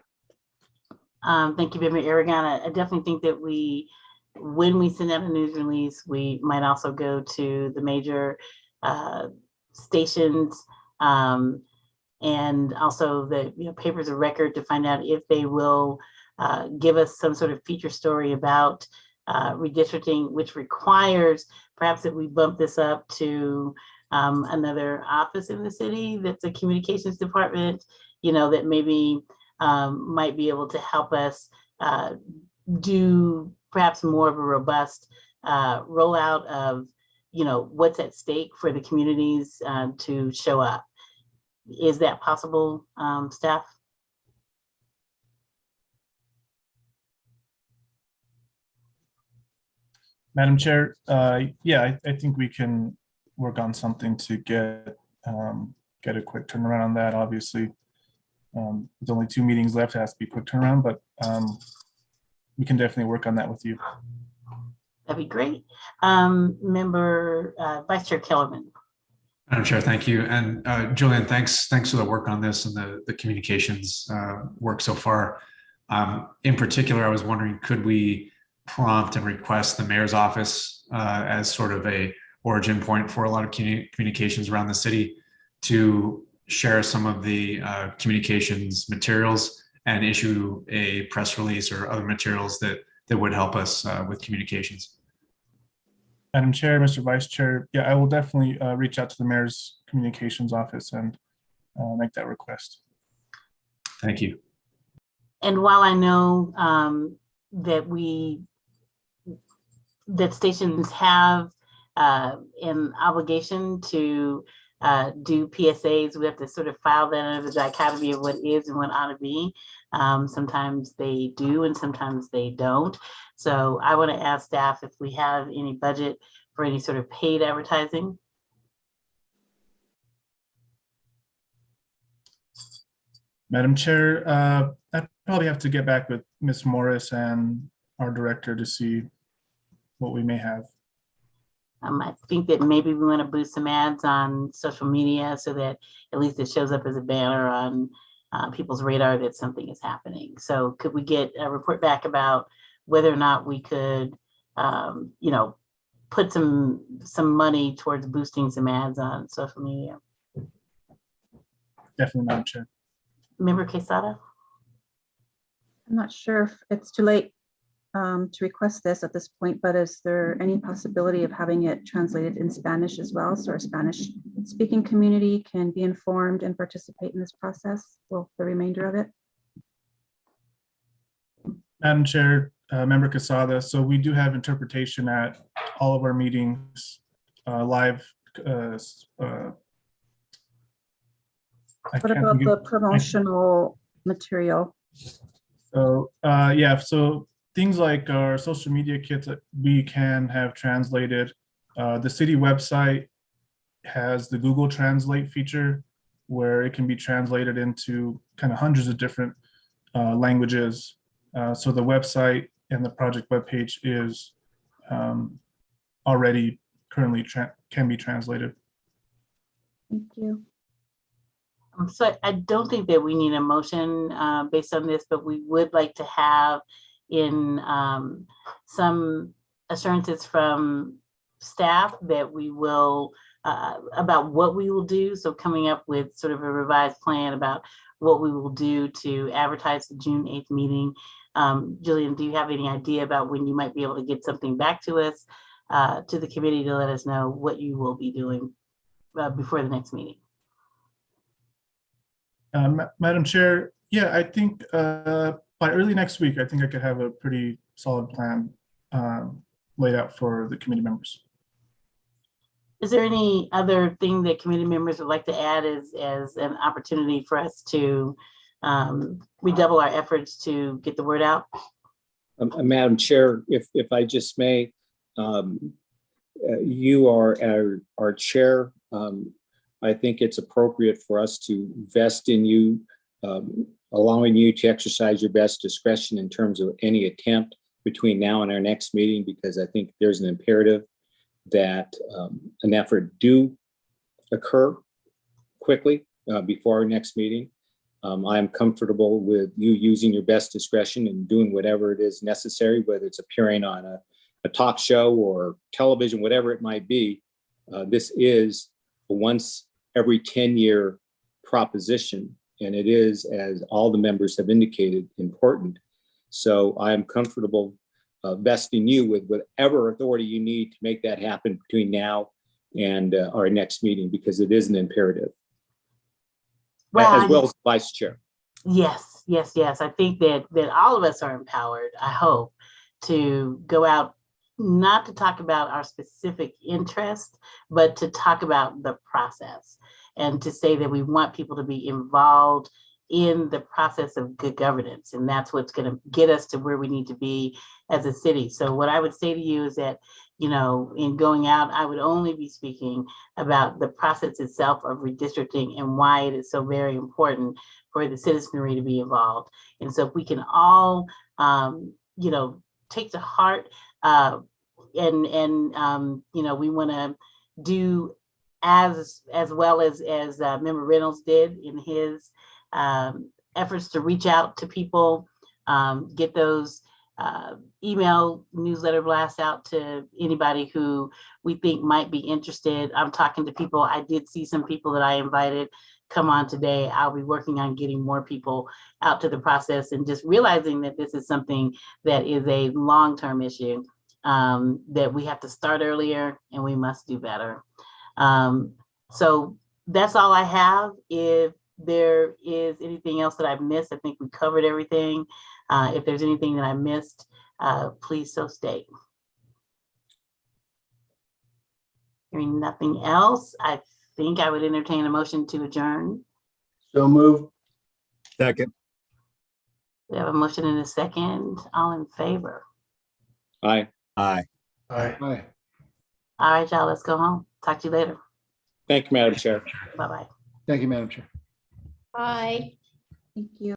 Thank you, Member Aragon. I definitely think that when we send out a news release, we might also go to the major stations and also the papers of record to find out if they will give us some sort of feature story about redistricting, which requires perhaps that we bump this up to another office in the city that's a communications department, that maybe might be able to help us do perhaps more of a robust rollout of, what's at stake for the communities to show up. Is that possible, staff? Madam Chair, yeah, I think we can work on something to get a quick turnaround on that. Obviously, with only 2 meetings left, it has to be a quick turnaround, but we can definitely work on that with you. That'd be great. Member Vice Chair Kellerman. Madam Chair, thank you. And Julian, thanks for the work on this and the communications work so far. In particular, I was wondering, could we prompt and request the mayor's office as sort of a origin point for a lot of communications around the city to share some of the communications materials and issue a press release or other materials that would help us with communications? Madam Chair, Mr. Vice Chair, yeah, I will definitely reach out to the mayor's communications office and make that request. Thank you. And while I know that stations have an obligation to do PSAs, we have to sort of file that under the dichotomy of what is and what ought to be. Sometimes they do and sometimes they don't. So I want to ask staff if we have any budget for any sort of paid advertising. Madam Chair, I probably have to get back with Ms. Morris and our director to see what we may have. I think that maybe we want to boost some ads on social media so that at least it shows up as a banner on people's radar that something is happening. So could we get a report back about whether or not we could, put some money towards boosting some ads on social media? Definitely, Madam Chair. Member Quesada? I'm not sure if it's too late to request this at this point, but is there any possibility of having it translated in Spanish as well, so our Spanish speaking community can be informed and participate in this process? Well, the remainder of it. Madam Chair, Member Quesada, so we do have interpretation at all of our meetings live. What about the promotional material? So yeah, so things like our social media kits that we can have translated. The city website has the Google Translate feature where it can be translated into kind of hundreds of different languages. So the website and the project webpage is already currently can be translated. Thank you. So I don't think that we need a motion based on this, but we would like to have in some assurances from staff that we will, about what we will do. So coming up with sort of a revised plan about what we will do to advertise the June 8th meeting. Jillian, do you have any idea about when you might be able to get something back to us, to the committee to let us know what you will be doing before the next meeting? Madam Chair, yeah, I think by early next week, I think I could have a pretty solid plan laid out for the committee members. Is there any other thing that committee members would like to add as an opportunity for us to redouble our efforts to get the word out? Madam Chair, if I just may, you are our chair. I think it's appropriate for us to vest in you, allowing you to exercise your best discretion in terms of any attempt between now and our next meeting, because I think there's an imperative that an effort do occur quickly before our next meeting. I'm comfortable with you using your best discretion and doing whatever it is necessary, whether it's appearing on a talk show or television, whatever it might be. This is a once every 10-year proposition, and it is, as all the members have indicated, important. So I am comfortable vesting you with whatever authority you need to make that happen between now and our next meeting, because it is an imperative. Well, as well as Vice Chair. Yes. I think that all of us are empowered, I hope, to go out, not to talk about our specific interest, but to talk about the process and to say that we want people to be involved in the process of good governance. And that's what's going to get us to where we need to be as a city. So what I would say to you is that in going out, I would only be speaking about the process itself of redistricting and why it is so very important for the citizenry to be involved. And so if we can all, take to heart, we want to do as well as Member Reynolds did in his efforts to reach out to people, get those email newsletter blasts out to anybody who we think might be interested. I'm talking to people. I did see some people that I invited come on today. I'll be working on getting more people out to the process and just realizing that this is something that is a long-term issue, that we have to start earlier and we must do better. So that's all I have. If there is anything else that I've missed, I think we covered everything. If there's anything that I missed, please so state. Hearing nothing else, I think I would entertain a motion to adjourn. So move. Second. We have a motion and a second. All in favor? Aye. Aye. Aye. Aye. All right, y'all, let's go home. Talk to you later. Thank you, Madam Chair. Bye-bye. Thank you, Madam Chair. Bye. Thank you.